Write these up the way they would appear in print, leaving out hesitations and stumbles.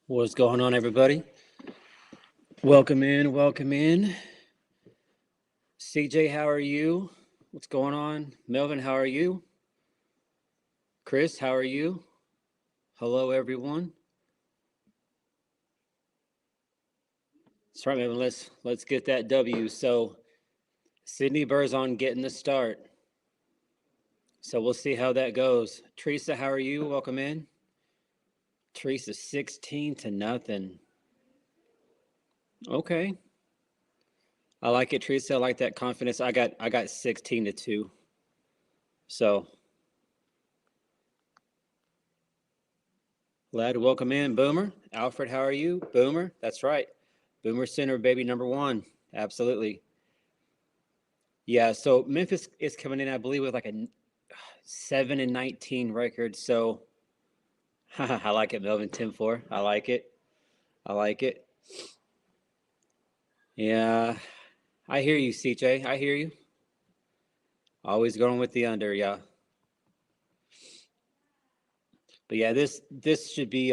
What's going on, everybody? Welcome in, welcome in. CJ, how are you? What's going on? Melvin, how are you? Chris, how are you? Hello, everyone. That's right, Melvin. Let's get that W. So, Sydney Burzon getting the start. So we'll see how that goes. Teresa, how are you? Welcome in. Teresa, 16-0. Okay, I like it, Teresa. I like that confidence. I got 16-2. So, glad to welcome in Boomer. Alfred, how are you? Boomer, that's right. Boomer Center, baby number one. Absolutely. Yeah, so Memphis is coming in, I believe, with like a 7-19 record. So I like it, Melvin. 10-4. I like it. I like it. Yeah, I hear you, CJ. I hear you. Always going with the under, yeah. But yeah, this should be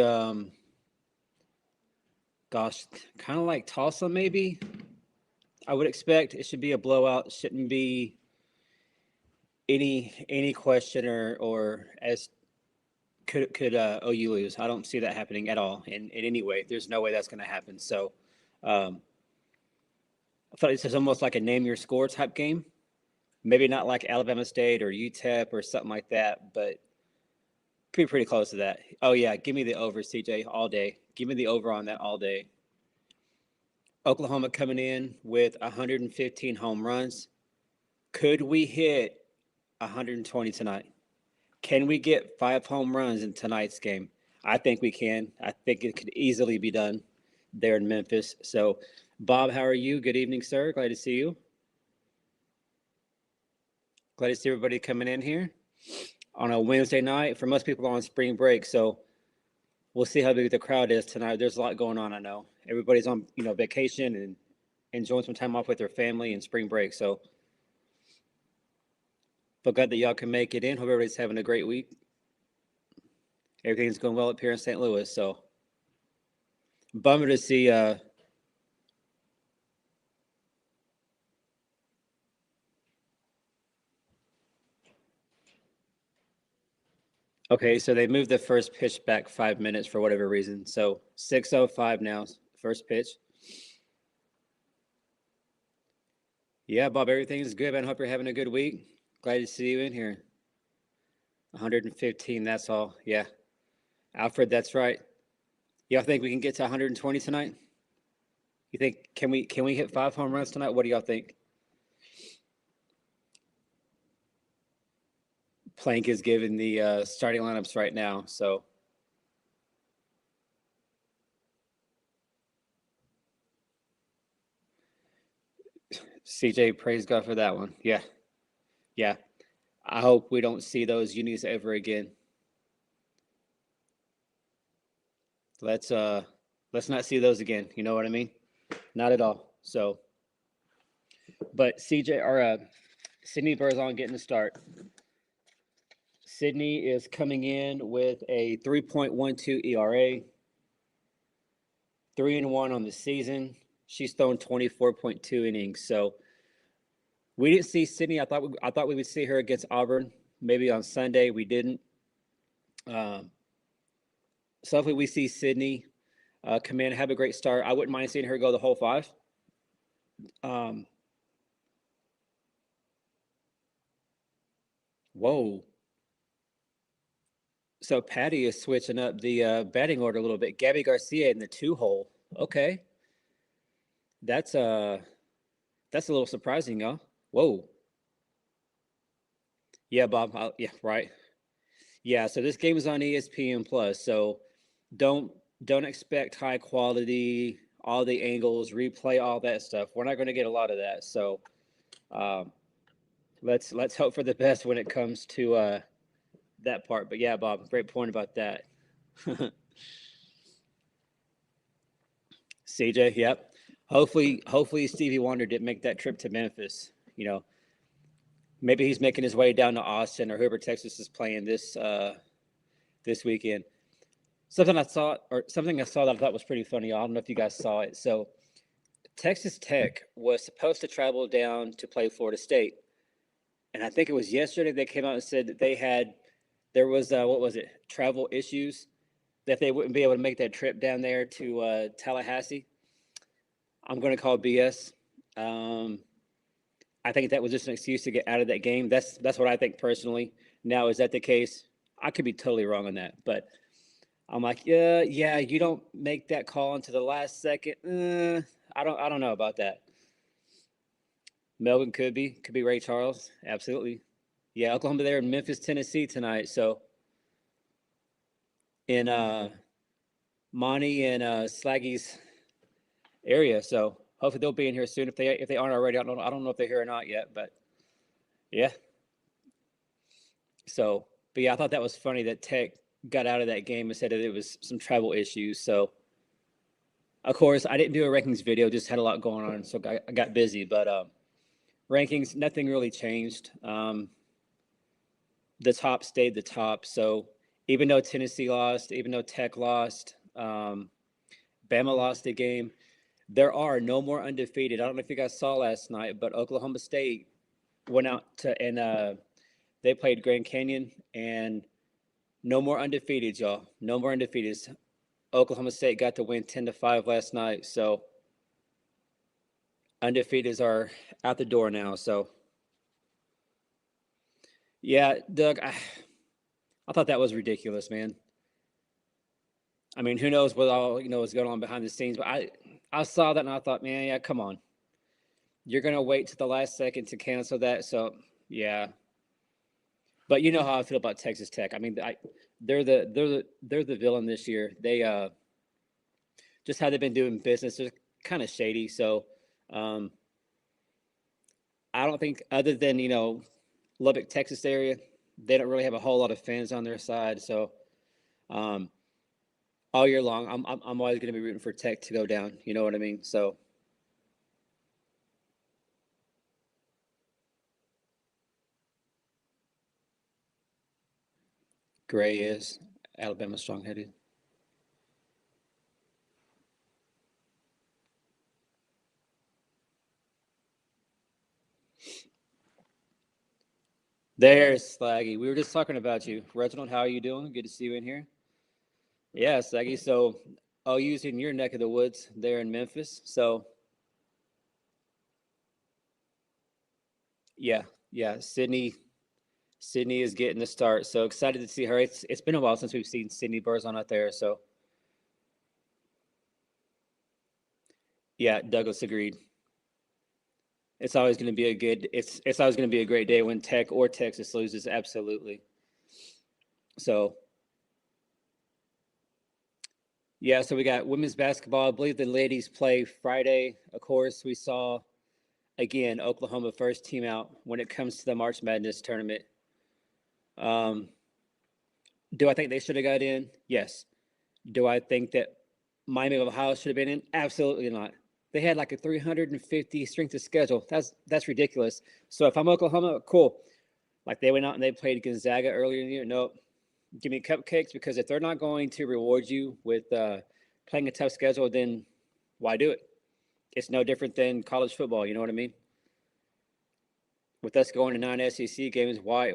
gosh, kind of like Tulsa maybe. I would expect it should be a blowout. Shouldn't be any question or as could OU lose. I don't see that happening at all in any way. There's no way that's going to happen. So um, I thought this is almost like a name your score type game. Maybe not like Alabama State or UTEP or something like that, but could be pretty close to that. Oh yeah, give me the over, CJ, all day. Give me the over on that all day. Oklahoma coming in with 115 home runs. Could we hit 120 tonight? Can we get 5 home runs in tonight's game? I think we can. I think it could easily be done there in Memphis. So, Bob, how are you? Good evening, sir. Glad to see you. Glad to see everybody coming in here on a Wednesday night. For most people on spring break, so we'll see how big the crowd is tonight. There's a lot going on. I know everybody's on vacation and enjoying some time off with their family and spring break. So, but glad that y'all can make it in. Hope everybody's having a great week. Everything's going well up here in St. Louis. So, bummer to see okay, so they moved the first pitch back 5 minutes for whatever reason. So 6:05 now, first pitch. Yeah, Bob, everything's good, man. Hope you're having a good week. Glad to see you in here. 115, that's all. Yeah. Alfred, that's right. Y'all think we can get to 120 tonight? You think can we hit 5 home runs tonight? What do y'all think? Plank is giving the starting lineups right now, so CJ, praise God for that one. Yeah, yeah. I hope we don't see those unis ever again. Let's uh let's not see those again. You know what I mean? Not at all. So, but CJ or Sydney Burzon getting the start. Sydney is coming in with a 3.12 ERA, 3-1 on the season. She's thrown 24.2 innings. So we didn't see Sydney. I thought we would see her against Auburn maybe on Sunday. We didn't. Um, so hopefully we see Sydney come in, have a great start. I wouldn't mind seeing her go the whole five. Um, whoa. So Patty is switching up the batting order a little bit. Gabby Garcia in the 2 hole. Okay, that's uh that's a little surprising, y'all. Whoa. Yeah, Bob. Yeah, right. Yeah. So this game is on ESPN Plus. So don't don't expect high quality, all the angles, replay, all that stuff. We're not going to get a lot of that. So um, let's hope for the best when it comes to that part. But yeah, Bob, great point about that. CJ, yep. Hopefully Stevie Wonder didn't make that trip to Memphis. Maybe he's making his way down to Austin or whoever Texas is playing this weekend. something I saw that I thought was pretty funny. I don't know if you guys saw it. So Texas Tech was supposed to travel down to play Florida State, and I think it was yesterday they came out and said that there was what was it, travel issues, that they wouldn't be able to make that trip down there to Tallahassee. I'm going to call BS. Um, I think that was just an excuse to get out of that game. That's what I think personally. Now, is that the case? I could be totally wrong on that, but I'm like, yeah, you don't make that call into the last second. I don't know about that. Melvin could be Ray Charles, absolutely. Yeah, Oklahoma there in Memphis, Tennessee tonight. So in Monty and Slaggy's area. So hopefully they'll be in here soon. If they aren't already, I don't know if they're here or not yet. But yeah. So, but yeah, I thought that was funny that Tech got out of that game and said that it was some travel issues. So of course I didn't do a rankings video, just had a lot going on, so I got busy. But rankings, nothing really changed. The top stayed the top. So even though Tennessee lost, even though Tech lost, Bama lost the game, there are no more undefeated. I don't know if you guys saw last night, but Oklahoma State went out to and they played Grand Canyon, and no more undefeated, y'all. No more undefeated. Oklahoma State got to win 10-5 last night, so undefeateds are out the door now. So yeah, Doug, I thought that was ridiculous, man. I mean, who knows what all is going on behind the scenes, but I saw that and I thought, man, yeah, come on. You're gonna wait to the last second to cancel that, so yeah. But you know how I feel about Texas Tech. I mean, they're the villain this year. They just how they've been doing business. They're kind of shady. So um, I don't think, other than Lubbock, Texas area, they don't really have a whole lot of fans on their side. So um, all year long, I'm always going to be rooting for Tech to go down. You know what I mean? So Gray is Alabama strong-headed. There's Slaggy. We were just talking about you, Reginald. How are you doing? Good to see you in here. Yeah, Slaggy. So OU's in your neck of the woods there in Memphis. So yeah, yeah. Sydney is getting the start. So excited to see her. It's been a while since we've seen Sydney Burzon out there. So yeah, Douglas agreed. It's always going to be a good. It's always going to be a great day when Tech or Texas loses. Absolutely. So yeah, so we got women's basketball. I believe the ladies play Friday. Of course, we saw again Oklahoma first team out when it comes to the March Madness tournament. Um, do I think they should have got in? Yes. Do I think that Miami of Ohio should have been in? Absolutely not. They had like a 350 strength of schedule. That's ridiculous. So if I'm Oklahoma, cool. Like they went out and they played Gonzaga earlier in the year. Nope. Give me cupcakes, because if they're not going to reward you with playing a tough schedule, then why do it? It's no different than college football. You know what I mean? With us going to 9 SEC games, why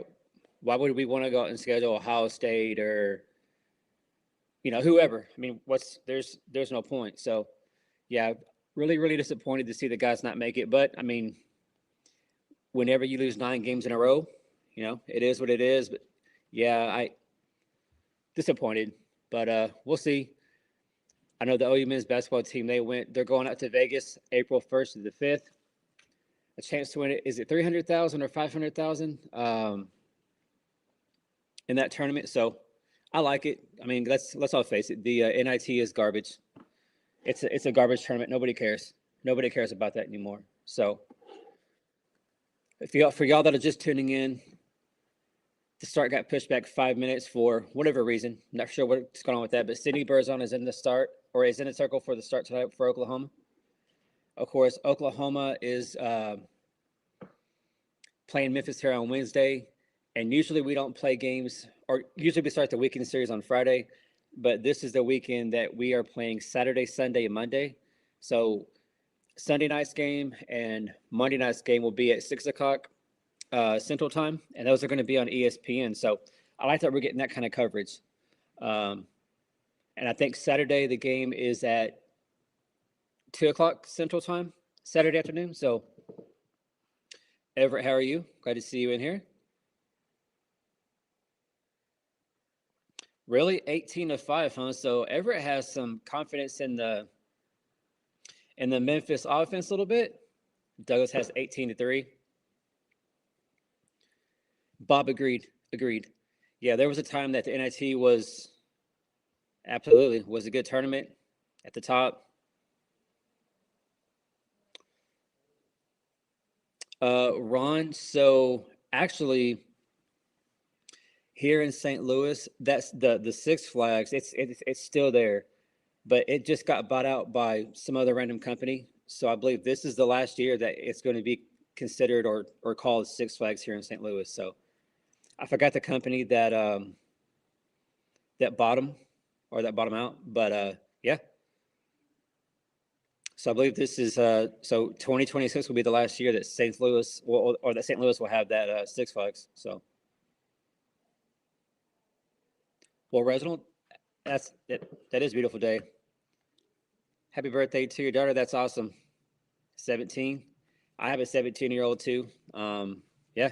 would we want to go out and schedule Ohio State or whoever? I mean, there's no point. So yeah, really disappointed to see the guys not make it. But I mean, whenever you lose 9 games in a row, it is what it is. But yeah, I disappointed. But we'll see. I know the OU men's basketball team. They're going out to Vegas April 1st to the 5th. A chance to win it. Is it 300,000 or 500,000 in that tournament? So I like it. I mean, let's all face it. The NIT is garbage. It's a garbage tournament. Nobody cares. Nobody cares about that anymore. So for y'all that are just tuning in, the start got pushed back 5 minutes for whatever reason. I'm not sure what's going on with that, but Sydney Burzon is in the start, or is in a circle for the start tonight for Oklahoma. Of course, Oklahoma is playing Memphis here on Wednesday, and usually we don't play games, or usually we start the weekend series on Friday. but this is the weekend that we are playing Saturday, Sunday, and Monday. So Sunday night's game and Monday night's game will be at 6 o'clock Central Time, and those are going to be on ESPN. So I like that we're getting that kind of coverage. Um, and I think Saturday the game is at 2 o'clock Central Time, Saturday afternoon. So Everett, how are you? Glad to see you in here. Really, 18-5, huh? So Everett has some confidence in the Memphis offense a little bit. Douglas has 18-3. Bob agreed. Agreed. Yeah, there was a time that the NIT was absolutely was a good tournament at the top. Ron, so actually here in St. Louis, that's the Six Flags. It's still there, but it just got bought out by some other random company. So I believe this is the last year that it's going to be considered or called Six Flags here in St. Louis. So I forgot the company that bought them or that bought them out, but yeah. So I believe this is so 2026 will be the last year that St. Louis or that St. Louis will have that Six Flags. So well, Reginald, that is a beautiful day. Happy birthday to your daughter. That's awesome. 17. I have a 17-year-old too. Yeah.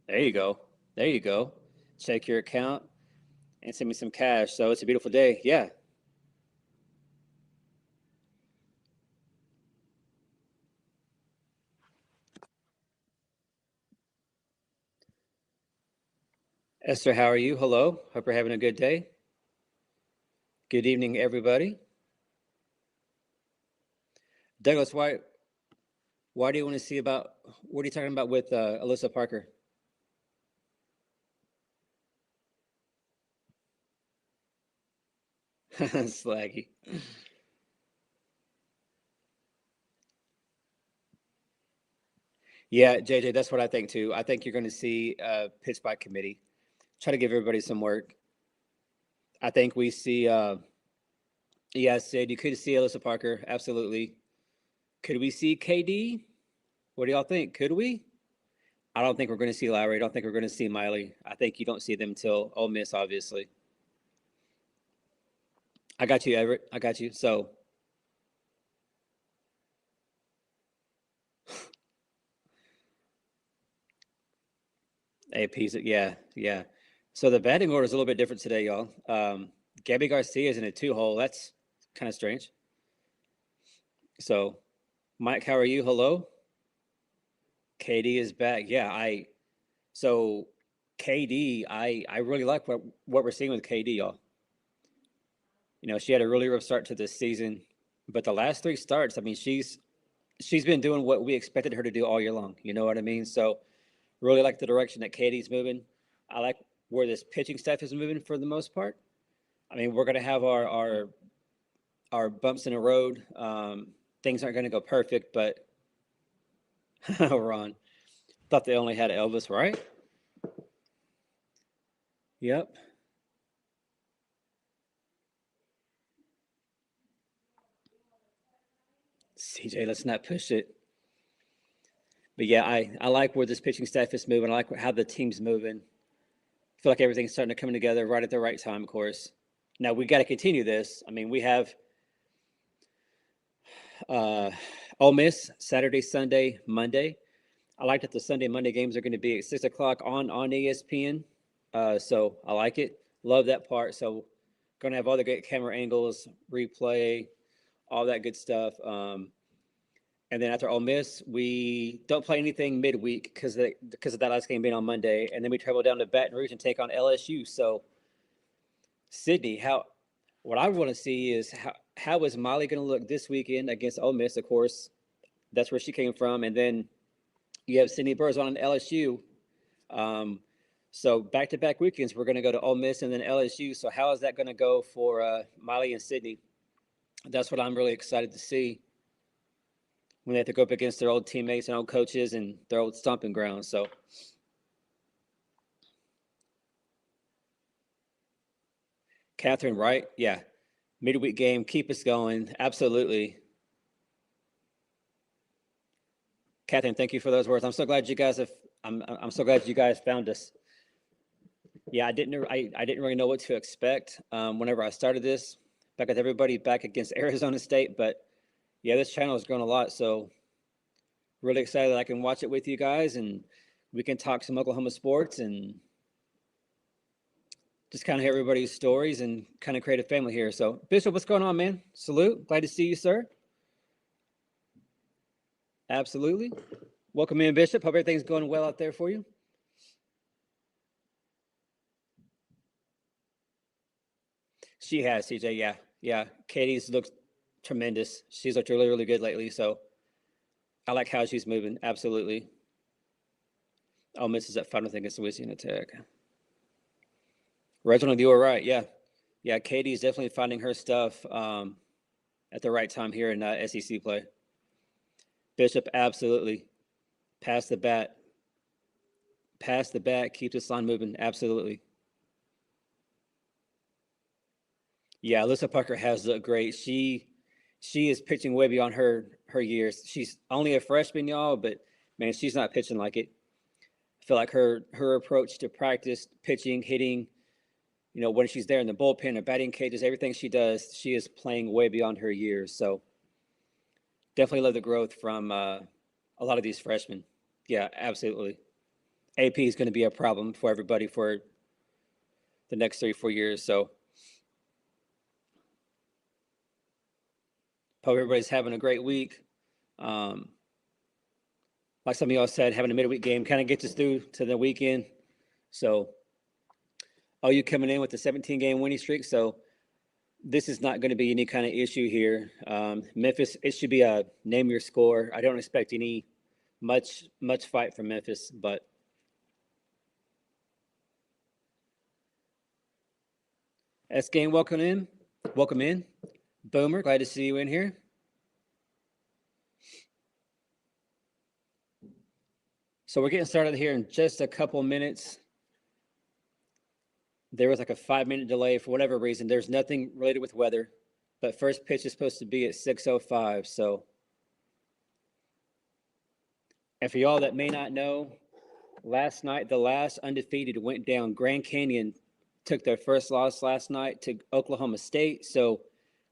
There you go. There you go. Check your account and send me some cash. So it's a beautiful day. Yeah. Esther, how are you? Hello. Hope you're having a good day. Good evening, everybody. Douglas, why do you want to see about what are you talking about with Alyssa Parker? Slaggy. Yeah, JJ, that's what I think too. I think you're going to see pitch by committee. Try to give everybody some work. I think we see, yeah, Sid, you could see Alyssa Parker. Absolutely. Could we see KD? What do y'all think? Could we? I don't think we're going to see Lowry. I don't think we're going to see Miley. I think you don't see them until Ole Miss, obviously. I got you, Everett. I got you. So, AP's, yeah, yeah. So the batting order is a little bit different today, y'all. Gabby Garcia is in a two-hole. That's kind of strange. So, Mike, how are you? Hello. KD is back. Yeah, so KD, I really like what we're seeing with KD, y'all. You know, she had a really rough start to this season, but the last three starts, I mean, she's been doing what we expected her to do all year long. You know what I mean? So really like the direction that Katie's moving. I like where this pitching staff is moving for the most part. I mean, we're gonna have our bumps in the road. Things aren't gonna go perfect, but Ron thought they only had Elvis, right? Yep. CJ, let's not push it. But yeah, I like where this pitching staff is moving. I like how the team's moving. I feel like everything's starting to come together right at the right time, of course. Now we got to continue this. I mean, we have uh, Ole Miss Saturday, Sunday, Monday. I like that the Sunday Monday games are going to be at 6 o'clock on ESPN. So I like it. Love that part. So going to have all the great camera angles, replay, all that good stuff. And then after Ole Miss, we don't play anything midweek because of that last game being on Monday, and then we travel down to Baton Rouge and take on LSU. So Sydney, how what I want to see is how is Molly going to look this weekend against Ole Miss? Of course, that's where she came from, and then you have Sydney Burrs on LSU. Um, so back-to-back weekends, we're going to go to Ole Miss and then LSU. So how is that going to go for Molly and Sydney? That's what I'm really excited to see when they have to go up against their old teammates and old coaches and their old stomping grounds. So Catherine, right? Yeah. Midweek game, keep us going. Absolutely. Catherine, thank you for those words. I'm so glad you guys have. I'm so glad you guys found us. Yeah, I didn't really know what to expect whenever I started this. Back with everybody back against Arizona State, but yeah, this channel has grown a lot. So really excited that I can watch it with you guys and we can talk some Oklahoma sports and just kind of hear everybody's stories and kind of create a family here. So Bishop, what's going on, man? Salute. Glad to see you, sir. Absolutely. Welcome in, Bishop. Hope everything's going well out there for you. She has, CJ. Yeah. Yeah. Katie's looked tremendous. She's looked really, really good lately. So I like how she's moving. Absolutely. Oh, misses that final thing against Louisiana Tech. Reginald, you were right. Yeah. Yeah. Katie's definitely finding her stuff at the right time here in SEC play. Bishop, absolutely. Pass the bat. Pass the bat. Keep this line moving. Absolutely. Yeah, Alyssa Parker has looked great. She is pitching way beyond her years. She's only a freshman, y'all, but man, she's not pitching like it. I feel like her approach to practice, pitching, hitting, when she's there in the bullpen or batting cages, everything she does, she is playing way beyond her years. So definitely love the growth from a lot of these freshmen. Yeah, absolutely. AP is going to be a problem for everybody for the next 3-4 years. So hope everybody's having a great week. Like some of y'all said, having a midweek game kind of gets us through to the weekend. So OU coming in with a 17-game winning streak. So this is not going to be any kind of issue here. Memphis, it should be a name your score. I don't expect any much fight from Memphis, but S game, welcome in. Welcome in. Boomer, glad to see you in here. So we're getting started here in just a couple minutes. There was like a 5-minute delay for whatever reason. There's nothing related with weather, but first pitch is supposed to be at 6:05. So, and for y'all that may not know, last night the last undefeated went down. Grand Canyon took their first loss last night to Oklahoma State. So,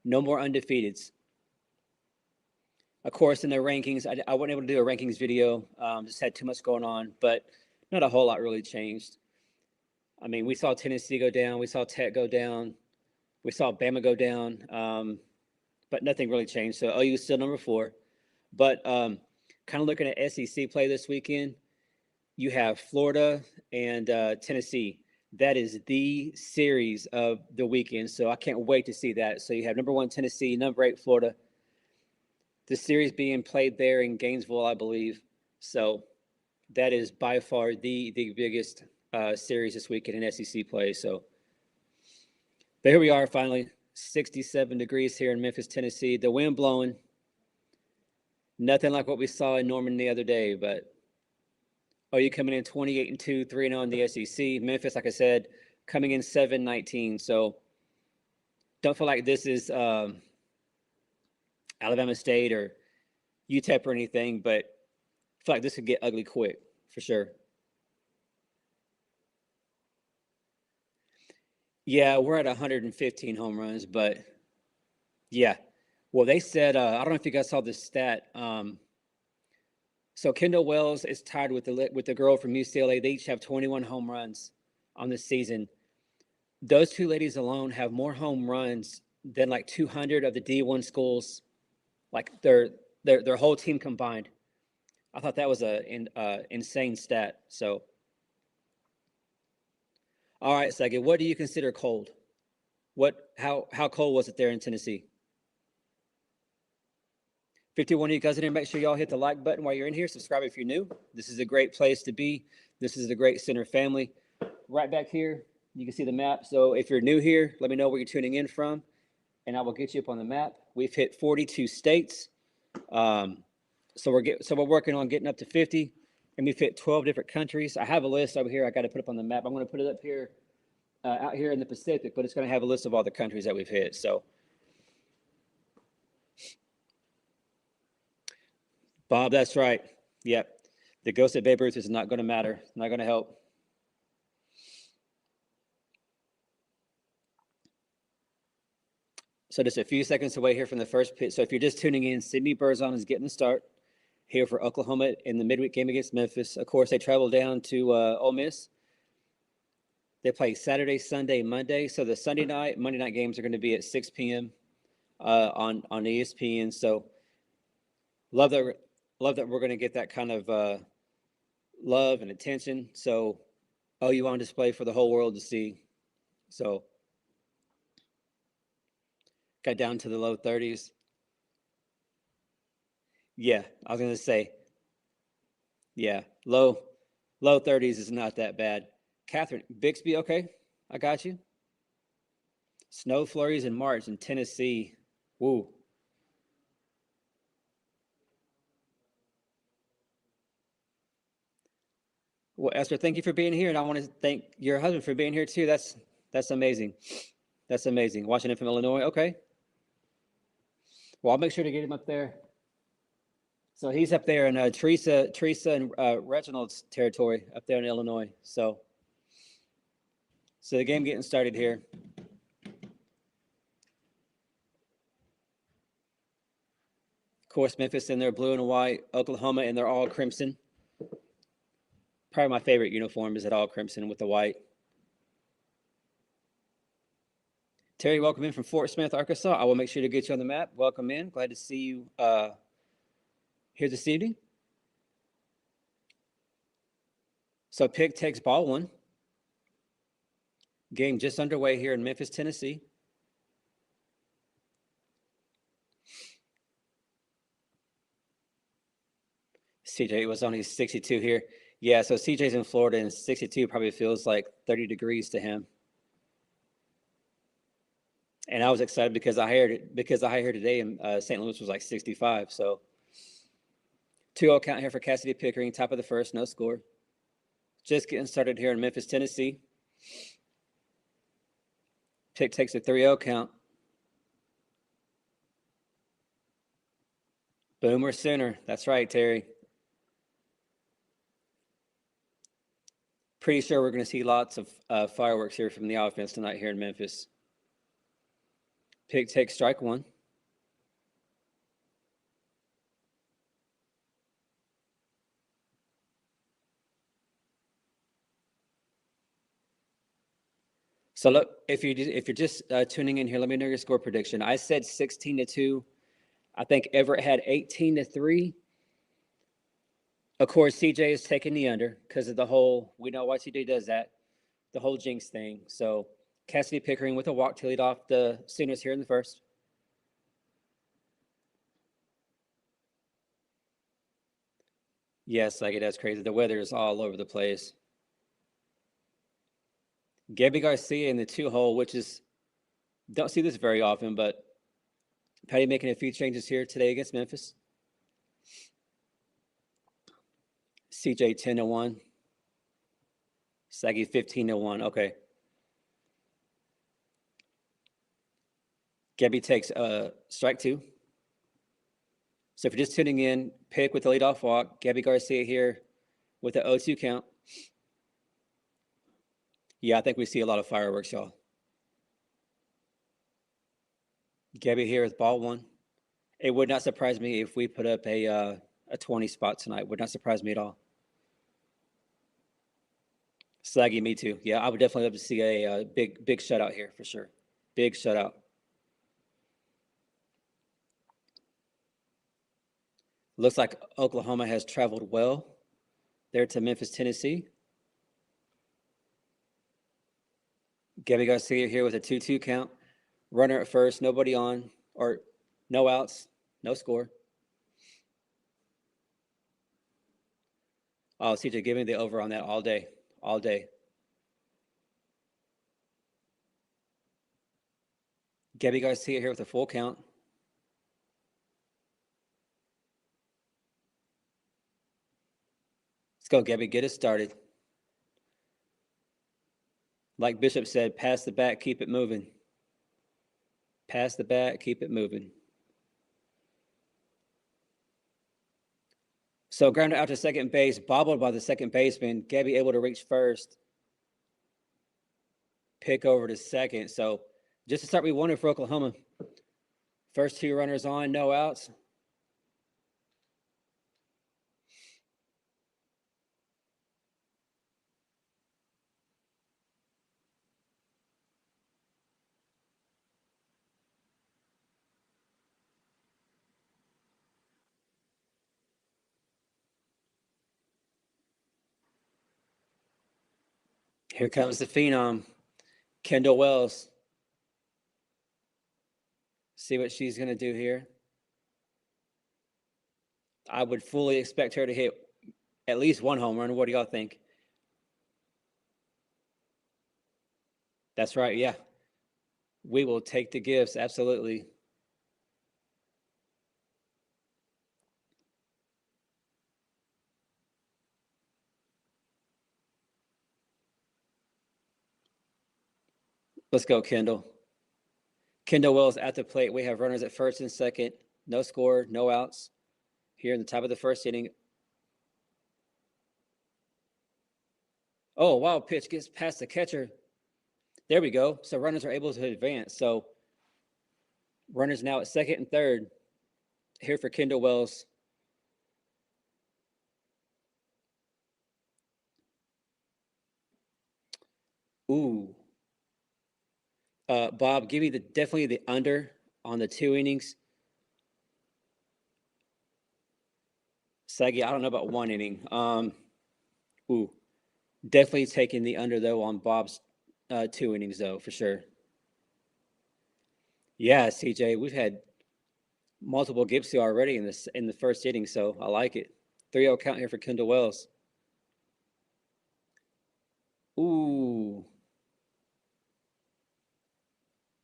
no more undefeateds. Of course, in their rankings, I wasn't able to do a rankings video. Just had too much going on, but not a whole lot really changed. I mean, we saw Tennessee go down. We saw Tech go down. We saw Bama go down. But nothing really changed. So OU is still number 4. But kind of looking at SEC play this weekend, you have Florida and Tennessee. That is the series of the weekend. So I can't wait to see that. So you have number 1 Tennessee, number 8 Florida. The series being played there in Gainesville, I believe. So that is by far the biggest series this weekend in SEC play. So but here we are finally, 67 degrees here in Memphis, Tennessee. The wind blowing. Nothing like what we saw in Norman the other day, but OU coming in 28-2, 3-0 in the SEC. Memphis, like I said, coming in 7-19. So don't feel like this is Alabama State or UTEP or anything, but I feel like this could get ugly quick for sure. Yeah, we're at 115 home runs, but yeah. Well, they said I don't know if you guys saw this stat. So Kendall Wells is tied with the girl from UCLA. They each have 21 home runs on this season. Those two ladies alone have more home runs than like 200 of the D1 schools, like their whole team combined. I thought that was an insane stat. So, all right, Sagi, what do you consider cold? How cold was it there in Tennessee? 51 of you guys in here, make sure y'all hit the like button while you're in here. Subscribe if you're new. This is a great place to be. This is a great center family. Right back here, you can see the map. So if you're new here, let me know where you're tuning in from, and I will get you up on the map. We've hit 42 states. So we're working on getting up to 50, and we've hit 12 different countries. I have a list over here I got to put up on the map. I'm going to put it up here out here in the Pacific, but it's going to have a list of all the countries that we've hit. So, Bob, that's right. Yep. The ghost of Babe Ruth is not going to matter. Not going to help. So just a few seconds away here from the first pitch. So if you're just tuning in, Sydney Berzon is getting the start here for Oklahoma in the midweek game against Memphis. Of course, they travel down to Ole Miss. They play Saturday, Sunday, Monday. So the Sunday night, Monday night games are going to be at 6 p.m. On ESPN. So love that we're going to get that kind of love and attention. So OU on display for the whole world to see. So got down to the low 30s. Yeah, I was going to say, yeah, low 30s is not that bad. Catherine, Bixby, okay, I got you. Snow flurries in March in Tennessee. Woo. Well, Esther, thank you for being here, and I want to thank your husband for being here too. That's amazing. That's amazing. Watching it from Illinois. Okay. Well, I'll make sure to get him up there. So he's up there in Teresa and Reginald's territory up there in Illinois. So the game getting started here. Of course, Memphis in their blue and white, Oklahoma in their all crimson. Probably my favorite uniform is it all crimson with the white. Terry, welcome in from Fort Smith, Arkansas. I will make sure to get you on the map. Welcome in. Glad to see you here this evening. So Pick takes ball one. Game just underway here in Memphis, Tennessee. CJ was only 62 here. Yeah, so CJ's in Florida, and 62 probably feels like 30 degrees to him. And I was excited because I heard today in St. Louis was like 65. So 2-0 count here for Cassidy Pickering, top of the first, no score. Just getting started here in Memphis, Tennessee. Pick takes a 3-0 count. Boomer center. That's right, Terry. Pretty sure we're going to see lots of fireworks here from the offense tonight here in Memphis. Pick takes strike one. So look, if you're just tuning in here, let me know your score prediction. I said 16-2. I think Everett had 18-3. Of course, CJ is taking the under because of the whole. We know why CJ does that, the whole jinx thing. So Cassidy Pickering with a walk to lead off the Sooners here in the first. Yes, like that's crazy. The weather is all over the place. Gabby Garcia in the 2-hole, which is don't see this very often, but Patty making a few changes here today against Memphis. CJ 10-1. Saggy 15-1. Okay. Gabby takes strike two. So if you're just tuning in, Pick with the leadoff walk. Gabby Garcia here with the 0-2 count. Yeah, I think we see a lot of fireworks, y'all. Gabby here with ball one. It would not surprise me if we put up a 20 spot tonight. Would not surprise me at all. Slaggy, me too. Yeah, I would definitely love to see a big shutout here for sure. Big shutout. Looks like Oklahoma has traveled well there to Memphis, Tennessee. Gabby Garcia here with a 2-2 count. Runner at first, nobody on, or no outs, no score. Oh, CJ, give me the over on that all day, all day. Gabby Garcia here with a full count. Let's go, Gabby. Get us started. Like Bishop said, pass the bat, keep it moving. Pass the bat, keep it moving. So grounded out to second base, bobbled by the second baseman. Gabby able to reach first, pick over to second. So just to start, we won it for Oklahoma. First 2 runners on, no outs. Here comes the phenom, Kendall Wells. See what she's going to do here. I would fully expect her to hit at least 1 home run. What do y'all think? That's right, yeah. We will take the gifts, absolutely. Let's go, Kendall. Kendall Wells at the plate. We have runners at first and second. No score, no outs. Here in the top of the first inning. Oh, wild pitch gets past the catcher. There we go. So runners are able to advance. So runners now at second and third. Here for Kendall Wells. Ooh. Bob, give me definitely the under on the 2 innings. Saggy, I don't know about 1 inning. Ooh. Definitely taking the under, though, on Bob's 2 innings, though, for sure. Yeah, CJ, we've had multiple Gipsy already in the first inning, so I like it. 3-0 count here for Kendall Wells. Ooh.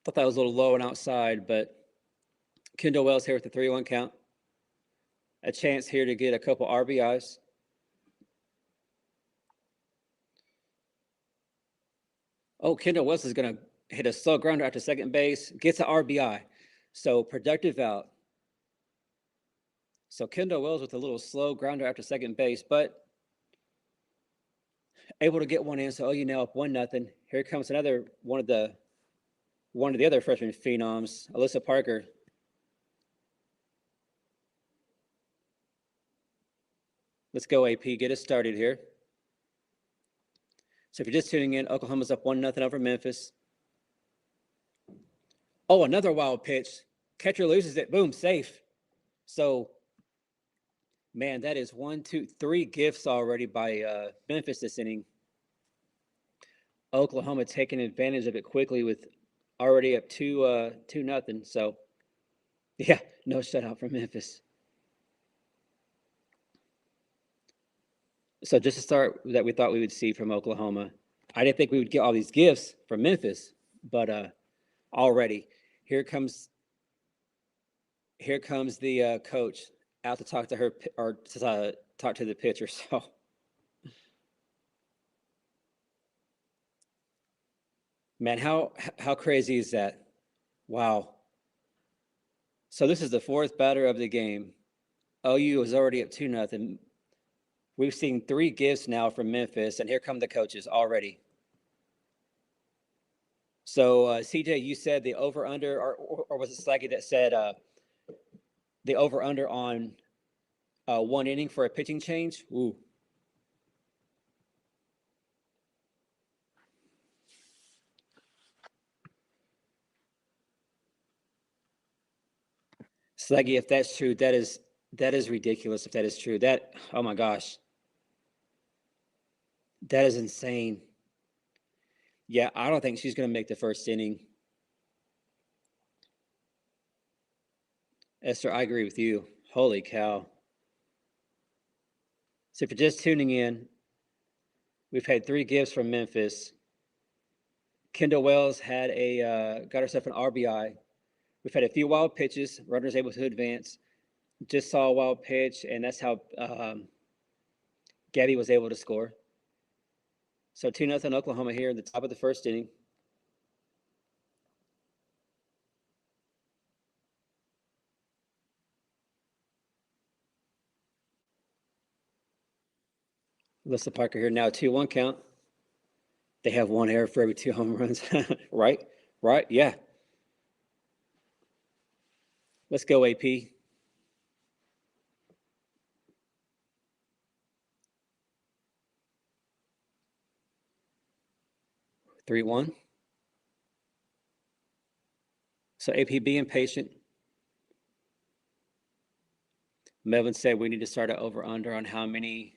Thought that was a little low and outside, but Kendall Wells here with the 3-1 count. A chance here to get a couple RBIs. Oh, Kendall Wells is going to hit a slow grounder out to second base, gets an RBI. So productive out. So Kendall Wells with a little slow grounder after second base, but able to get one in. So OU now up 1-0. Here comes another one of the other freshman phenoms, Alyssa Parker. Let's go, AP. Get us started here. So if you're just tuning in, Oklahoma's up 1-0 over Memphis. Oh, another wild pitch. Catcher loses it. Boom, safe. So, man, that is 1, 2, 3 gifts already by Memphis this inning. Oklahoma taking advantage of it quickly with already up 2-0. So, yeah, no shutout from Memphis. So just to start that we thought we would see from Oklahoma. I didn't think we would get all these gifts from Memphis, but already here comes the coach out to talk to her or to talk to the pitcher. So man, how crazy is that? Wow. So this is the 4th batter of the game. OU is already up 2-0. We've seen 3 gifts now from Memphis, and here come the coaches already. So CJ, you said the over under, or was it Slaggy that said the over under on 1 inning for a pitching change? Ooh. Slaggy, if that's true, that is ridiculous. If that is true, oh my gosh, that is insane. Yeah, I don't think she's going to make the first inning. Esther, I agree with you. Holy cow. So if you're just tuning in, we've had 3 gifts from Memphis. Kendall Wells had got herself an RBI. We've had a few wild pitches. Runners able to advance. Just saw a wild pitch, and that's how Gabby was able to score. So 2-0 Oklahoma here in the top of the first inning. Alyssa Parker here now 2-1 count. They have one error for every 2 home runs. Right? Right? Yeah. Let's go, AP. Three one. So AP being patient. Melvin said we need to start an over under on how many.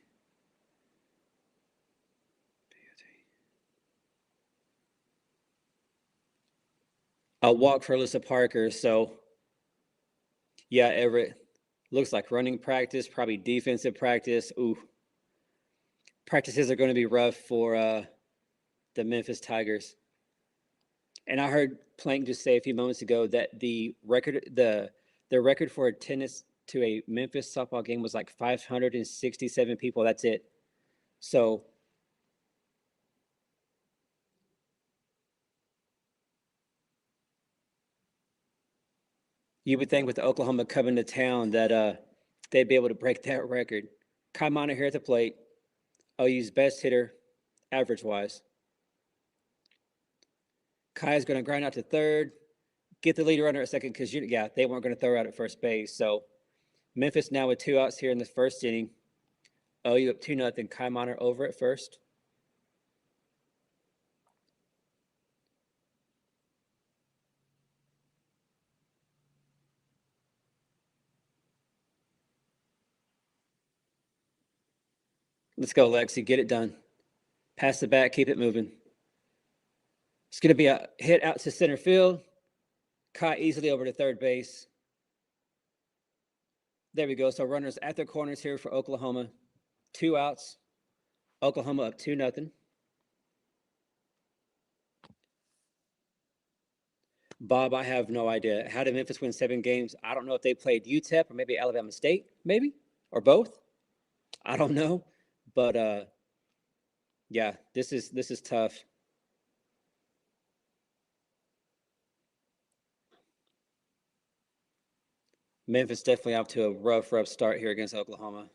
A walk for Alyssa Parker. So yeah, Everett looks like running practice, probably defensive practice. Ooh, practices are going to be rough for the Memphis Tigers. And I heard Plank just say a few moments ago that the record for attendance to a Memphis softball game was like 567 people. That's it. So you would think with Oklahoma coming to town that they'd be able to break that record. Kai Miner here at the plate. OU's best hitter, average wise. Kai is going to grind out to third, get the leader runner at second because they weren't going to throw out at first base. So Memphis now with 2 outs here in the first inning. OU up 2-0. Kai Miner over at first. Let's go, Lexi. Get it done. Pass the bat, keep it moving. It's going to be a hit out to center field. Kai easily over to third base. There we go. So runners at their corners here for Oklahoma. 2 outs. Oklahoma up 2-0. Bob, I have no idea. How did Memphis win 7 games? I don't know if they played UTEP or maybe Alabama State, maybe, or both. I don't know. But yeah, this is tough. Memphis definitely off to a rough start here against Oklahoma.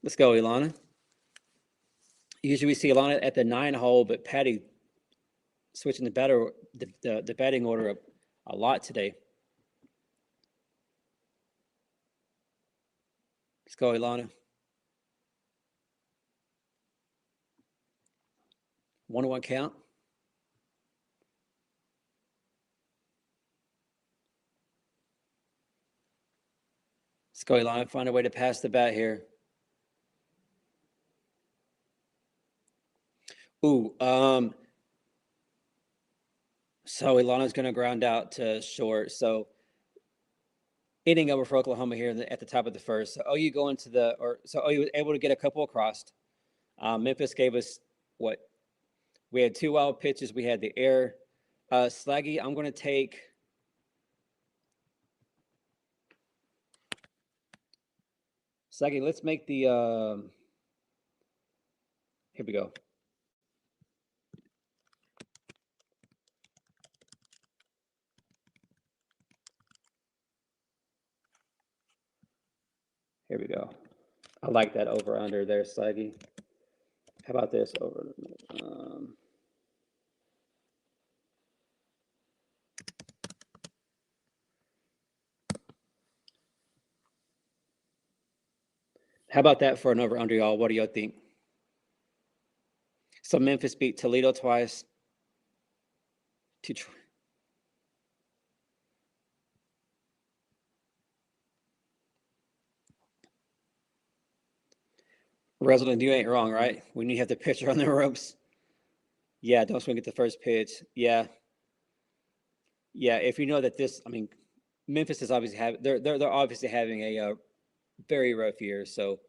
Let's go, Ilana. Usually we see Ilana at the 9 hole, but Patty switching the batting order up a lot today. Let's go, Ilana. 1-1 count. Let's go, Ilana. Find a way to pass the bat here. Ooh, so Ilana's going to ground out to short. So inning over for Oklahoma here at the top of the first. So OU going to OU was able to get a couple across. Memphis gave us what? We had 2 wild pitches. We had the air. Slaggy, I'm going to take. Slaggy, let's make the. Here we go. Here we go. I like that over under there, Slaggy. How about this over? How about that for an over under, y'all? What do y'all think? So Memphis beat Toledo twice. Resident, you ain't wrong, right? When you have the pitcher on the ropes. Yeah, don't swing at the first pitch. Yeah. Yeah, if you know that Memphis is obviously they're obviously having a very rough year. So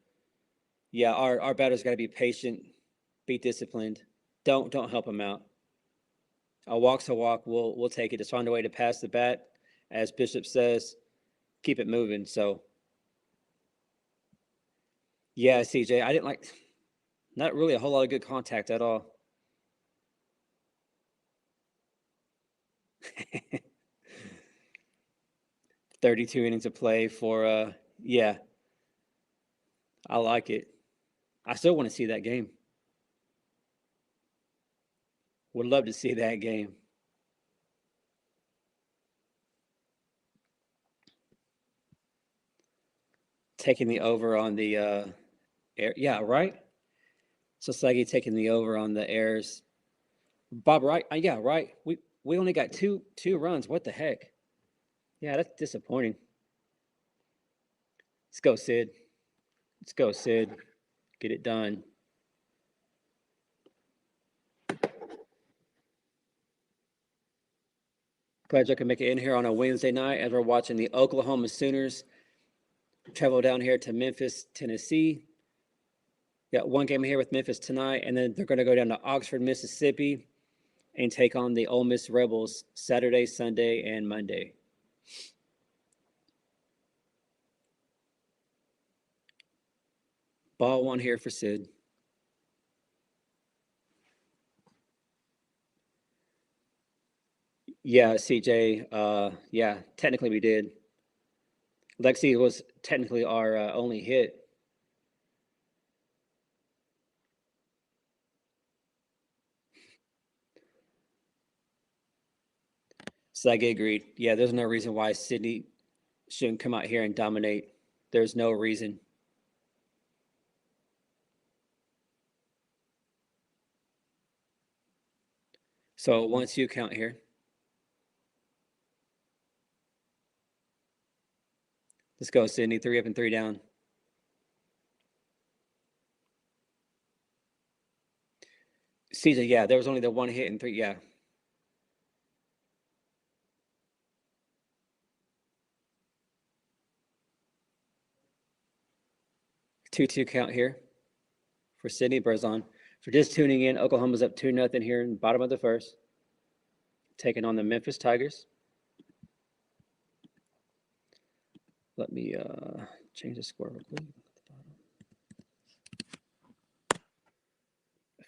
yeah, our batter's got to be patient, be disciplined. Don't help them out. A walk's a walk. We'll take it. Just find a way to pass the bat, as Bishop says. Keep it moving. So Yeah, CJ, I didn't like, not really a whole lot of good contact at all. 32 innings of play for, yeah, I like it. I still want to see that game. Would love to see that game. Taking the over on the air. Yeah, right? So Sleggy taking the over on the airs. Bob, right? Yeah, right. We only got two runs. What the heck? Yeah, that's disappointing. Let's go, Sid. Let's go, Sid. Get it done. Glad you can make it in here on a Wednesday night as we're watching the Oklahoma Sooners travel down here to Memphis, Tennessee. Got one game here with Memphis tonight, and then they're going to go down to Oxford, Mississippi, and take on the Ole Miss Rebels Saturday, Sunday, and Monday. Ball one here for Sid. Yeah, CJ. Yeah, technically we did. Lexi was technically our only hit. So I get agreed. Yeah, there's no reason why Sydney shouldn't come out here and dominate. There's no reason. So 1-2 count here. Let's go, Sydney. 3 up and 3 down. CJ, yeah, there was only the one hit and 3. Yeah. Two count here for Sydney Berzon. For just tuning in, Oklahoma's up 2-0 here in the bottom of the first, taking on the Memphis Tigers. Let me change the score real quick.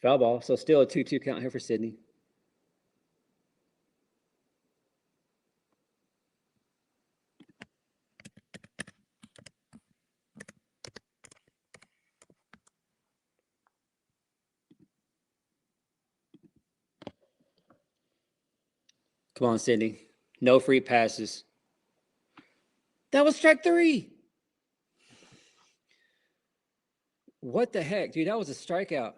Foul ball. So still a 2-2 count here for Sydney. Come on, Sydney. No free passes. That was strike 3. What the heck, dude? That was a strikeout.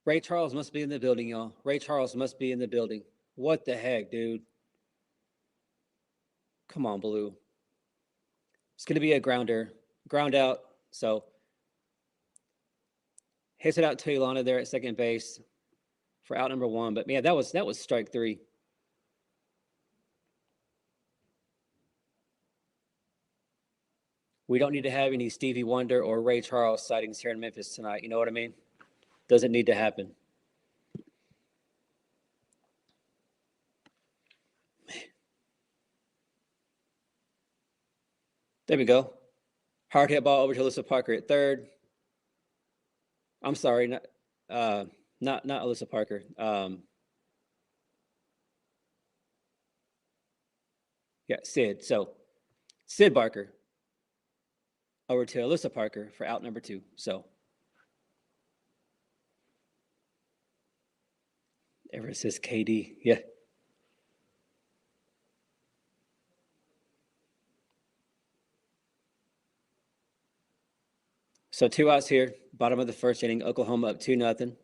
Ray Charles must be in the building, y'all. Ray Charles must be in the building. What the heck, dude? Come on, Blue. It's going to be a grounder. Ground out. So hits it out to Ilana there at second base for out number 1. But man, that was strike 3. We don't need to have any Stevie Wonder or Ray Charles sightings here in Memphis tonight. You know what I mean? Doesn't need to happen. There we go. Hard hit ball over to Alyssa Parker at third. I'm sorry, not Alyssa Parker. Yeah, Sid. So Sid Barker over to Alyssa Parker for out number 2. So Everett says KD. Yeah. So 2 outs here, bottom of the first inning. Oklahoma up 2-0.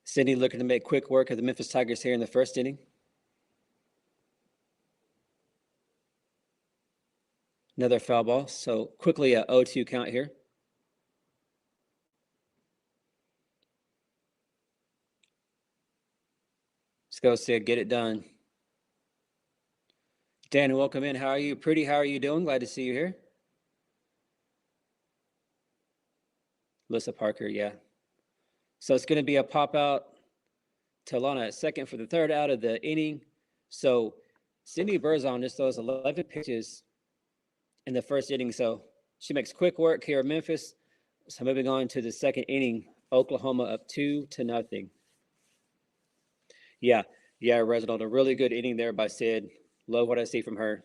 Sydney looking to make quick work of the Memphis Tigers here in the first inning. Another foul ball. So quickly a 0-2 count here. Let's go, Sid. Get it done. Dan, welcome in. How are you? Pretty, how are you doing? Glad to see you here. Alyssa Parker, yeah. So it's going to be a pop out to Lana at second for the third out of the inning. So Sydney Berzon just throws 11 pitches in the first inning, so she makes quick work here in Memphis. So moving on to the second inning, Oklahoma up 2-0. Yeah, yeah, Reginald, a really good inning there by Sid. Love what I see from her.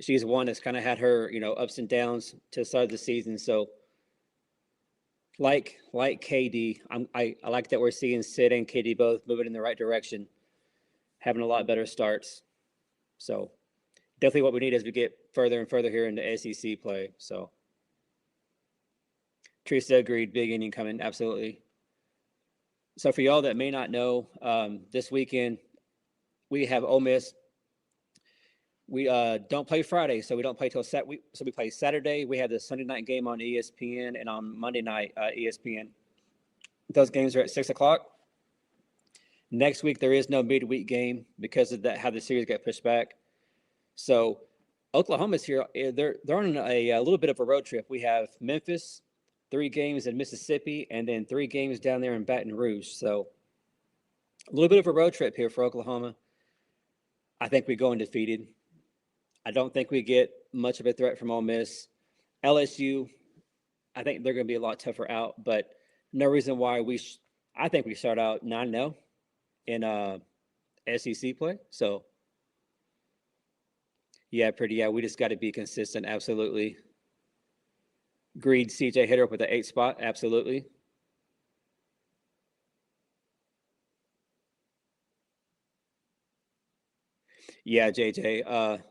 She's one that's kind of had her, ups and downs to the start of the season. So, like KD, I like that we're seeing Sid and KD both moving in the right direction, having a lot better starts. So, definitely what we need as we get further and further here into SEC play. So, Teresa agreed, big inning coming, absolutely. So, for y'all that may not know, this weekend we have Ole Miss. We don't play Friday, so we don't play till so we play Saturday. We have the Sunday night game on ESPN, and on Monday night ESPN. Those games are at 6:00. Next week there is no midweek game because of that how the series got pushed back. So Oklahoma's here. They're on a little bit of a road trip. We have Memphis, 3 games in Mississippi, and then 3 games down there in Baton Rouge. So a little bit of a road trip here for Oklahoma. I think we go undefeated. I don't think we get much of a threat from Ole Miss. LSU, I think they're going to be a lot tougher out, but no reason why I think we start out 9-0 in SEC play. So, yeah, we just got to be consistent. Absolutely. Greed CJ hit her up with the 8 spot. Absolutely. Yeah, JJ.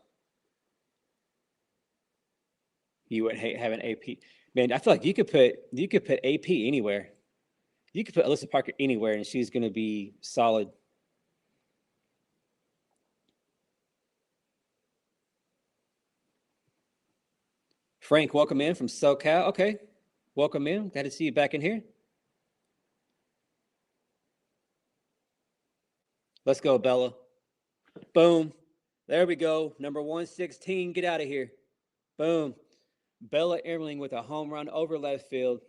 You would hate having AP. Man, I feel like you could put AP anywhere. You could put Alyssa Parker anywhere, and she's going to be solid. Frank, welcome in from SoCal. Okay, welcome in. Glad to see you back in here. Let's go, Bella. Boom. There we go. Number 116. Get out of here. Boom. Bella Emerling with a home run over left field.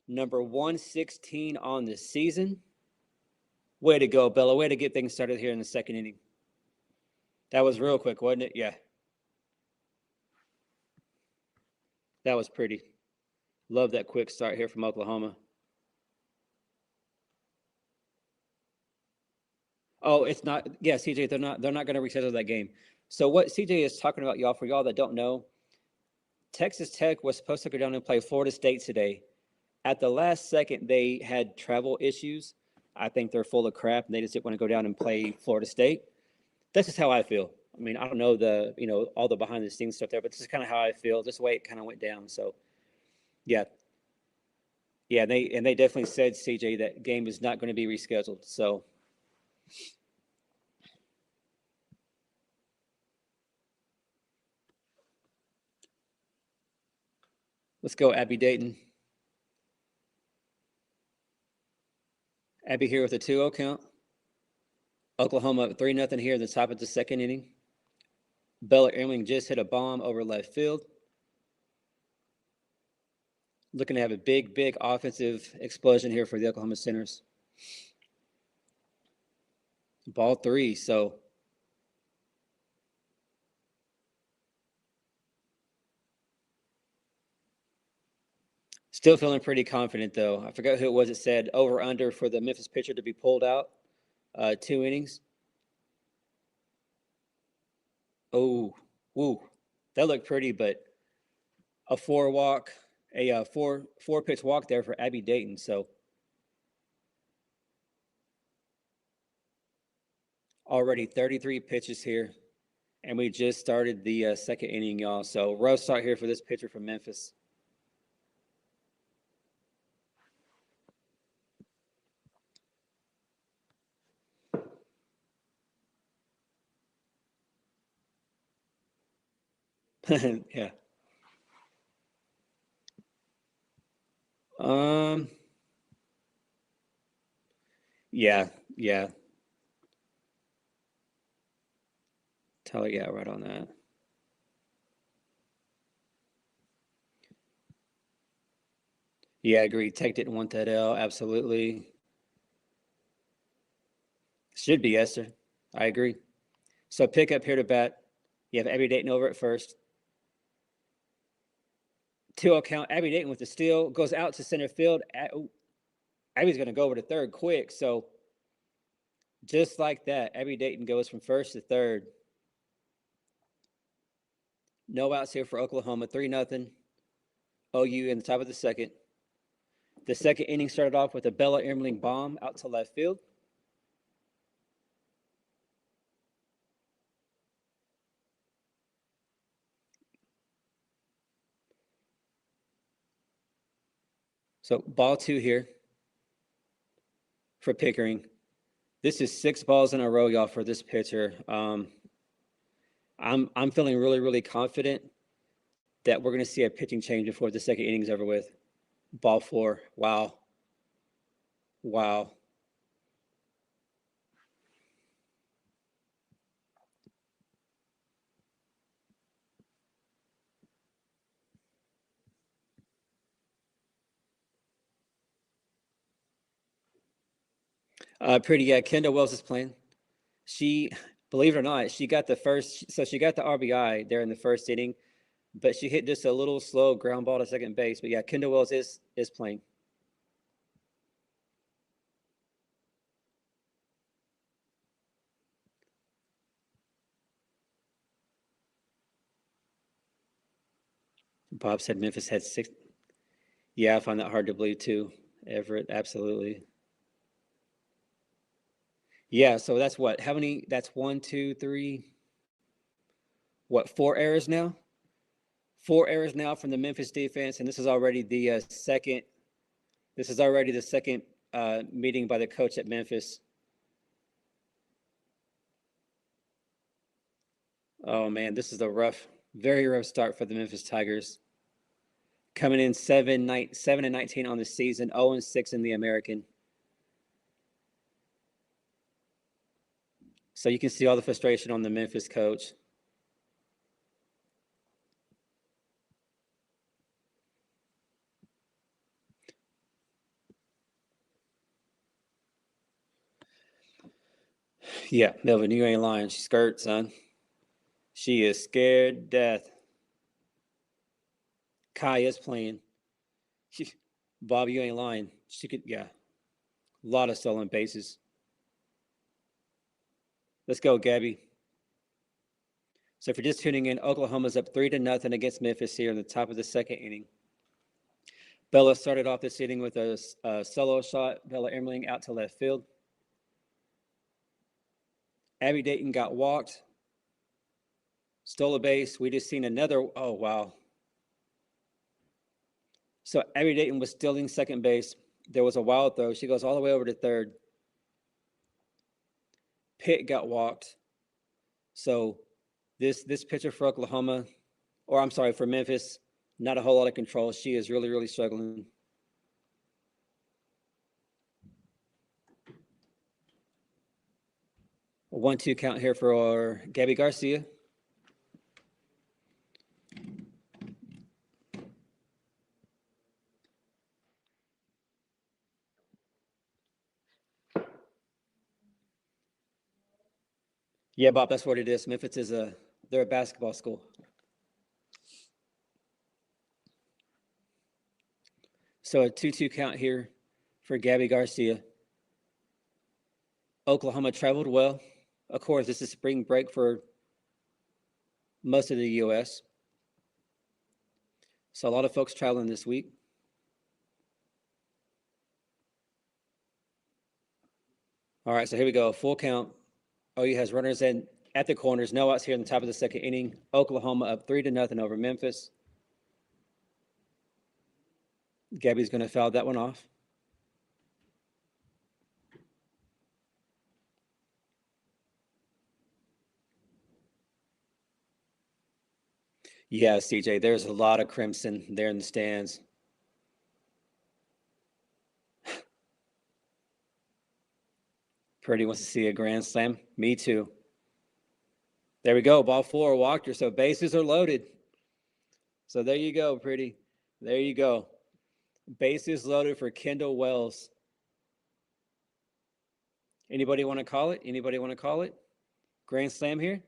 Number 116 on the season. Way to go, Bella. Way to get things started here in the second inning. That was real quick, wasn't it? Yeah. That was pretty. Love that quick start here from Oklahoma. Oh, it's not. Yeah, CJ, they're not going to reschedule that game. So what CJ is talking about, y'all, for y'all that don't know, Texas Tech was supposed to go down and play Florida State today. At the last second, they had travel issues. I think they're full of crap, and they just didn't want to go down and play Florida State. That's just how I feel. I mean, I don't know all the behind the scenes stuff there, but this is kind of how I feel. This way it kind of went down. So, yeah, yeah, they definitely said CJ that game is not going to be rescheduled. So, let's go, Abby Dayton. Abby here with a 2-0 count. Oklahoma up 3-0 here at the top of the second inning. Bella Emerling just hit a bomb over left field. Looking to have a big offensive explosion here for the Oklahoma Sooners. Ball 3, so still feeling pretty confident, though. I forgot who it was that said over-under for the Memphis pitcher to be pulled out, 2 innings. Oh, woo. That looked pretty, but a 4-walk, a 4-pitch walk there for Abby Dayton. So already 33 pitches here, and we just started the second inning, y'all. So rough start here for this pitcher from Memphis. Yeah. Um. Yeah. Yeah. Tell yeah, right on that. Yeah, I agree. Tech didn't want that L. Absolutely. Should be Esther. I agree. So pick up here to bat. You have Abby Dayton over at first. 2-0 count. Abby Dayton with the steal. Goes out to center field. Abby's going to go over to third quick. So just like that, Abby Dayton goes from first to third. No outs here for Oklahoma. 3-0. OU in the top of the second. The second inning started off with a Bella Ermling bomb out to left field. So ball 2 here for Pickering. This is 6 balls in a row, y'all, for this pitcher. I'm feeling really, really confident that we're going to see a pitching change before the second inning's over with. Ball 4. Wow. Pretty, yeah. Kendall Wells is playing. She, believe it or not, she got the RBI there in the first inning, but she hit just a little slow ground ball to second base. But yeah, Kendall Wells is playing. Bob said Memphis had 6. Yeah, I find that hard to believe too. Everett, absolutely. Yeah, so that's what? How many? That's 1, 2, 3. What, 4 errors now? 4 errors now from the Memphis defense, and this is already the second. This is already the second meeting by the coach at Memphis. Oh man, this is a very rough start for the Memphis Tigers. Coming in 7-19 on the season, 0-6 in the American. So you can see all the frustration on the Memphis coach. Yeah, Melvin, you ain't lying. She's scared, son. She is scared to death. Kai is playing. Bob, you ain't lying. She could, yeah. A lot of stolen bases. Let's go, Gabby. So if you're just tuning in, Oklahoma's up 3-0 against Memphis here in the top of the second inning. Bella started off this inning with a solo shot. Bella Ermling out to left field. Abby Dayton got walked. Stole a base. We just seen another. Oh, wow. So Abby Dayton was stealing second base. There was a wild throw. She goes all the way over to third. Pitt got walked. So this pitcher for Oklahoma, or I'm sorry, for Memphis, not a whole lot of control. She is really, really struggling. A 1-2 count here for Gabby Garcia. Yeah, Bob, that's what it is. Memphis is they're a basketball school. So a 2-2 count here for Gabby Garcia. Oklahoma traveled well. Of course, this is spring break for most of the U.S. So a lot of folks traveling this week. All right, so here we go. Full count. OU has runners in at the corners. No outs here in the top of the second inning. Oklahoma up 3-0 over Memphis. Gabby's going to foul that one off. Yeah, CJ, there's a lot of crimson there in the stands. Purdy wants to see a grand slam. Me too. There we go. Ball 4 walked her. So bases are loaded. So there you go, Purdy. There you go. Bases loaded for Kendall Wells. Anybody want to call it? Grand Slam here.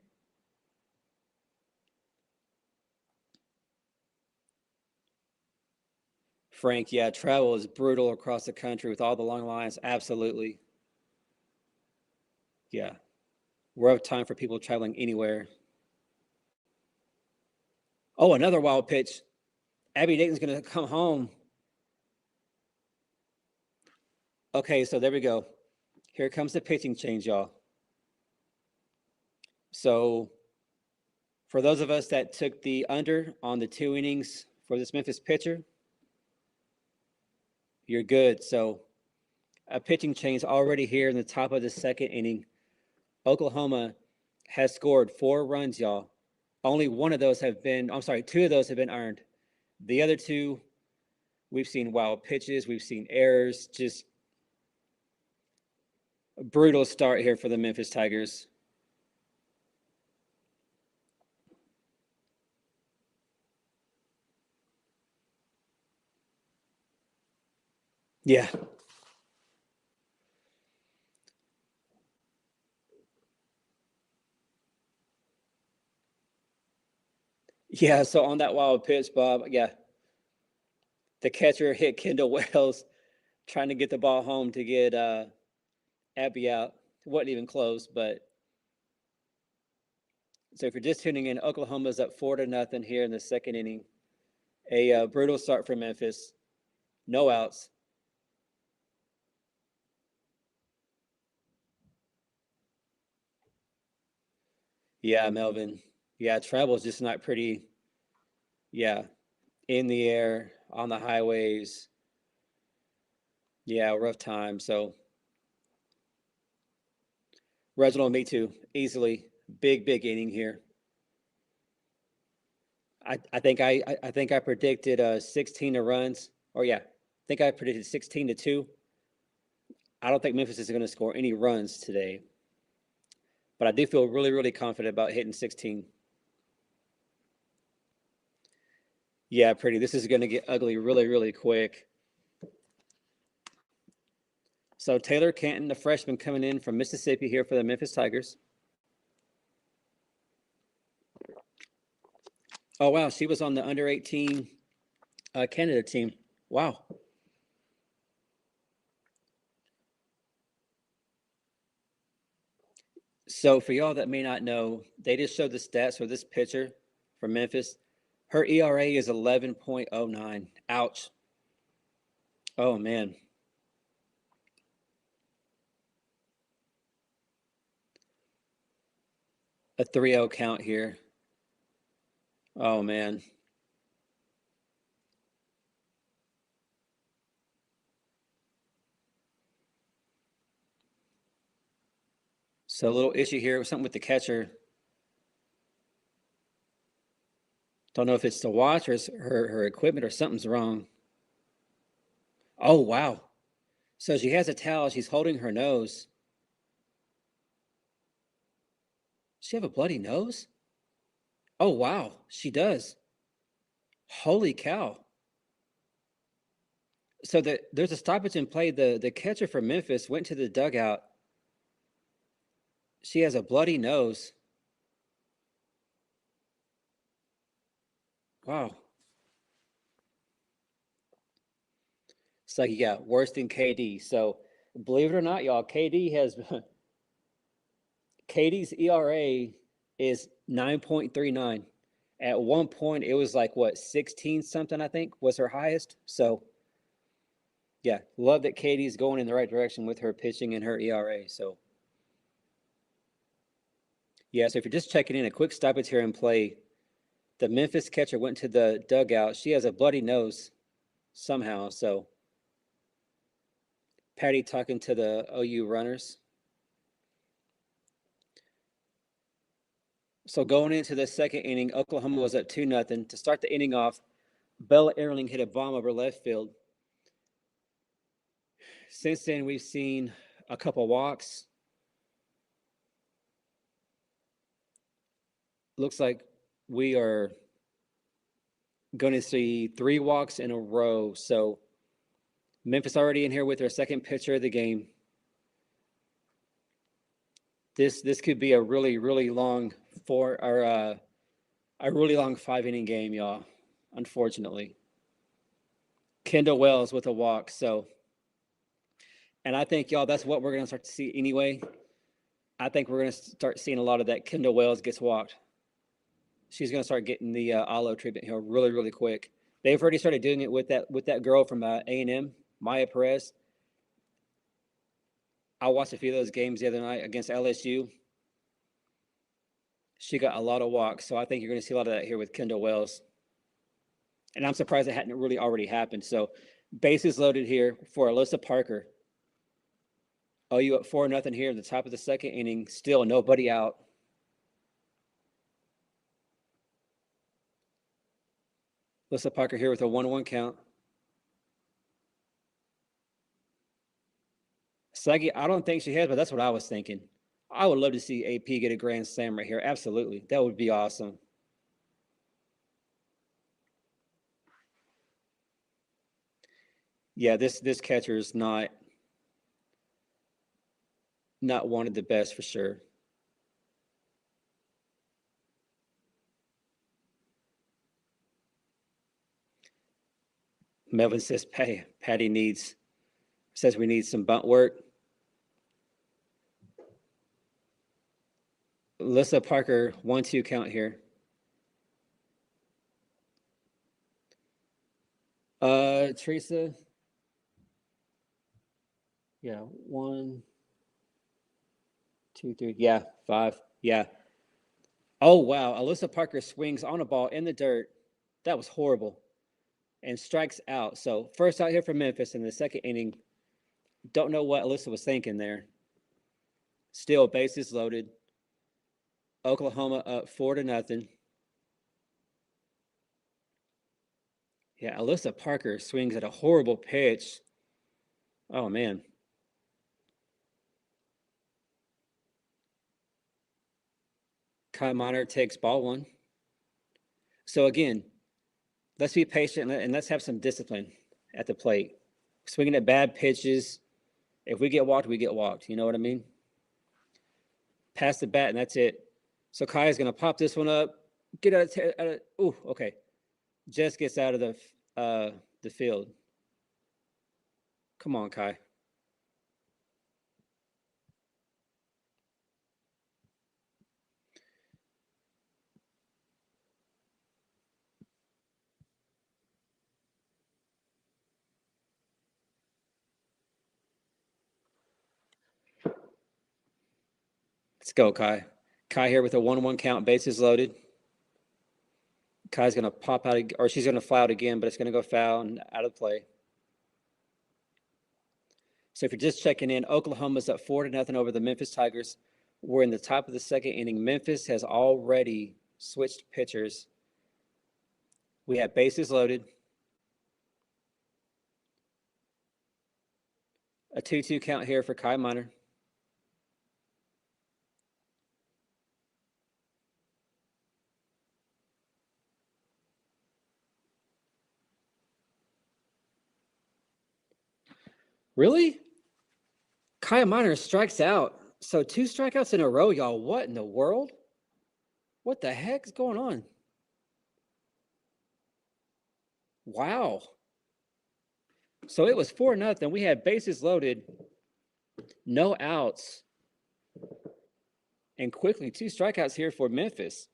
Frank, yeah, travel is brutal across the country with all the long lines. Absolutely. Yeah. Rough time for people traveling anywhere. Oh, another wild pitch. Abby Dayton's going to come home. Okay, so there we go. Here comes the pitching change, y'all. So, for those of us that took the under on the 2 innings for this Memphis pitcher, you're good. So, a pitching change already here in the top of the second inning. Oklahoma has scored 4 runs, y'all. Only one of those have been, I'm sorry, 2 of those have been earned. The other 2, we've seen wild pitches, we've seen errors, just a brutal start here for the Memphis Tigers. Yeah. Yeah, so on that wild pitch, Bob, yeah, the catcher hit Kendall Wells trying to get the ball home to get Abby out. It wasn't even close, but so if you're just tuning in, Oklahoma's up 4-0 here in the second inning. A brutal start for Memphis. No outs. Yeah, Melvin. Yeah, travel's just not pretty. Yeah, in the air, on the highways. Yeah, rough time. So, Reginald, me too. Easily. Big inning here. I think I predicted 16 runs. Or yeah, I think I predicted 16-2. I don't think Memphis is going to score any runs today, but I do feel really confident about hitting 16. Yeah, pretty. This is going to get ugly really quick. So Taylor Canton, the freshman coming in from Mississippi here for the Memphis Tigers. Oh wow, she was on the under 18 Canada team. Wow. So for y'all that may not know, they just showed the stats for this pitcher from Memphis. Her ERA is 11.09. Ouch. Oh man. A 3-0 count here. Oh man. So a little issue here with something with the catcher. Don't know if it's the watch or her equipment or something's wrong. Oh wow. So she has a towel. She's holding her nose. Does she have a bloody nose? Oh wow, she does. Holy cow. So there's a stoppage in play. The catcher from Memphis went to the dugout. She has a bloody nose. Wow. It's like, yeah, worse than KD. So believe it or not, y'all, KD's ERA is 9.39. At one point, it was like what 16 something, I think, was her highest. So yeah, love that Katie's going in the right direction with her pitching and her ERA. So yeah, so if you're just checking in, a quick stoppage here in play. The Memphis catcher went to the dugout. She has a bloody nose somehow. So Patty talking to the OU runners. So going into the second inning, Oklahoma was up 2-0. To start the inning off, Bella Erling hit a bomb over left field. Since then, we've seen a couple walks. Looks like we are going to see 3 walks in a row. So Memphis already in here with their second pitcher of the game. This could be a really really long a really long 5 inning game, y'all. Unfortunately, Kendall Wells with a walk. So, and I think y'all, that's what we're gonna start to see anyway. I think we're gonna start seeing a lot of that. Kendall Wells gets walked. She's gonna start getting the aloe treatment here really really quick. They've already started doing it with that girl from A&M, Maya Perez. I watched a few of those games the other night against LSU. She got a lot of walks, so I think you're going to see a lot of that here with Kendall Wells. And I'm surprised it hadn't really already happened. So bases loaded here for Alyssa Parker. OU up 4-0 here at the top of the second inning. Still nobody out. Alyssa Parker here with a 1-1 count. Sagi, I don't think she has, but that's what I was thinking. I would love to see AP get a grand slam right here. Absolutely. That would be awesome. Yeah, this catcher is not one of the best for sure. Melvin says Patty says we need some bunt work. Alyssa Parker, 1-2 count here. Teresa. Yeah, 1, 2, 3. Yeah, 5. Yeah. Oh wow, Alyssa Parker swings on a ball in the dirt. That was horrible, and strikes out. So first out here for Memphis in the second inning. Don't know what Alyssa was thinking there. Still bases loaded. Oklahoma up 4-0. Yeah, Alyssa Parker swings at a horrible pitch. Oh man. Kai Miner takes ball one. So again, let's be patient and let's have some discipline at the plate. Swinging at bad pitches. If we get walked, we get walked. You know what I mean? Pass the bat, and that's it. So Kai is going to pop this one up. Get out of ooh, okay. Just gets out of the field. Come on, Kai. Let's go, Kai. Kai here with a 1-1 count, bases loaded. Kai's going to pop out, or she's going to fly out again, but it's going to go foul and out of play. So if you're just checking in, Oklahoma's up 4-0 over the Memphis Tigers. We're in the top of the second inning. Memphis has already switched pitchers. We have bases loaded. A 2-2 count here for Kai Miner. Really? Kai Miner strikes out. So 2 strikeouts in a row, y'all. What in the world? What the heck's going on? Wow. So it was 4-0. We had bases loaded, no outs, and quickly 2 strikeouts here for Memphis.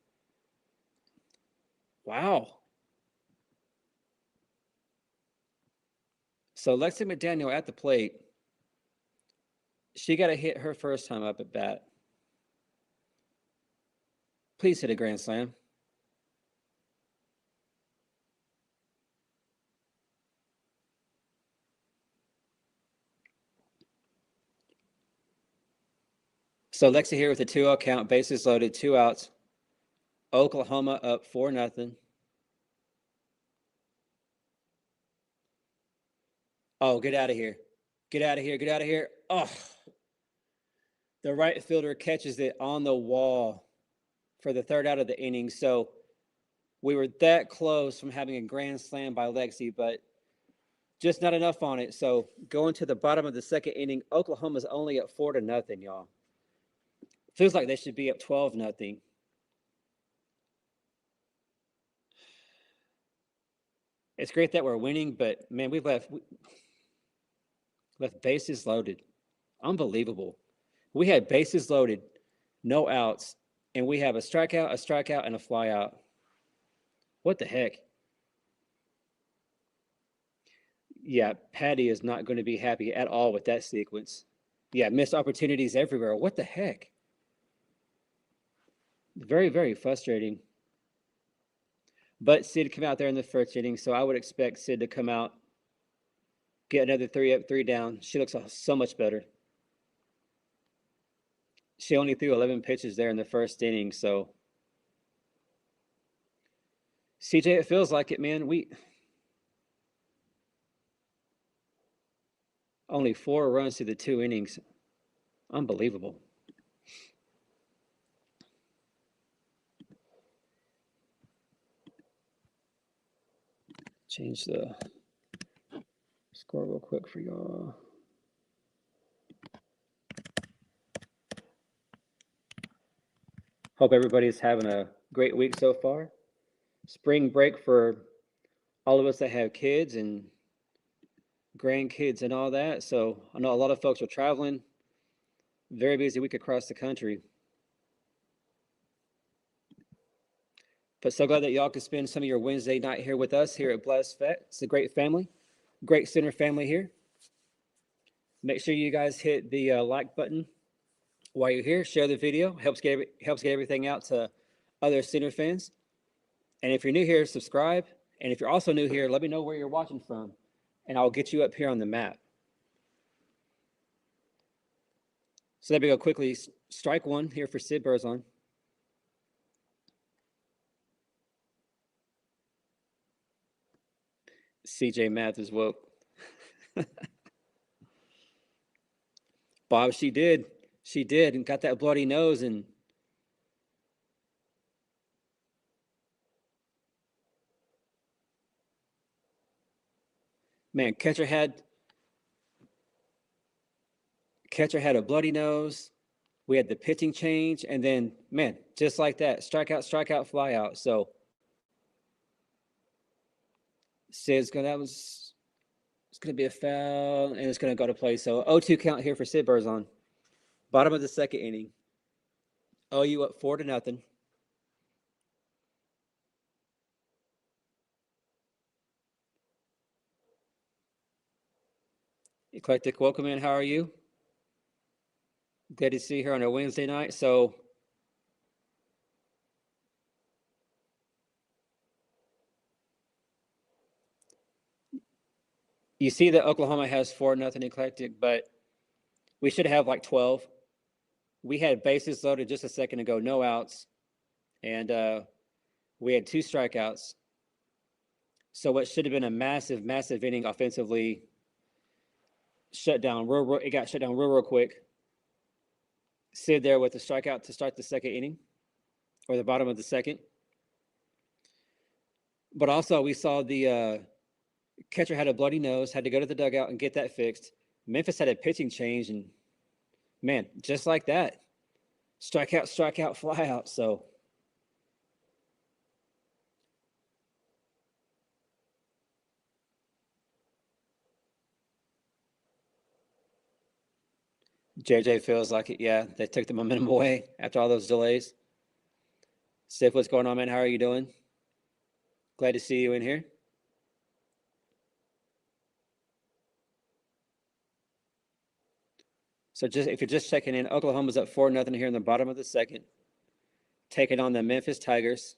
Wow. So Lexi McDaniel at the plate. She got to hit her first time up at bat. Please hit a grand slam. So Lexi here with a 2-0 count, bases loaded, 2 outs. Oklahoma up 4-0. Oh, get out of here. Get out of here. Get out of here. Oh. The right fielder catches it on the wall for the third out of the inning. So we were that close from having a grand slam by Lexi, but just not enough on it. So going to the bottom of the second inning, Oklahoma's only at 4-0, y'all. Feels like they should be up 12-0. It's great that we're winning, but man, we've left bases loaded. Unbelievable. We had bases loaded, no outs, and we have a strikeout, and a flyout. What the heck? Yeah, Patty is not going to be happy at all with that sequence. Yeah, missed opportunities everywhere. What the heck? Very, very frustrating. But Sid came out there in the first inning, so I would expect Sid to come out, get another 3 up, 3 down. She looks so much better. She only threw 11 pitches there in the first inning, so CJ, it feels like it, man. We only 4 runs through the 2 innings. Unbelievable. Change the score real quick for y'all. Hope everybody's having a great week so far. Spring break for all of us that have kids and grandkids and all that. So I know a lot of folks are traveling. Very busy week across the country. But so glad that y'all could spend some of your Wednesday night here with us here at Blessed Vet. It's a great family, great center family here. Make sure you guys hit the like button while you're here. Share the video. Helps get everything out to other center fans. And if you're new here, subscribe. And if you're also new here, let me know where you're watching from, and I'll get you up here on the map. So let me go quickly. Strike one here for Sid Burzon. CJ Mathis woke. Bob, she did, and got that bloody nose. And man, catcher had a bloody nose. We had the pitching change, and then man, just like that, strikeout, fly out. So Sid's gonna it's gonna be a foul, and it's gonna go to play. So 0-2 count here for Sid Burzon. Bottom of the second inning. OU up 4-0. Eclectic, welcome in. How are you? Glad to see you here on a Wednesday night. So you see that Oklahoma has 4-0 Eclectic, but we should have like 12. We had bases loaded just a second ago, no outs, and we had 2 strikeouts. So what should have been a massive, massive inning offensively shut down. It got shut down real quick. Sid there with the strikeout to start the second inning, or the bottom of the second. But also we saw the catcher had a bloody nose, had to go to the dugout and get that fixed. Memphis had a pitching change, and man, just like that, strikeout, fly out. So JJ feels like it. Yeah, they took the momentum away after all those delays. Steph, what's going on, man? How are you doing? Glad to see you in here. So if you're just checking in, Oklahoma's up 4-0 here in the bottom of the second, taking on the Memphis Tigers.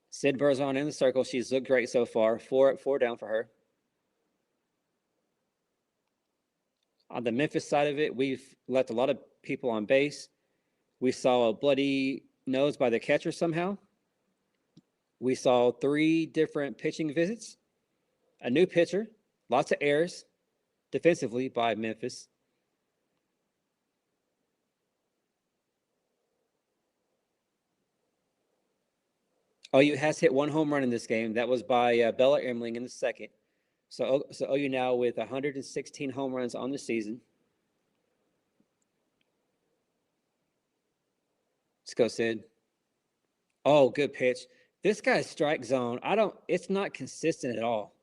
Sid Burzon in the circle. She's looked great so far. 4 up, 4 down for her. On the Memphis side of it, we've left a lot of people on base. We saw a bloody nose by the catcher somehow. We saw 3 different pitching visits, a new pitcher, lots of errors defensively by Memphis. OU has hit 1 home run in this game. That was by Bella Ermling in the second. So OU now with 116 home runs on the season. go, Sid. Oh, good pitch. This guy's strike zone, it's not consistent at all.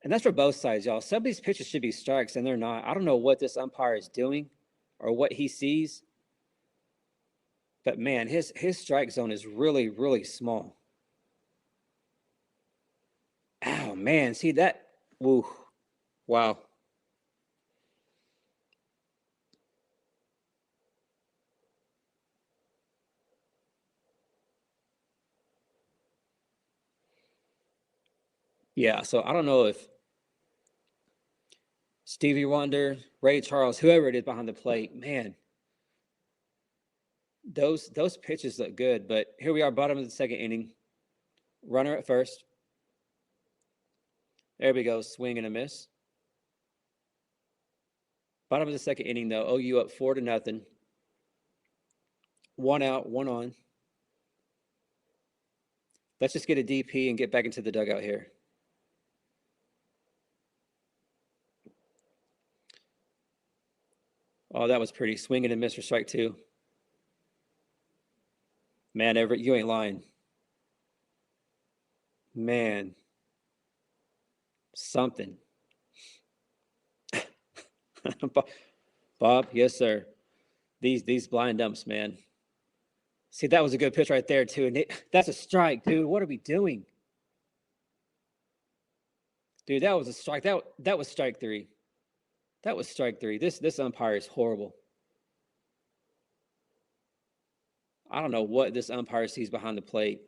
And that's for both sides, y'all. Some of these pitches should be strikes, and they're not. I don't know what this umpire is doing or what he sees. But, man, his strike zone is really, really small. Oh, man. See that? Woo. Wow. Yeah, so I don't know if Stevie Wonder, Ray Charles, whoever it is behind the plate, man, those pitches look good. But here we are, bottom of the second inning. Runner at first. There we go, swing and a miss. Bottom of the second inning, though, OU up 4-0. 1 out, 1 on. Let's just get a DP and get back into the dugout here. Oh, that was pretty. Swing and a miss for strike 2. Man, Everett, you ain't lying. Man, something. Bob, yes, sir. These blind dumps, man. See, that was a good pitch right there, too. And that's a strike, dude. What are we doing? Dude, that was a strike. That was strike 3. That was strike 3. This umpire is horrible. I don't know what this umpire sees behind the plate.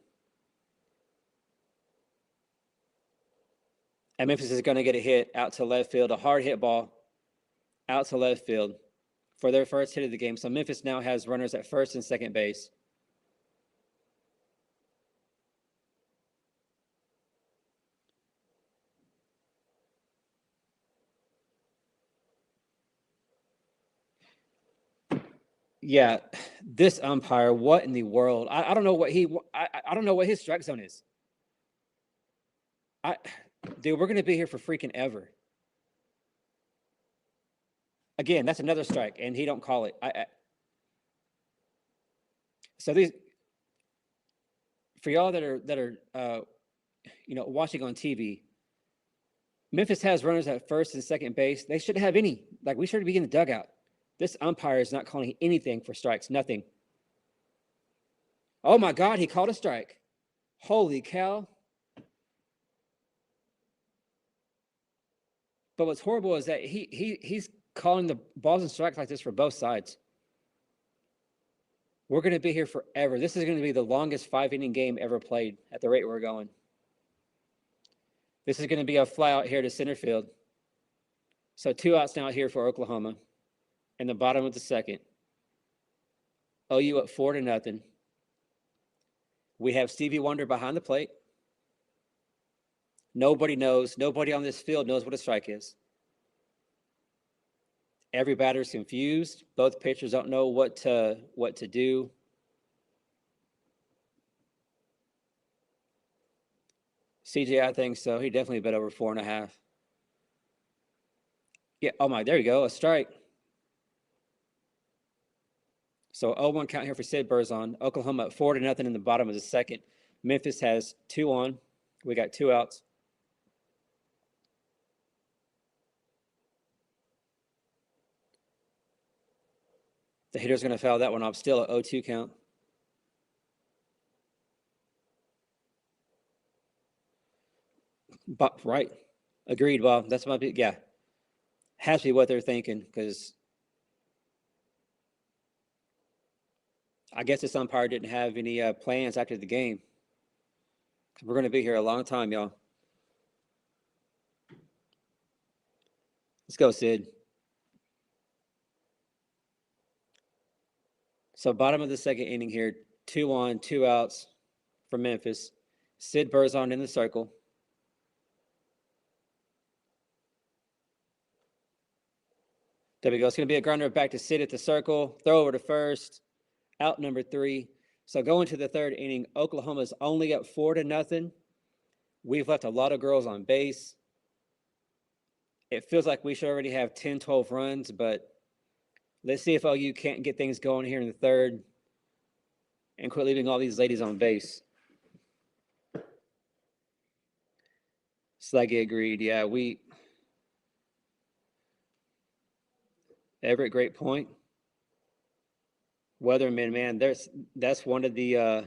And Memphis is going to get a hit out to left field, a hard hit ball out to left field for their first hit of the game. So Memphis now has runners at first and second base. Yeah, this umpire, what in the world? I don't know what I don't know what his strike zone is. Dude, we're going to be here for freaking ever. Again, that's another strike, and he don't call it. So these, for y'all that are watching on TV, Memphis has runners at first and second base. They shouldn't have any. Like, we should be in the dugout. This umpire is not calling anything for strikes. Nothing. Oh my God, he called a strike. Holy cow. But what's horrible is that he's calling the balls and strikes like this for both sides. We're going to be here forever. This is going to be the longest 5-inning game ever played at the rate we're going. This is going to be a fly out here to center field. So 2 outs now here for Oklahoma in the bottom of the second. OU up 4-0. We have Stevie Wonder behind the plate. Nobody on this field knows what a strike is. Every batter's confused. Both pitchers don't know what to do. CJ, I think so. He definitely bet over 4.5. Yeah, oh my, there you go, a strike. So 0-1 count here for Sid Burzon. Oklahoma up 4-0 in the bottom of the second. Memphis has 2 on. We got 2 outs. The hitter's going to foul that one off. Still a 0-2 count. But, right. Agreed, Bob. That's my big, yeah. Has to be what they're thinking, because I guess this umpire didn't have any plans after the game. We're going to be here a long time, y'all. Let's go, Sid. So bottom of the second inning here, 2 on, 2 outs for Memphis. Sid Burzon in the circle. There we go. It's going to be a grinder back to Sid at the circle. Throw over to first. Out number 3. So going to the third inning, Oklahoma's only up 4-0. We've left a lot of girls on base. It feels like we should already have 10, 12 runs, but let's see if OU can't get things going here in the third. and quit leaving all these ladies on base. Slaggy agreed. Yeah, Everett, great point. Weatherman, man, that's one of the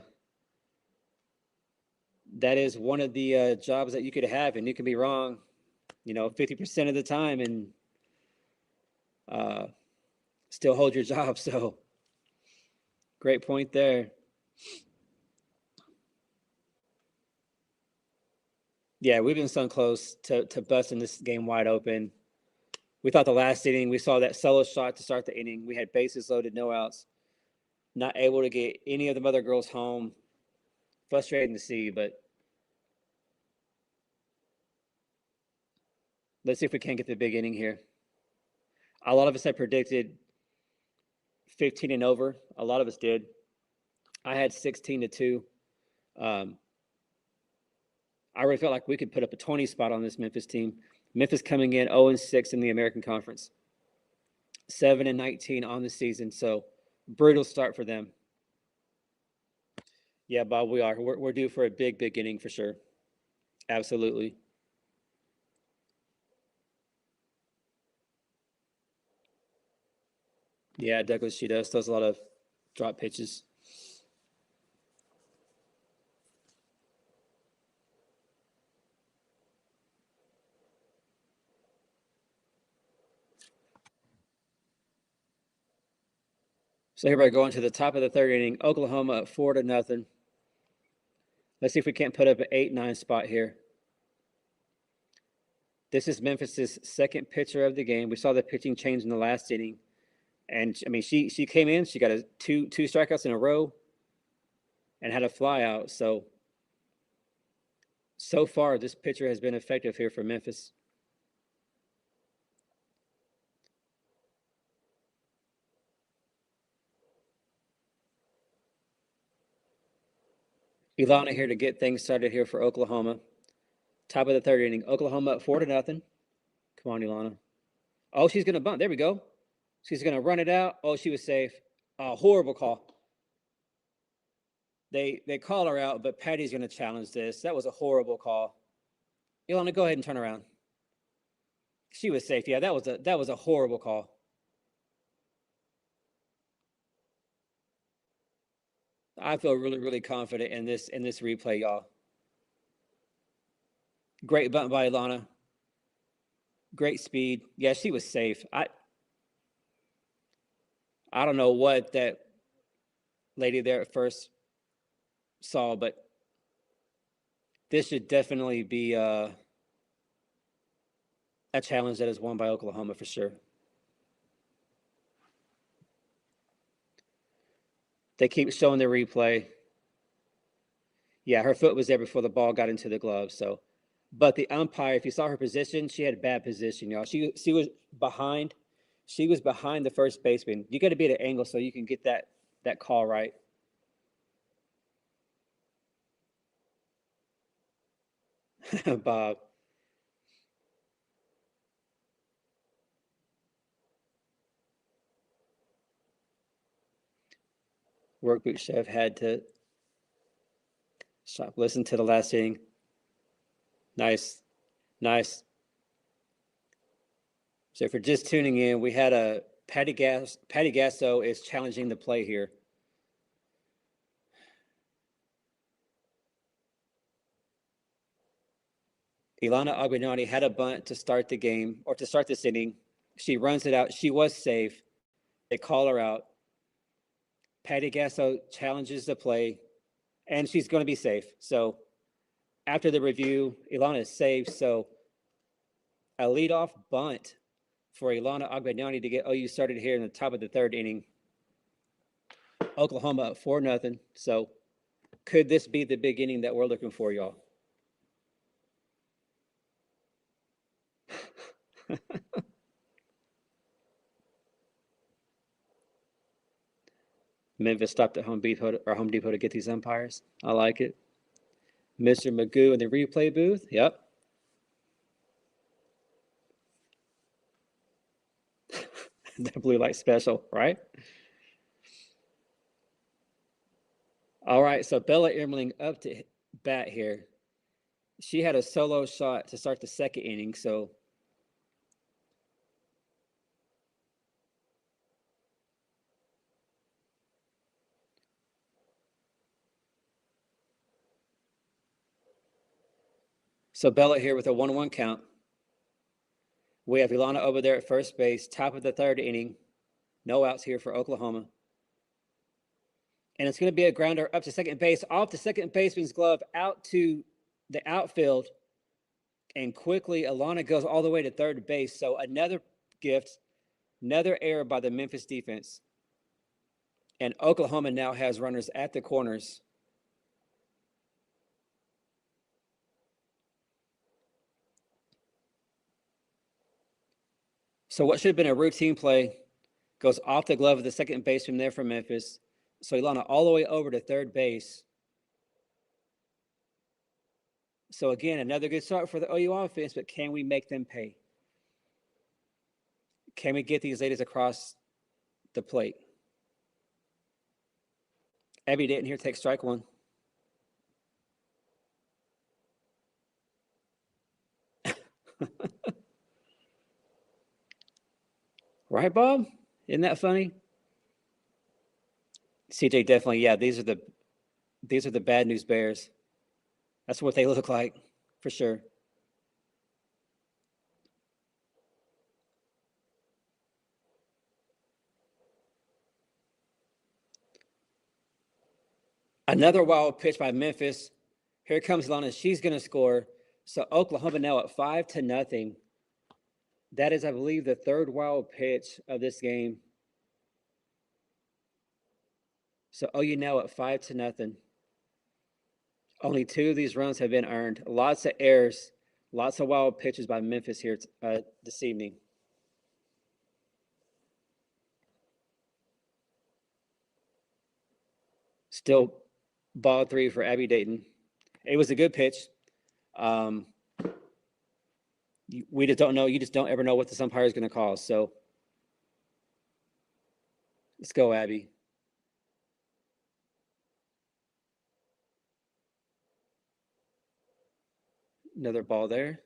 that is one of the jobs that you could have, and you can be wrong, 50% of the time, and uh, still hold your job. So, great point there. Yeah, we've been so close to busting this game wide open. We thought the last inning, we saw that solo shot to start the inning. We had bases loaded, no outs. Not able to get any of the other girls home. Frustrating to see, but let's see if we can get the big inning here. A lot of us had predicted 15 and over. A lot of us did. I had 16-2. I really felt like we could put up a 20 spot on this Memphis team. Memphis coming in 0-6 in the American Conference, 7-19 on the season. So brutal start for them. Yeah, Bob, we are. We're due for a big inning for sure. Absolutely. Yeah, Douglas, she does a lot of drop pitches. So here we go into the top of the third inning. Oklahoma up 4-0. Let's see if we can't put up an 8-9 spot here. This is Memphis's second pitcher of the game. We saw the pitching change in the last inning, and I mean she came in. She got two strikeouts in a row, and had a fly out. So far this pitcher has been effective here for Memphis. Ilana here to get things started here for Oklahoma. Top of the third inning. Oklahoma up 4-0. Come on, Ilana. Oh, she's gonna bunt. There we go. She's gonna run it out. Oh, she was safe. Oh, horrible call. They call her out, but Patty's gonna challenge this. That was a horrible call. Ilana, go ahead and turn around. She was safe. Yeah, that was a horrible call. I feel really confident in this replay, y'all. Great bunt by Ilana. Great speed. Yeah, she was safe. I don't know what that lady there at first saw, but this should definitely be a challenge that is won by Oklahoma for sure. They keep showing the replay. Yeah, her foot was there before the ball got into the glove. So, but the umpire, if you saw her position, she had bad position, y'all. She was behind. She was behind the first baseman. You got to be at an angle so you can get that call right. Bob. Workboot chef had to stop. Listen to the last inning. Nice. So if you're just tuning in, we had a Patty Gasso is challenging the play here. Ilana Agbagnani had a bunt to start the game, or to start this inning. She runs it out. She was safe. They call her out. Patty Gasso challenges the play, and she's going to be safe. So after the review, Ilana is safe. So a leadoff bunt for Ilana Agbagnani to get OU started here in the top of the third inning. Oklahoma up 4-0. So could this be the big inning that we're looking for, y'all? Memphis stopped at Home Depot to get these umpires. I like it. Mr. Magoo in the replay booth. Yep. The blue light special, right? All right, so Bella Ermeling up to bat here. She had a solo shot to start the second inning, so Bella here with a 1-1 count. We have Ilana over there at first base, top of the third inning. No outs here for Oklahoma. And it's going to be a grounder up to second base, off the second baseman's glove, out to the outfield. And quickly, Ilana goes all the way to third base. So another gift, another error by the Memphis defense. And Oklahoma now has runners at the corners. So what should have been a routine play goes off the glove of the second baseman there for Memphis. So Ilana all the way over to third base. So again, another good start for the OU offense, but can we make them pay? Can we get these ladies across the plate? Abby Dayton here takes strike one. Right, Bob? Isn't that funny? CJ, definitely, yeah. These are the bad news bears. That's what they look like, for sure. Another wild pitch by Memphis. Here comes Ilana. She's going to score. So Oklahoma now at 5-0. That is, I believe, the third wild pitch of this game. So OU now at 5-0. Only 2 of these runs have been earned. Lots of errors, lots of wild pitches by Memphis here this evening. Still ball 3 for Abby Dayton. It was a good pitch. We just don't know. You just don't ever know what this umpire is going to call. So let's go, Abby. Another ball there.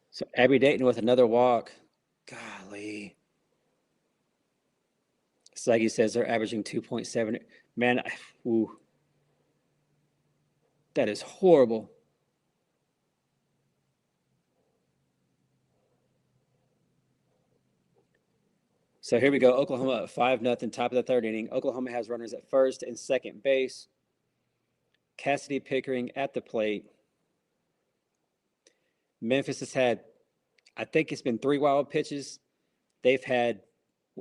So Abby Dayton with another walk. Golly. Saggy says they're averaging 2.7. Man, ooh. That is horrible. So here we go. Oklahoma at 5-0, top of the third inning. Oklahoma has runners at first and second base. Cassidy Pickering at the plate. Memphis has had, I think it's been 3 wild pitches. They've had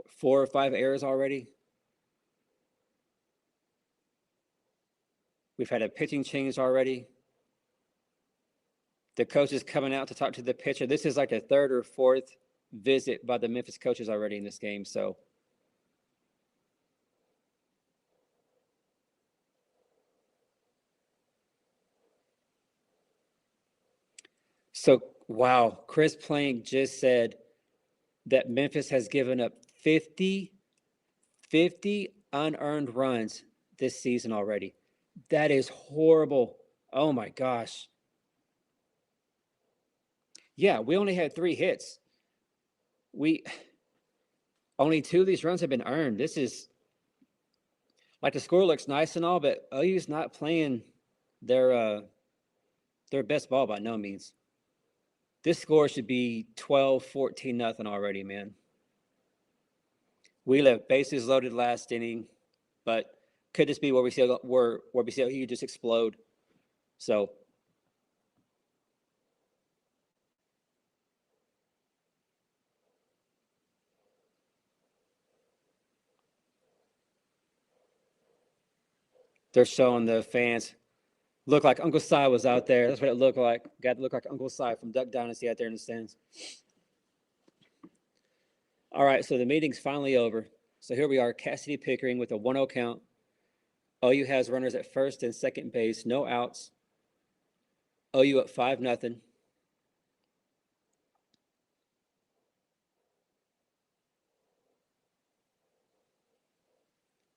4 or 5 errors already. We've had a pitching change already. The coach is coming out to talk to the pitcher. This is like a 3rd or 4th visit by the Memphis coaches already in this game. So wow, Chris Plank just said that Memphis has given up 50 unearned runs this season already. That is horrible. Oh my gosh. Yeah, we only had 3 hits. Only 2 of these runs have been earned. This is like, the score looks nice and all, but OU's not playing their best ball by no means. This score should be 12-14-0 already, man. We left bases loaded last inning, but could this be where we see OU just explode? So they're showing the fans. Looked like Uncle Si was out there. That's what it looked like. Got to look like Uncle Si from Duck Dynasty out there in the stands. All right, so the meeting's finally over. So here we are, Cassidy Pickering with a 1-0 count. OU has runners at first and second base, no outs. OU up 5-0.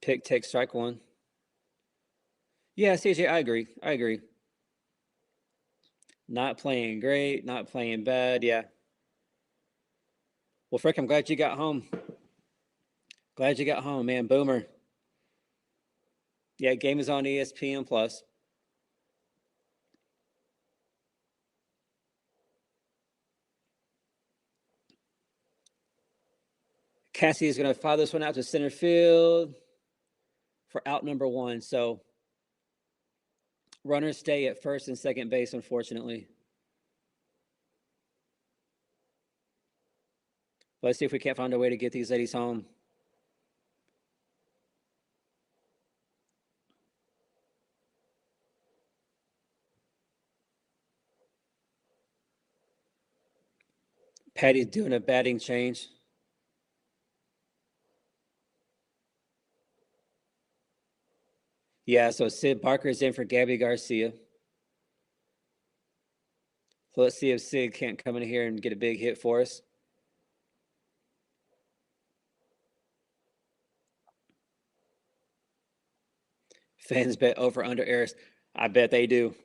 Pick takes strike one. Yeah, CJ, I agree. Not playing great, not playing bad. Yeah. Well, Frick, I'm glad you got home. Glad you got home, man. Boomer. Yeah, game is on ESPN Plus. Cassie is going to fire this one out to center field for out number one. So runners stay at first and second base, unfortunately. Let's see if we can't find a way to get these ladies home. Patty's doing a batting change. Yeah, so Sid Barker is in for Gabby Garcia. So let's see if Sid can't come in here and get a big hit for us. Fans bet over under errors. I bet they do.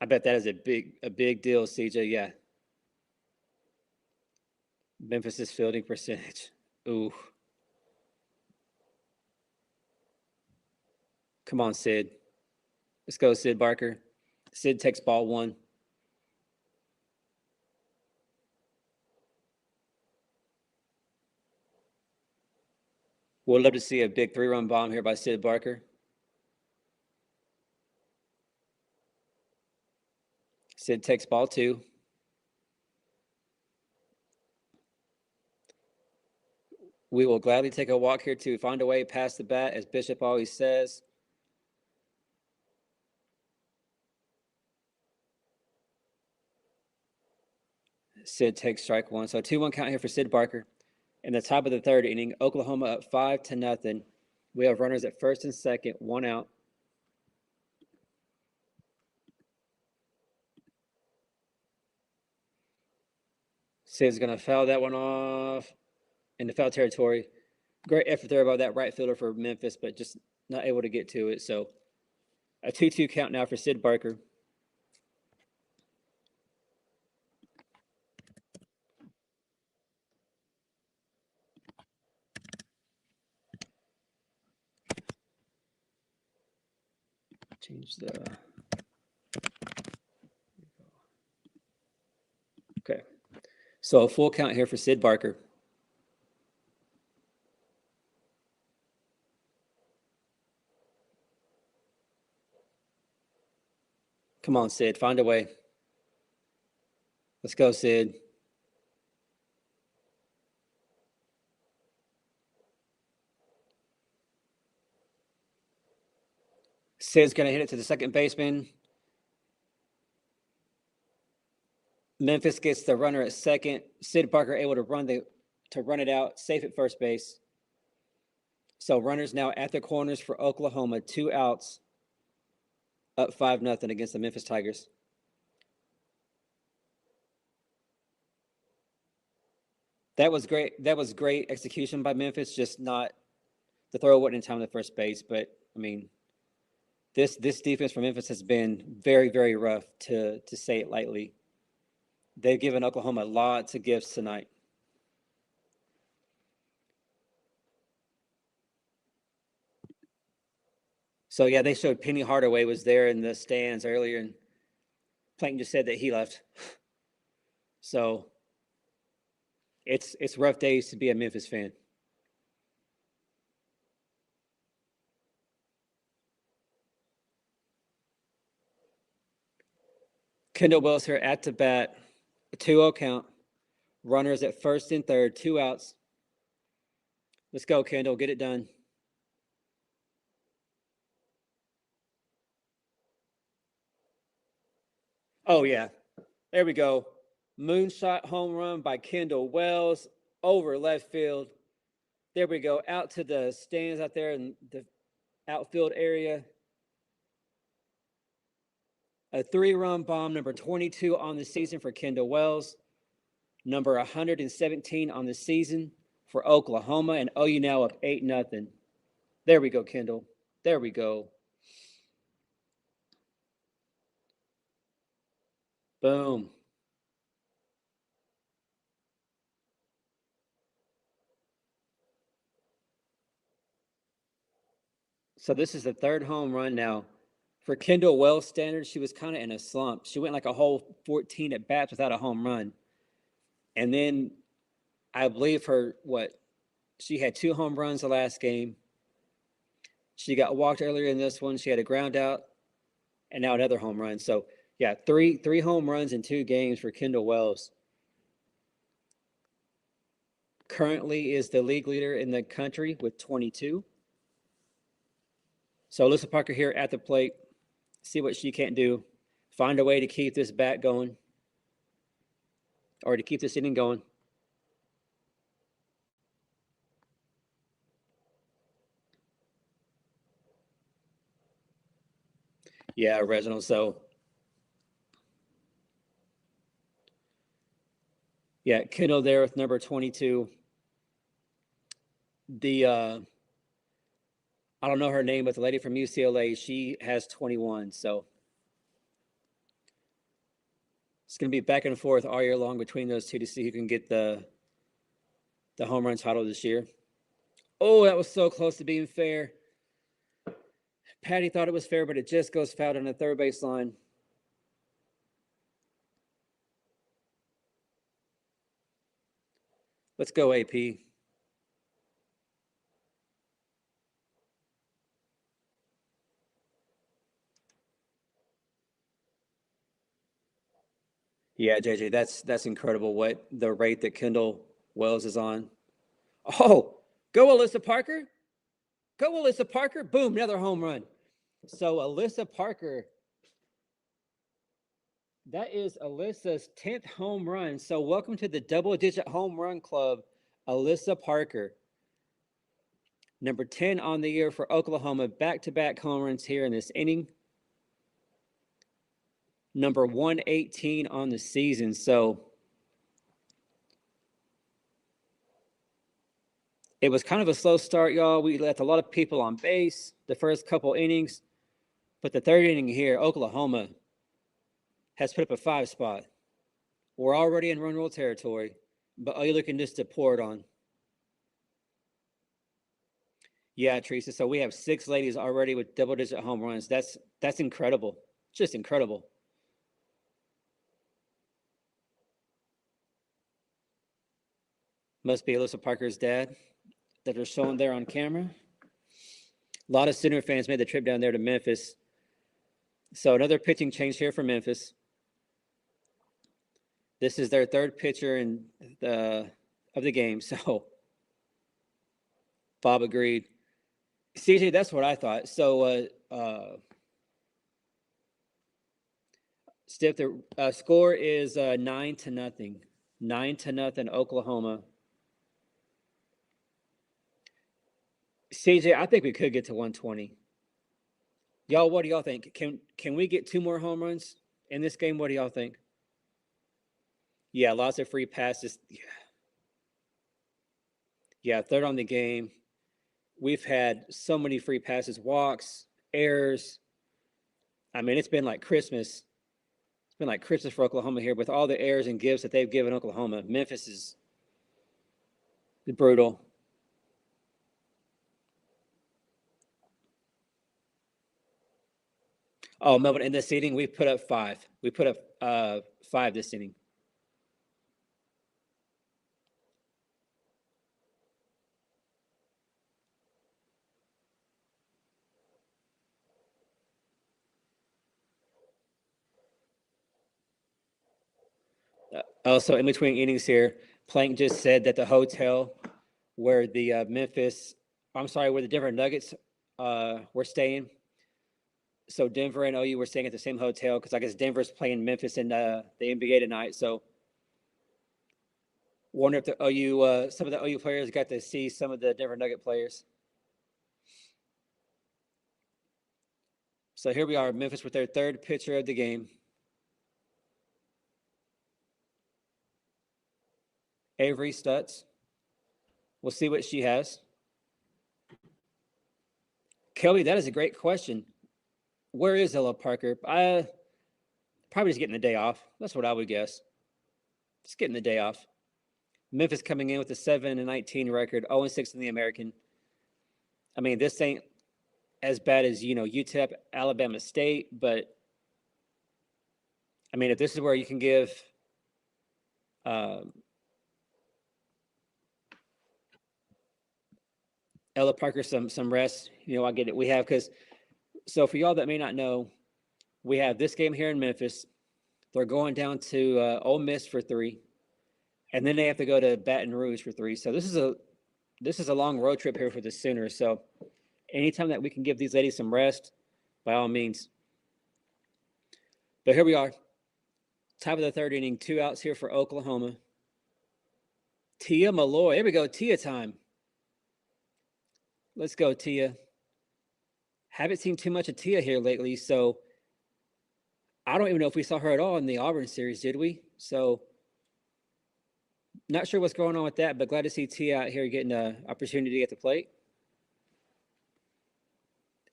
I bet that is a big deal, CJ. Yeah. Memphis's fielding percentage. Ooh. Come on, Sid. Let's go, Sid Barker. Sid takes ball one. We'll love to see a big 3-run bomb here by Sid Barker. Sid takes ball two. We will gladly take a walk here to find a way past the bat, as Bishop always says. Sid takes strike one. So 2-1 count here for Sid Barker. In the top of the third inning, Oklahoma up 5-0. We have runners at first and second, one out. Sid's going to foul that one off into foul territory. Great effort there by that right fielder for Memphis, but just not able to get to it. So a 2-2 count now for Sid Barker. Change the. Okay. So a full count here for Sid Barker. Come on, Sid. Find a way. Let's go, Sid. Sid's going to hit it to the second baseman. Memphis gets the runner at second. Sid Barker able to run it out, safe at first base. So runners now at the corners for Oklahoma, 2 outs, up 5-0 against the Memphis Tigers. That was great. That was great execution by Memphis. Just not the throw wasn't in time to first base. But I mean, this defense for Memphis has been very, very rough, to say it lightly. They've given Oklahoma lots of gifts tonight. So yeah, they showed Penny Hardaway was there in the stands earlier, and Plankton just said that he left. So it's rough days to be a Memphis fan. Kendall Wells here at the bat, a 2-0 count. Runners at first and third, 2 outs. Let's go, Kendall. Get it done. Oh, yeah. There we go. Moonshot home run by Kendall Wells. over left field. There we go. Out to the stands out there in the outfield area. A 3-run bomb, number 22 on the season for Kendall Wells, number 117 on the season for Oklahoma, and OU now up 8-0. There we go, Kendall. There we go. Boom. So this is the third home run now. For Kendall Wells standards, she was kind of in a slump. She went like a whole 14 at bats without a home run. And then I believe she had 2 home runs the last game. She got walked earlier in this one. She had a ground out and now another home run. So yeah, three home runs in 2 games for Kendall Wells. Currently is the league leader in the country with 22. So Alyssa Parker here at the plate. See what she can't do. Find a way to keep this bat going, or to keep this inning going. Yeah, Reginald. So yeah, Kendall there with number 22. I don't know her name, but the lady from UCLA, she has 21. So it's going to be back and forth all year long between those two to see who can get the home run title this year. Oh, that was so close to being fair. Patty thought it was fair, but it just goes foul on the third base line. Let's go, AP. Yeah, JJ, that's incredible what the rate that Kendall Wells is on. Oh, go Alyssa Parker. Go Alyssa Parker. Boom, another home run. So Alyssa Parker, that is Alyssa's 10th home run. So welcome to the double-digit home run club, Alyssa Parker. Number 10 on the year for Oklahoma, back-to-back home runs here in this inning. Number 118 on the season. So it was kind of a slow start, y'all. We left a lot of people on base the first couple innings. But the third inning here, Oklahoma has put up a 5 spot. We're already in run rule territory, but you're looking just to pour it on. Yeah, Teresa. So we have 6 ladies already with double-digit home runs. That's incredible. Just incredible. Must be Alyssa Parker's dad that are shown there on camera. A lot of Sooner fans made the trip down there to Memphis. So another pitching change here for Memphis. This is their third pitcher of the game. So Bob agreed. CJ, that's what I thought. So Stiff, the score is 9-0. 9-0 Oklahoma. CJ, I think we could get to 120. Y'all, what do y'all think? Can we get 2 more home runs in this game? What do y'all think? Yeah, lots of free passes. Yeah, third on the game. We've had so many free passes, walks, errors. I mean, it's been like Christmas. It's been like Christmas for Oklahoma here with all the errors and gives that they've given Oklahoma. Memphis is brutal. Oh, Melvin, in this inning, we put up 5. We put up 5 this inning. Also, in between innings here, Plank just said that the hotel where the where the Denver Nuggets were staying. So Denver and OU were staying at the same hotel because I guess Denver's playing Memphis in the NBA tonight. So Wonder if the some of the OU players got to see some of the Denver Nugget players. So here we are, Memphis with their third pitcher of the game. Avery Stutz. We'll see what she has. Kelby, that is a great question. Where is Ella Parker? Probably just getting the day off. That's what I would guess. Just getting the day off. Memphis coming in with a 7-19 record, 0-6 in the American. I mean, this ain't as bad as, UTEP, Alabama State, but I mean, if this is where you can give Ella Parker some rest, I get it. We have, so for y'all that may not know, we have this game here in Memphis. They're going down to Ole Miss for 3, and then they have to go to Baton Rouge for 3. So this is a long road trip here for the Sooners. So anytime that we can give these ladies some rest, by all means. But here we are, top of the third inning, 2 outs here for Oklahoma. Tia Malloy, here we go, Tia time. Let's go, Tia. Haven't seen too much of Tia here lately, so I don't even know if we saw her at all in the Auburn series, did we? So not sure what's going on with that, but glad to see Tia out here getting an opportunity at the plate.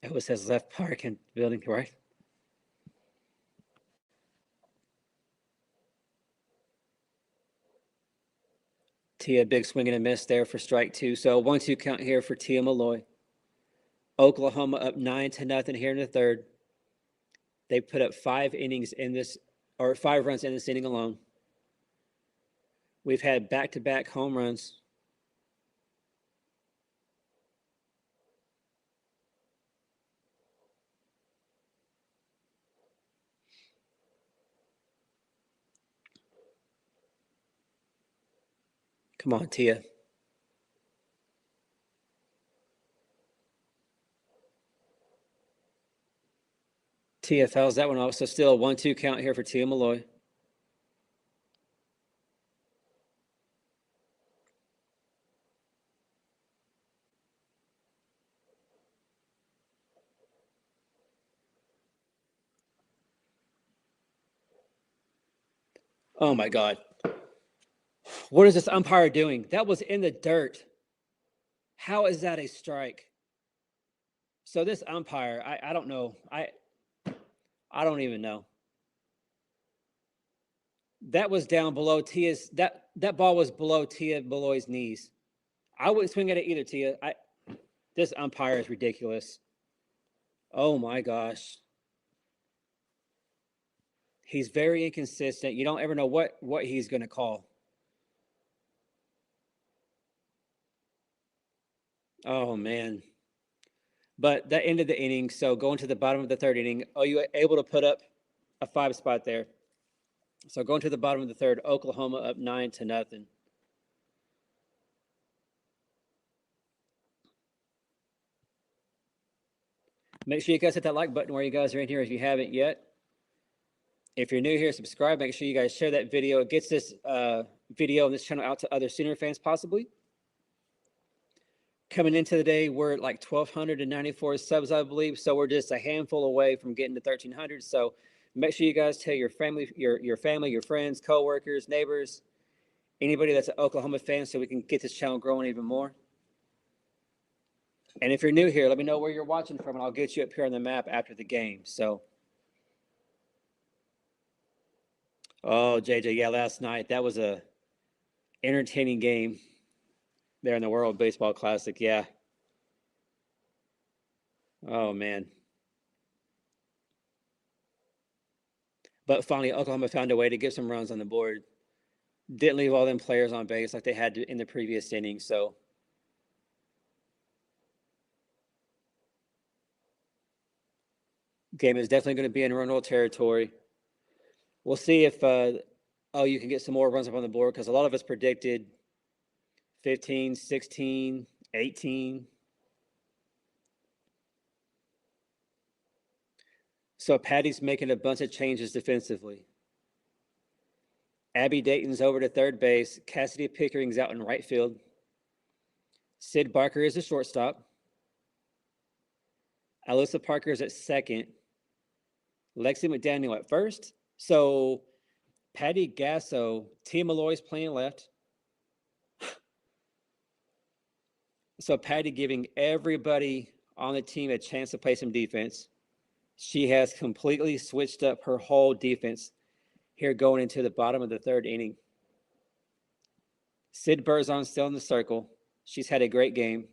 It was his left park and building, right? Tia, big swing and a miss there for strike 2. So 1-2 count here for Tia Malloy. Oklahoma up 9-0 here in the third. They put up 5 innings in this, or 5 runs in this inning alone. We've had back-to-back home runs. Come on, Tia. Tia fouls that one off, so still a 1-2 count here for Tia Malloy. Oh my God. What is this umpire doing? That was in the dirt. How is that a strike? So this umpire, I don't know. I don't even know. That was down below Tia's. That ball was below Tia Malloy's knees. I wouldn't swing at it either, Tia. This umpire is ridiculous. Oh my gosh. He's very inconsistent. You don't ever know what he's going to call. Oh man. But that ended the inning. So going to the bottom of the third inning, you able to put up a 5 spot there. So going to the bottom of the third, Oklahoma up 9-0. Make sure you guys hit that like button while you guys are in here if you haven't yet. If you're new here, subscribe. Make sure you guys share that video. It gets this video and this channel out to other Sooner fans possibly. Coming into the day, we're at like 1,294 subs, I believe. So we're just a handful away from getting to 1,300. So make sure you guys tell your family, your friends, coworkers, neighbors, anybody that's an Oklahoma fan, so we can get this channel growing even more. And if you're new here, let me know where you're watching from, and I'll get you up here on the map after the game. So, oh, JJ, yeah, last night that was a entertaining game there in the World Baseball Classic. Yeah. Oh man. But finally, Oklahoma found a way to get some runs on the board. Didn't leave all them players on base like they had in the previous inning. So, game is definitely going to be in Roanoke territory. We'll see if you can get some more runs up on the board, because a lot of us predicted 15, 16, 18. So Patty's making a bunch of changes defensively. Abby Dayton's over to third base. Cassidy Pickering's out in right field. Sid Barker is a shortstop. Alyssa Parker is at second. Lexi McDaniel at first. So Patty Gasso, Tia Malloy's playing left. So Patty giving everybody on the team a chance to play some defense. She has completely switched up her whole defense here going into the bottom of the third inning. Sid Burzon still in the circle. She's had a great game.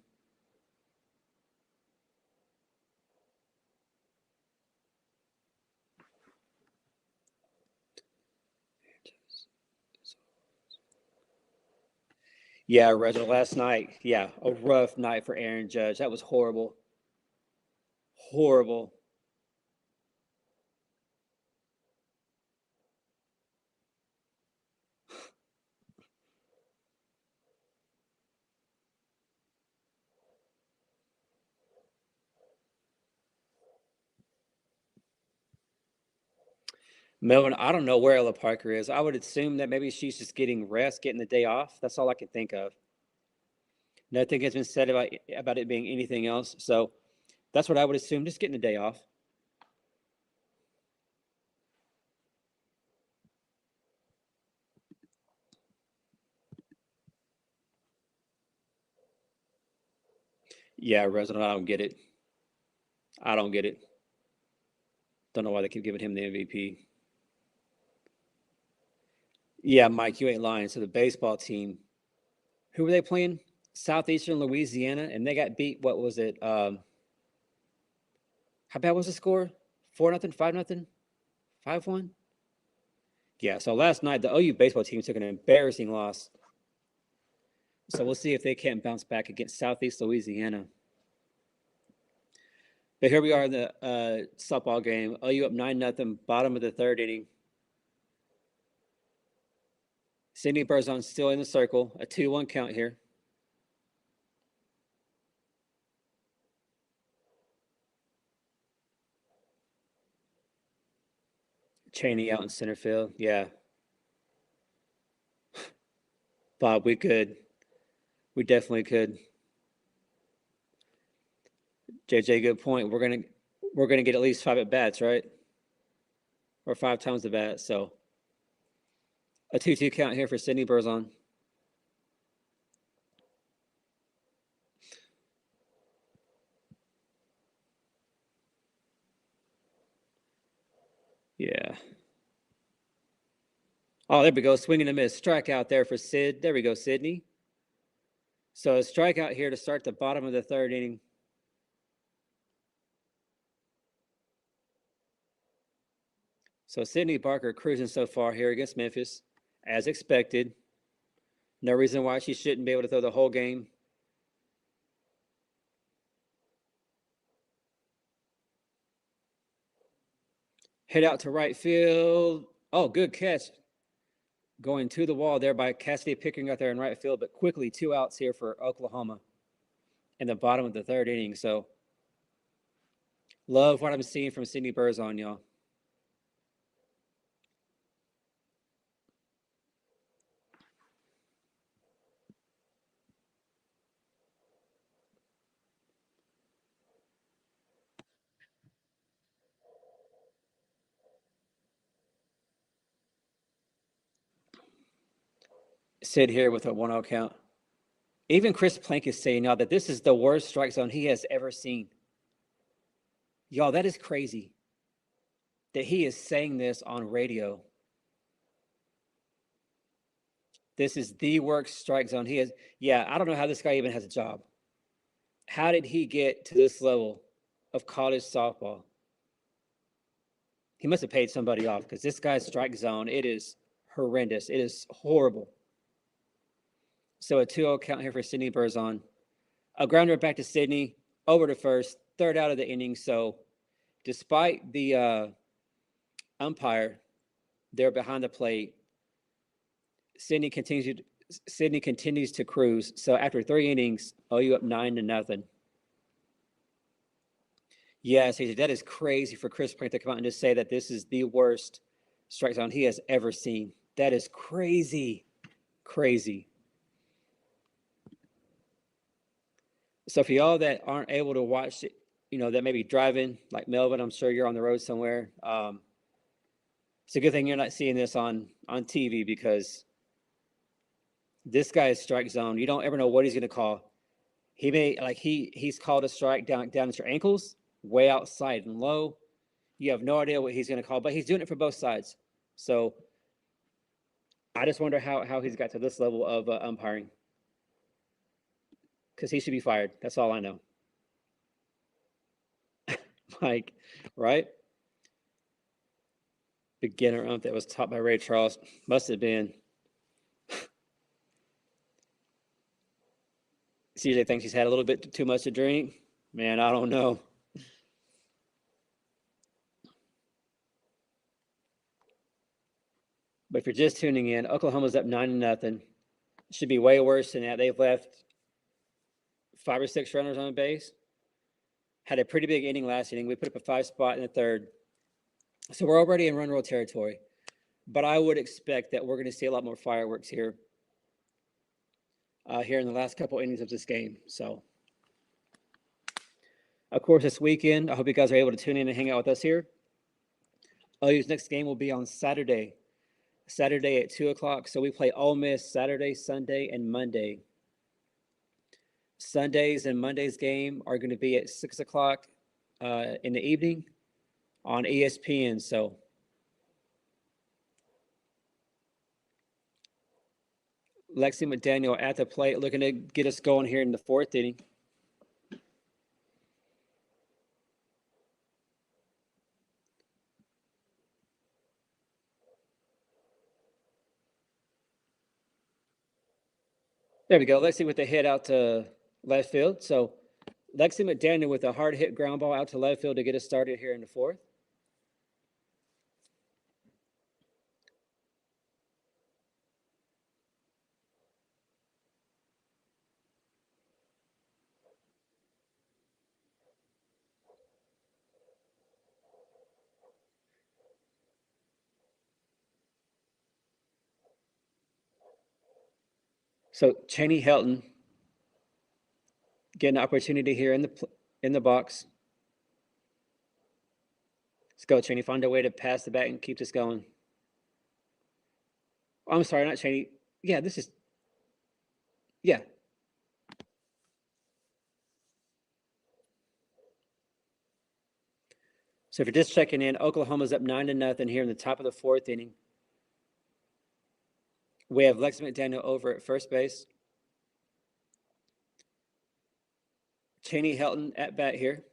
Yeah, Reginald, last night, yeah, a rough night for Aaron Judge. That was horrible. Horrible. Melvin, I don't know where Ella Parker is. I would assume that maybe she's just getting rest, getting the day off. That's all I can think of. Nothing has been said about it being anything else. So that's what I would assume, just getting the day off. Yeah, Reginald, I don't get it. I don't get it. Don't know why they keep giving him the MVP. Yeah, Mike, you ain't lying. So the baseball team, who were they playing? Southeastern Louisiana, and they got beat. What was it? How bad was the score? 4-0, 5-0, 5-1. Yeah. So last night the OU baseball team took an embarrassing loss. So we'll see if they can't bounce back against Southeast Louisiana. But here we are in the softball game. OU up 9-0, bottom of the third inning. Sydney Burzon still in the circle, a 2-1 count here. Cheney out in center field. Yeah. Bob, we could. We definitely could. JJ, good point. We're gonna get at least 5 at bats, right? Or 5 times the bat. So a 2-2 count here for Sydney Burzon. Yeah. Oh, there we go. Swing and a miss. Strikeout there for Sid. There we go, Sydney. So a strikeout here to start the bottom of the third inning. So Sydney Barker cruising so far here against Memphis, as expected. No reason why she shouldn't be able to throw the whole game. Head out to right field. Oh, good catch. Going to the wall there by Cassidy Pickering out there in right field, but quickly 2 outs here for Oklahoma in the bottom of the third inning. So love what I'm seeing from Sydney Burzon, y'all. Sid here with a 1-0 count. Even Chris Plank is saying now that this is the worst strike zone he has ever seen. Y'all, that is crazy that he is saying this on radio. This is the worst strike zone he has. Yeah, I don't know how this guy even has a job. How did he get to this level of college softball? He must have paid somebody off because this guy's strike zone, it is horrendous. It is horrible. So a 2-0 count here for Sydney Burzon. A grounder back to Sydney, over to first, third out of the inning. So despite the umpire there behind the plate, Sydney continues to cruise. So after 3 innings, OU up 9-0. Yes, that is crazy for Chris Prank to come out and just say that this is the worst strike zone he has ever seen. That is crazy. Crazy. So for y'all that aren't able to watch it, that may be driving, like Melvin, I'm sure you're on the road somewhere. It's a good thing you're not seeing this on TV, because this guy is strike zone. You don't ever know what he's going to call. He may, like, he's called a strike down at your ankles, way outside and low. You have no idea what he's going to call, but he's doing it for both sides. So I just wonder how he's got to this level of umpiring, because he should be fired. That's all I know. Like, right? Beginner ump that was taught by Ray Charles. Must have been. CJ thinks he's had a little bit too much to drink. Man, I don't know. But if you're just tuning in, Oklahoma's up 9-0. Should be way worse than that. They've left 5 or 6 runners on base. Had a pretty big inning last inning. We put up a 5 spot in the third. So we're already in run roll territory. But I would expect that we're going to see a lot more fireworks here in the last couple innings of this game. So, of course, this weekend, I hope you guys are able to tune in and hang out with us here. OU's next game will be on Saturday at 2 o'clock. So we play Ole Miss Saturday, Sunday, and Monday. Sundays and Mondays game are going to be at 6 o'clock in the evening on ESPN. So Lexi McDaniel at the plate, looking to get us going here in the 4th inning. There we go. Lexi with the hit out to left field. So Lexi McDaniel with a hard hit ground ball out to left field to get us started here in the 4th. So Cheney Helton getting an opportunity here in the box. Let's go, Cheney. Find a way to pass the bat and keep this going. Oh, I'm sorry, not Cheney. Yeah, this is. Yeah. So if you're just checking in, Oklahoma's up 9-0 here in the top of the 4th inning. We have Lex McDaniel over at first base. Cheney Helton at bat here.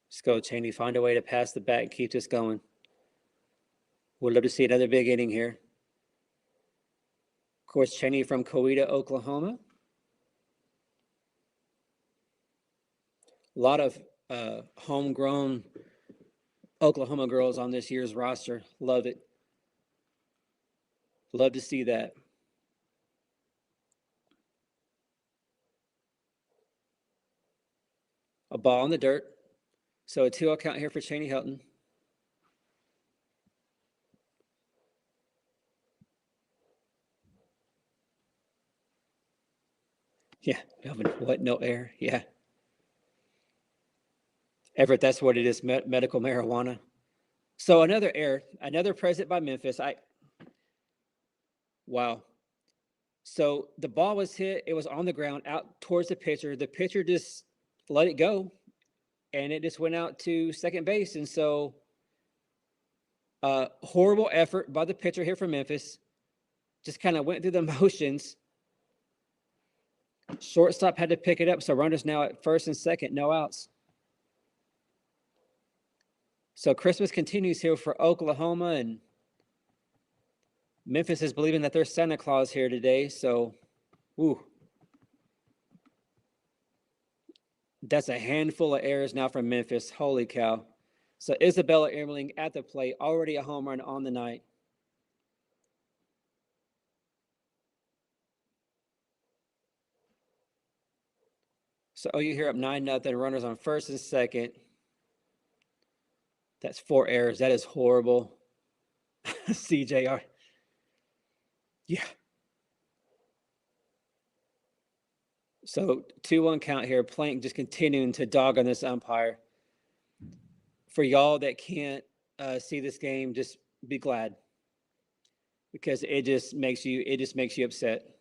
Let's go, Cheney. Find a way to pass the bat and keep this going. We'd love to see another big inning here. Of course, Cheney from Coweta, Oklahoma. A lot of homegrown Oklahoma girls on this year's roster. Love it. Love to see that. A ball in the dirt. So a 2-0 count here for Cheney Helton. Yeah, Melvin, what? No air? Yeah. Everett, that's what it is, medical marijuana. So another error, another present by Memphis. Wow. So the ball was hit. It was on the ground out towards the pitcher. The pitcher just let it go, and it just went out to second base. And so horrible effort by the pitcher here from Memphis. Just kind of went through the motions. Shortstop had to pick it up. So runners now at first and second, no outs. So Christmas continues here for Oklahoma, and Memphis is believing that there's Santa Claus here today. So, ooh. That's a handful of errors now from Memphis. Holy cow. So Isabella Emerling at the plate, already a home run on the night. So OU here up 9-0. Runners on first and second. That's 4 errors. That is horrible. CJR. Yeah. So 2-1 count here. Plank just continuing to dog on this umpire. For y'all that can't see this game, just be glad, because it just makes you upset.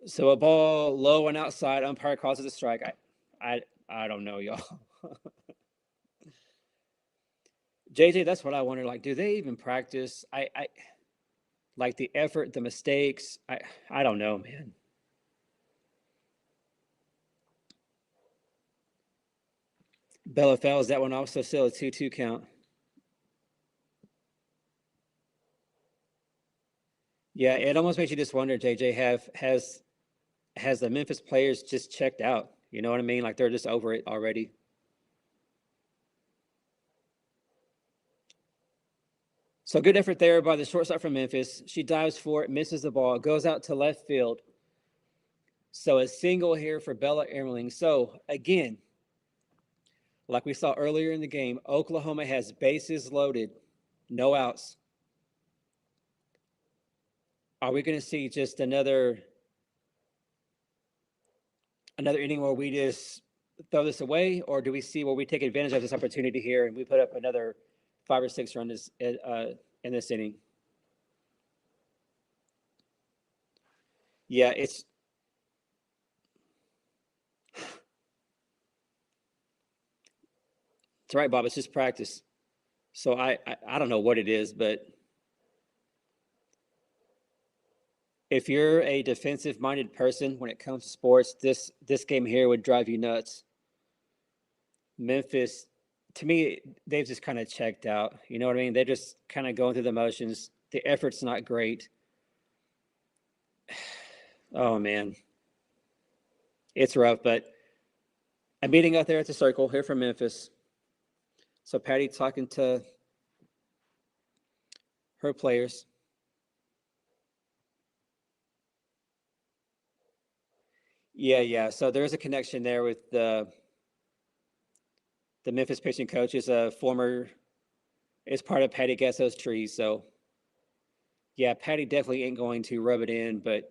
So a ball low and outside, umpire calls it a strike. I don't know, y'all. JJ, that's what I wonder. Like, do they even practice? I like the effort, the mistakes. I don't know, man. Bella fouls that one off, so still a 2-2 count. Yeah, it almost makes you just wonder, JJ, has the Memphis players just checked out? You know what I mean? Like they're just over it already. So good effort there by the shortstop from Memphis. She dives for it, misses the ball, goes out to left field. So a single here for Bella Ermeling. So again, like we saw earlier in the game, Oklahoma has bases loaded, no outs. Are we going to see just another inning where we just throw this away, or do we see where we take advantage of this opportunity here and we put up another 5 or 6 runs in this inning? Yeah, it's right, Bob. It's just practice. So I don't know what it is, but if you're a defensive-minded person when it comes to sports, this game here would drive you nuts. Memphis, to me, they've just kind of checked out. You know what I mean? They're just kind of going through the motions. The effort's not great. Oh man, it's rough. But I'm meeting out there at the circle here from Memphis. So Patty talking to her players. Yeah. So there's a connection there with the Memphis pitching coach is part of Patty Gasso's tree. So yeah, Patty definitely ain't going to rub it in, but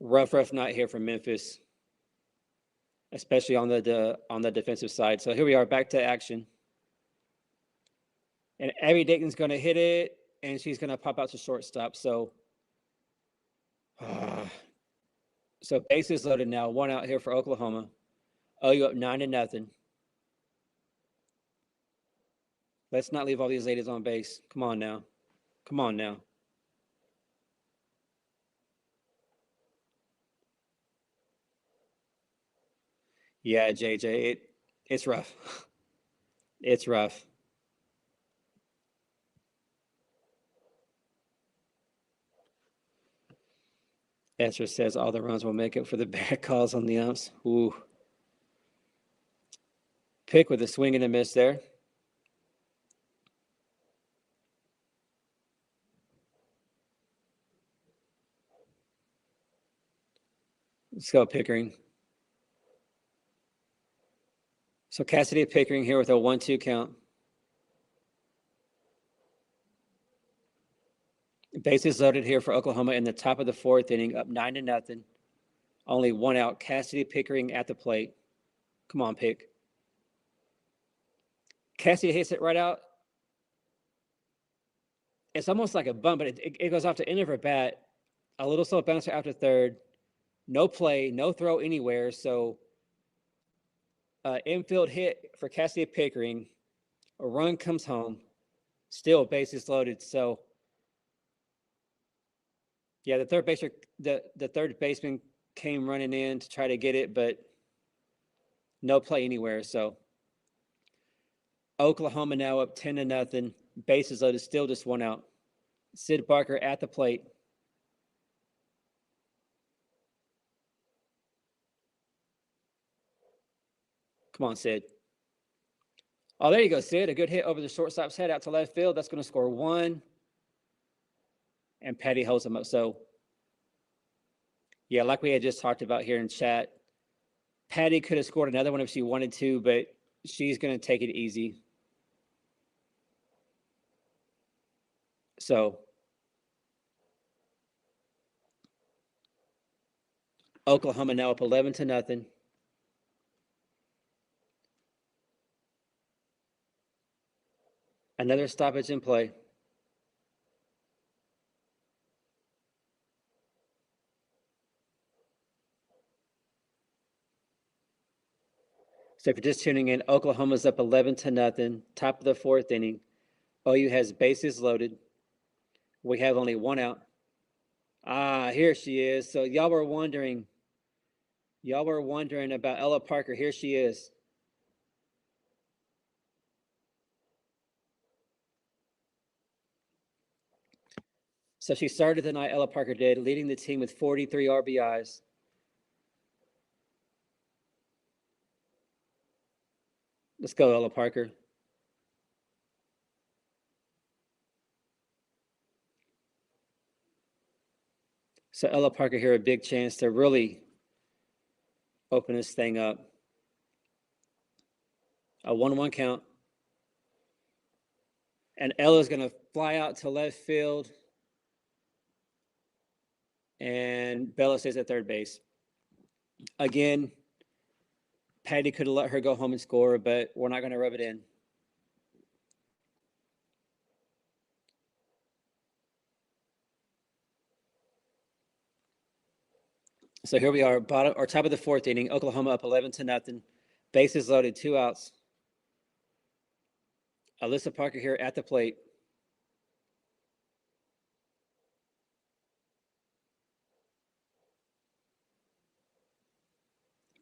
rough night here from Memphis, especially on the defensive side. So here we are, back to action. And Abby Dayton's going to hit it, and she's going to pop out to shortstop. So bases loaded now. 1 out here for Oklahoma. OU up 9-0. Let's not leave all these ladies on base. Come on now. Yeah, JJ, it's rough. It's rough. Esther says all the runs will make it for the bad calls on the umps. Ooh. Pick with a swing and a miss there. Let's go Pickering. So Cassidy Pickering here with a 1-2 count. Bases loaded here for Oklahoma in the top of the 4th inning, up 9-0. Only 1 out. Cassidy Pickering at the plate. Come on, Pick. Cassidy hits it right out. It's almost like a bunt, but it goes off the end of her bat. A little slow bouncer after third. No play, no throw anywhere. So infield hit for Cassidy Pickering. A run comes home. Still bases loaded. So yeah, the third baseman came running in to try to get it, but no play anywhere. So Oklahoma now up 10-0. Bases loaded, still just 1 out. Sid Barker at the plate. Come on, Sid. Oh, there you go, Sid. A good hit over the shortstop's head out to left field. That's going to score 1. and Patty holds them up. So, yeah, like we had just talked about here in chat, Patty could have scored another one if she wanted to, but she's going to take it easy. So, Oklahoma now up 11-0. Another stoppage in play. So if you're just tuning in, Oklahoma's up 11-0, top of the fourth inning. OU has bases loaded. We have only one out. Here she is. So y'all were wondering about Ella Parker. Here she is. So she started the night, Ella Parker did, leading the team with 43 RBIs. Let's go, Ella Parker. So Ella Parker here, a big chance to really open this thing up. A 1-1 count. And Ella's going to fly out to left field. And Bella stays at third base. Again, Patty could have let her go home and score, but we're not going to rub it in. So here we are, top of the fourth inning. Oklahoma up 11-0. Bases loaded, 2 outs. Alyssa Parker here at the plate.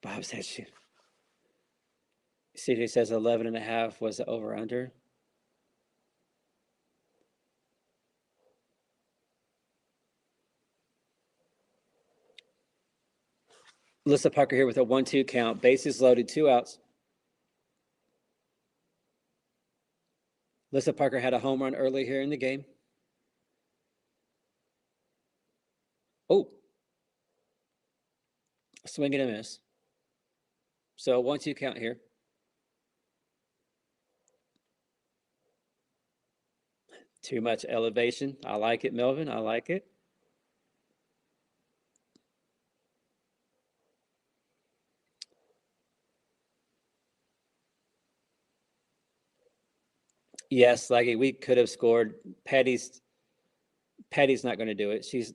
Bob said CJ says 11.5 was the over under. Alyssa Parker here with a 1-2 count. Bases loaded, 2 outs. Alyssa Parker had a home run early here in the game. Oh, swing and a miss. So 1-2 count here. Too much elevation. I like it, Melvin. I like it. Yes, like we could have scored. Patty's not going to do it. She's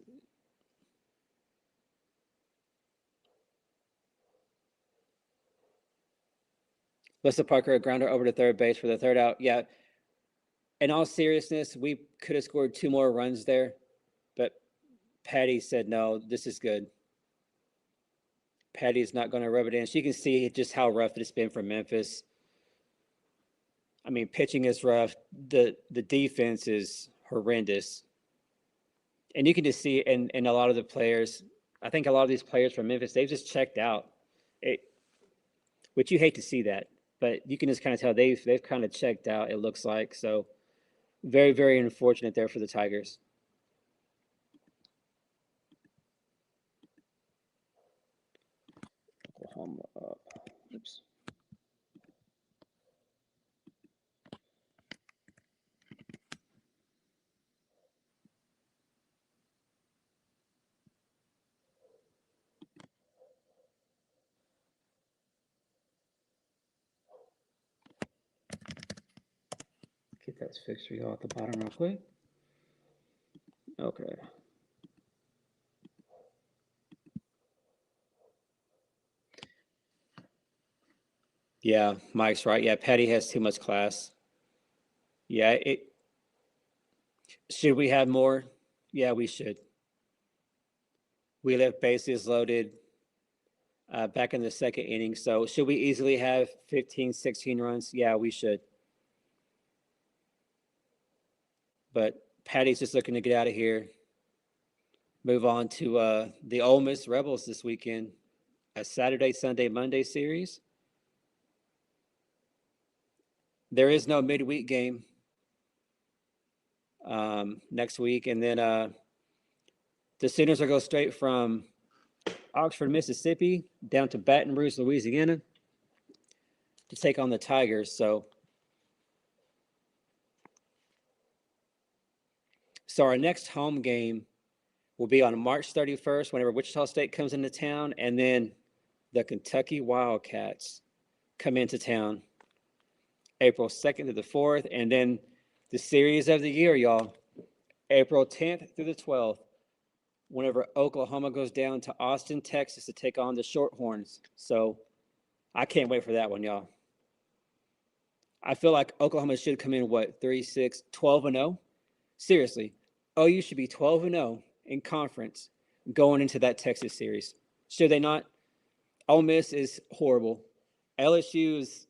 Alyssa Parker, a grounder over to third base for the third out. Yeah. In all seriousness, we could have scored 2 more runs there, but Patty said, no, this is good. Patty's not going to rub it in. She can see just how rough it's been for Memphis. I mean, pitching is rough. The defense is horrendous. And you can just see in a lot of the players, I think a lot of these players from Memphis, they've just checked out. Which you hate to see that, but you can just kind of tell they've kind of checked out, it looks like. So very, very unfortunate there for the Tigers. Oklahoma up. Oops. Get that fixed for y'all at the bottom real quick. Okay. Yeah, Mike's right. Yeah, Patty has too much class. Yeah, should we have more? Yeah, we should. We left bases loaded back in the second inning. So should we easily have 15, 16 runs? Yeah, we should. But Patty's just looking to get out of here. Move on to the Ole Miss Rebels this weekend. A Saturday, Sunday, Monday series. There is no midweek game next week. And then The Sooners will go straight from Oxford, Mississippi, down to Baton Rouge, Louisiana, to take on the Tigers. So our next home game will be on March 31st, whenever Wichita State comes into town, and then the Kentucky Wildcats come into town April 2nd to the 4th, and then the series of the year, y'all, April 10th through the 12th, whenever Oklahoma goes down to Austin, Texas to take on the Shorthorns. So I can't wait for that one, y'all. I feel like Oklahoma should come in, 3-6, 12-0? Seriously, OU should be 12-0 in conference going into that Texas series. Should they not? Ole Miss is horrible. LSU is,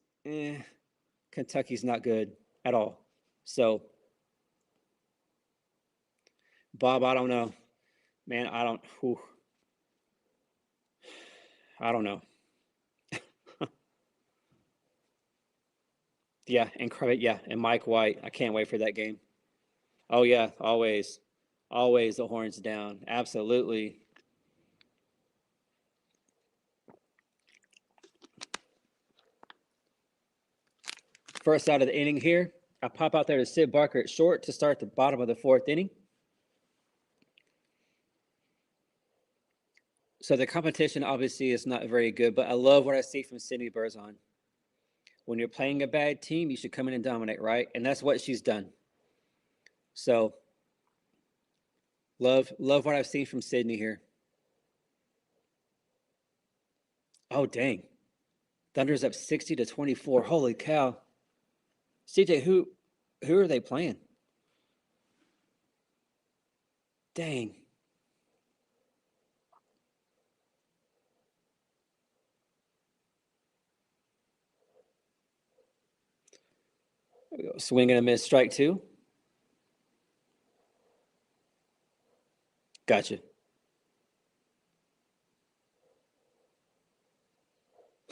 Kentucky's not good at all. So, Bob, I don't know. Man, I don't know. Yeah, and Mike White. I can't wait for that game. Oh yeah, always the horns down. Absolutely. First out of the inning here. I pop out there to Sid Barker at short to start the bottom of the 4th inning. So the competition obviously is not very good, but I love what I see from Sydney Berzon. When you're playing a bad team, you should come in and dominate, right? And that's what she's done. So love what I've seen from Sydney here. Oh dang. Thunder's up 60-24. Holy cow. CJ, who are they playing? Dang. There we go. Swing and a miss, strike 2. Gotcha.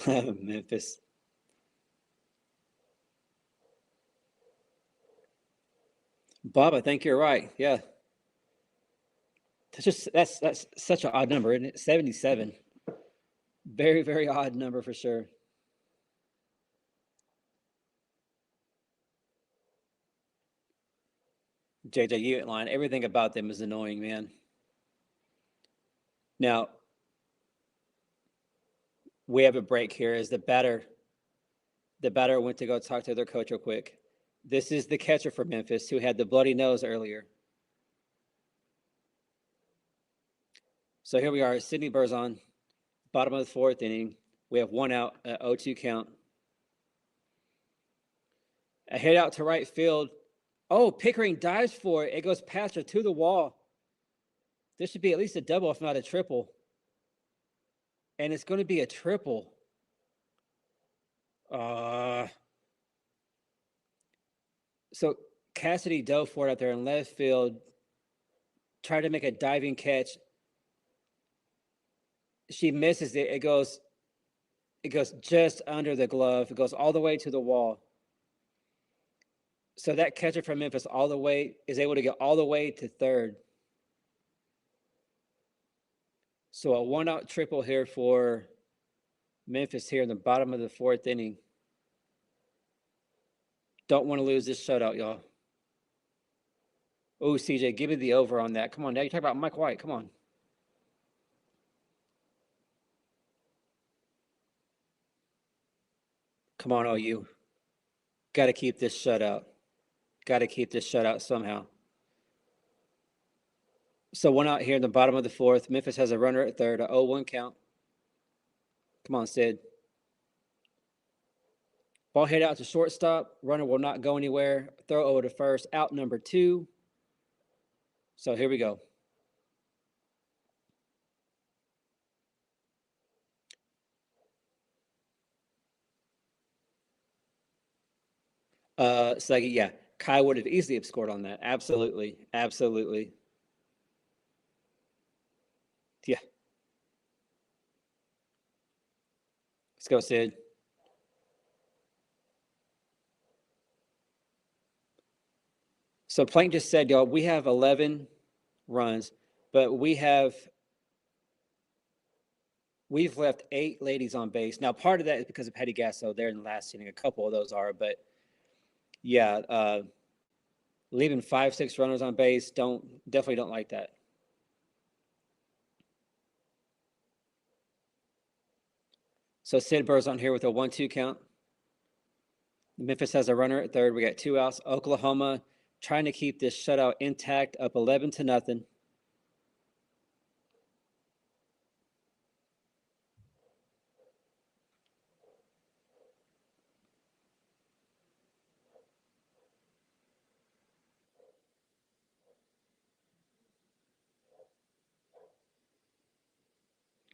Memphis. Bob, I think you're right. Yeah. That's such an odd number, isn't it? 77. Very, very odd number for sure. JJ Unit line, everything about them is annoying, man. Now, we have a break here as the batter went to go talk to their coach real quick. This is the catcher for Memphis who had the bloody nose earlier. So here we are, Sydney Berzon, bottom of the 4th inning. We have 1 out, 0-2 count. A hit out to right field. Oh, Pickering dives for it. It goes past her to the wall. This should be at least a double, if not a triple. And it's going to be a triple. So Cassidy dove for it out there in left field. Tried to make a diving catch. She misses it. It goes just under the glove. It goes all the way to the wall. So that catcher from Memphis is able to get all the way to third. So a 1-out triple here for Memphis here in the bottom of the 4th inning. Don't want to lose this shutout, y'all. Oh, CJ, give me the over on that. Come on, now you talk about Mike White. Come on. Come on, OU. Got to keep this shutout. Got to keep this shutout somehow. So 1 out here in the bottom of the 4th. Memphis has a runner at third, a 0-1 count. Come on, Sid. Ball hit out to shortstop. Runner will not go anywhere. Throw over to first. Out number 2. So here we go. So yeah, Kai would have easily have scored on that. Absolutely. Yeah. Let's go, Sid. So Plank just said, y'all, we have 11 runs, but we've left 8 ladies on base. Now, part of that is because of Patty Gasso. They're in the last inning. A couple of those are, but yeah, leaving 5, 6 runners on base definitely don't like that. So Sid Burr's on here with a 1-2 count. Memphis has a runner at third. We got 2 outs. Oklahoma trying to keep this shutout intact, up 11-0.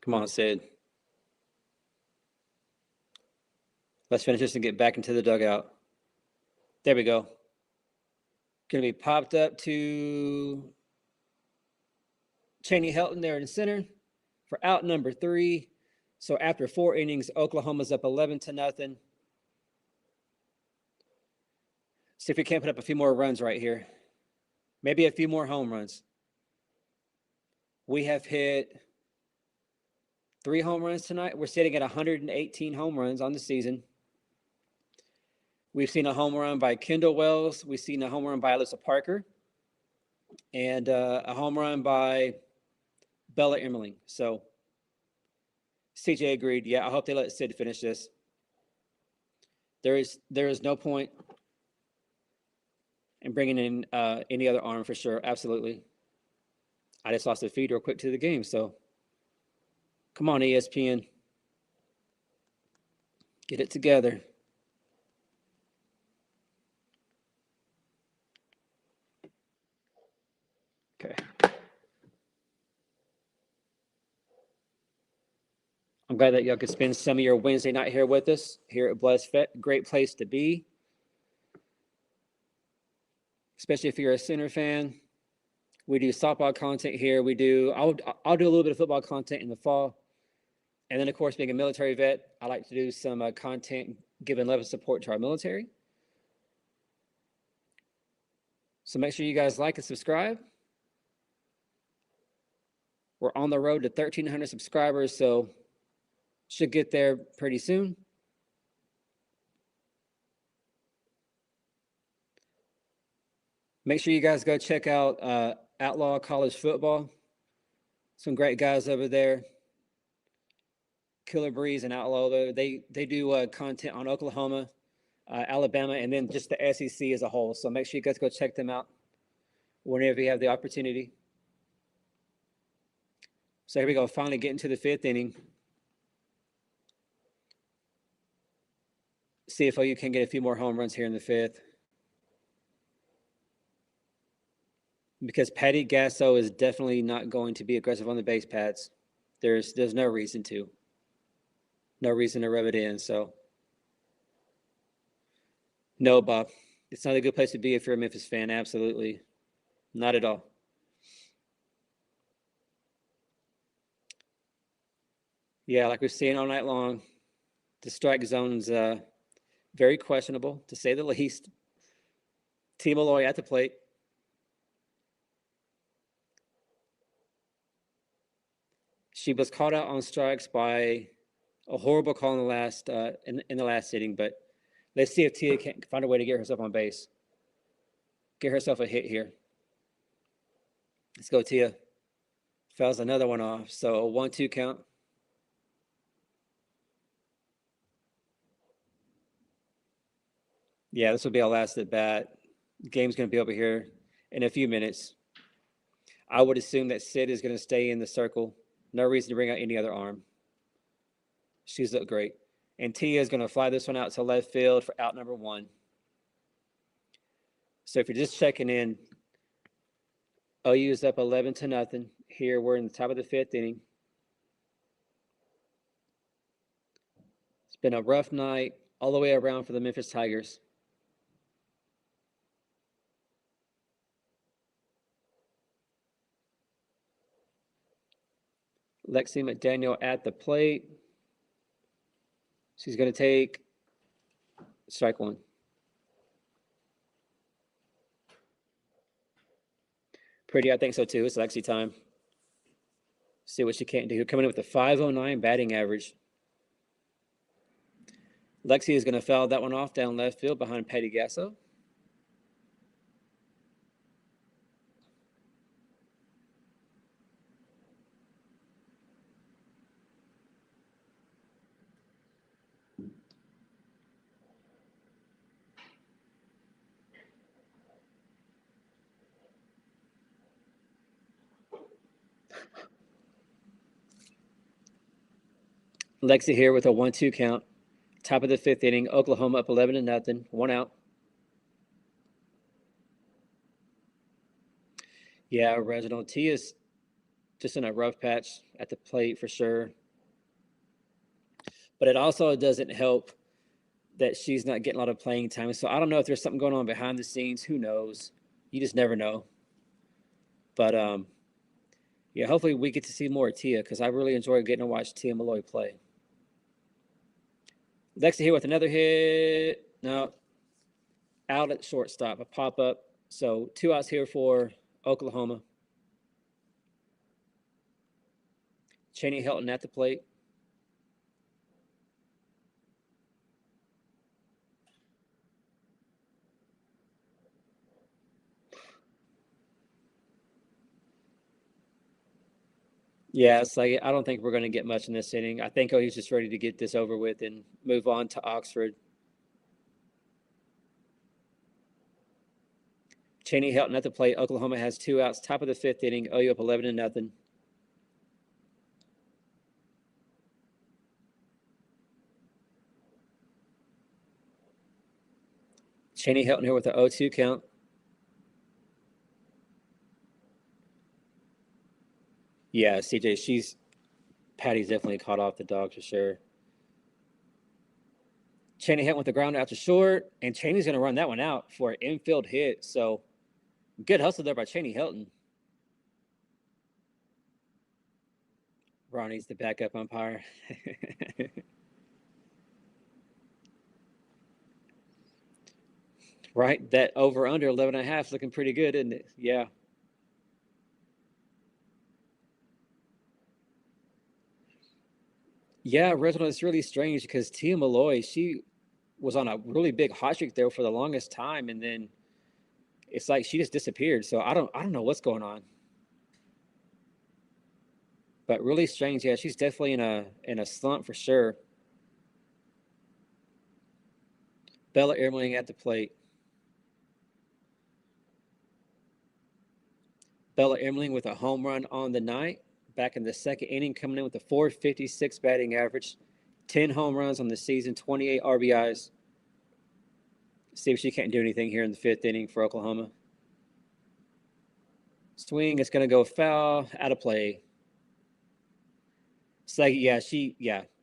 Come on, Sid. Let's finish this and get back into the dugout. There we go. Going to be popped up to Chaney Helton there in the center for out number 3. So after 4 innings, Oklahoma's up 11-0. See if we can't put up a few more runs right here. Maybe a few more home runs. We have hit 3 home runs tonight. We're sitting at 118 home runs on the season. We've seen a home run by Kendall Wells. We've seen a home run by Alyssa Parker. And a home run by Bella Emmerling. So CJ agreed. Yeah, I hope they let Sid finish this. There is no point in bringing in any other arm for sure. Absolutely. I just lost a feed real quick to the game. So come on, ESPN. Get it together. Okay. I'm glad that y'all could spend some of your Wednesday night here with us here at Blessed Vet. Great place to be, especially if you're a Center fan. We do softball content here. I'll do a little bit of football content in the fall. And then, of course, being a military vet, I like to do some content giving love and support to our military. So make sure you guys like and subscribe. We're on the road to 1,300 subscribers, so should get there pretty soon. Make sure you guys go check out Outlaw College Football. Some great guys over there. Killer Breeze and Outlaw, they do content on Oklahoma, Alabama, and then just the SEC as a whole. So make sure you guys go check them out whenever you have the opportunity. So here we go, finally getting to the 5th inning. See if OU can get a few more home runs here in the 5th. Because Patty Gasso is definitely not going to be aggressive on the base pads. There's no reason to. No reason to rub it in. So, no, Bob. It's not a good place to be if you're a Memphis fan. Absolutely. Not at all. Yeah, like we're seeing all night long, the strike zone's very questionable, to say the least. T. Malloy at the plate. She was caught out on strikes by a horrible call in the last inning, but let's see if Tia can find a way to get herself on base. Get herself a hit here. Let's go, Tia. Fouls another one off. So a 1-2 count. Yeah, this will be our last at bat. Game's going to be over here in a few minutes. I would assume that Sid is going to stay in the circle. No reason to bring out any other arm. She's looked great. And Tia is going to fly this one out to left field for out number 1. So if you're just checking in, OU is up 11-0. Here we're in the top of the 5th inning. It's been a rough night all the way around for the Memphis Tigers. Lexi McDaniel at the plate. She's going to take strike 1. Pretty, I think so too. It's Lexi time. See what she can't do. Coming in with a 509 batting average. Lexi is going to foul that one off down left field behind Patty Gasso. Lexi here with a 1-2 count. Top of the 5th inning. Oklahoma up 11-0. 1 out. Yeah, Reginald T is just in a rough patch at the plate for sure. But it also doesn't help that she's not getting a lot of playing time. So I don't know if there's something going on behind the scenes. Who knows? You just never know. But yeah, hopefully we get to see more of Tia because I really enjoy getting to watch Tia Malloy play. Lexi here with another hit. No, out at shortstop, a pop up. So 2 outs here for Oklahoma. Cheney Hilton at the plate. Yeah, it's like I don't think we're going to get much in this inning. I think he's just ready to get this over with and move on to Oxford. Cheney Hilton at the plate. Oklahoma has 2 outs. Top of the 5th inning. OU up 11-0. Cheney Hilton here with the 0-2 count. Yeah, CJ, Patty's definitely caught off the dog for sure. Cheney Hilton with the ground out to short, and Cheney's going to run that one out for an infield hit. So good hustle there by Cheney Hilton. Ronnie's the backup umpire. Right, that over under 11.5 is looking pretty good, isn't it? Yeah. Yeah, Reginald, it's really strange because Tia Malloy, she was on a really big hot streak there for the longest time, and then it's like she just disappeared. So I don't know what's going on. But really strange. Yeah, she's definitely in a slump for sure. Bella Ermeling at the plate. Bella Ermeling with a home run on the night. Back in the 2nd inning, coming in with a 456 batting average, 10 home runs on the season, 28 RBIs. See if she can't do anything here in the 5th inning for Oklahoma. Swing is going to go foul, out of play. So yeah.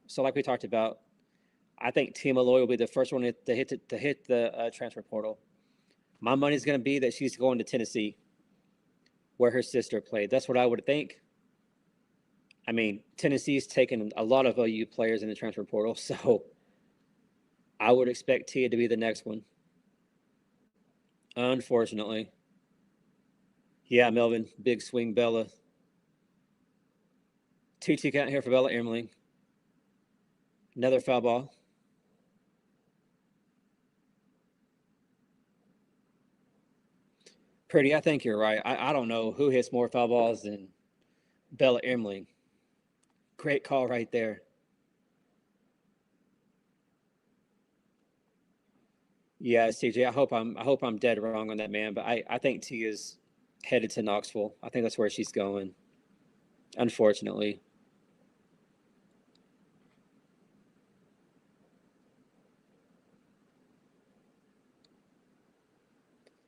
So like we talked about, I think Tia Malloy will be the first one to hit the transfer portal. My money's going to be that she's going to Tennessee, where her sister played. That's what I would think. I mean, Tennessee's taken a lot of OU players in the transfer portal, so I would expect Tia to be the next one. Unfortunately. Yeah, Melvin, big swing, Bella. 2-2 count here for Bella Ermeling. Another foul ball. Pretty, I think you're right. I don't know who hits more foul balls than Bella Ermeling. Great call right there. Yeah, CJ, I hope I'm dead wrong on that, man. But I think Tia's headed to Knoxville. I think that's where she's going. Unfortunately.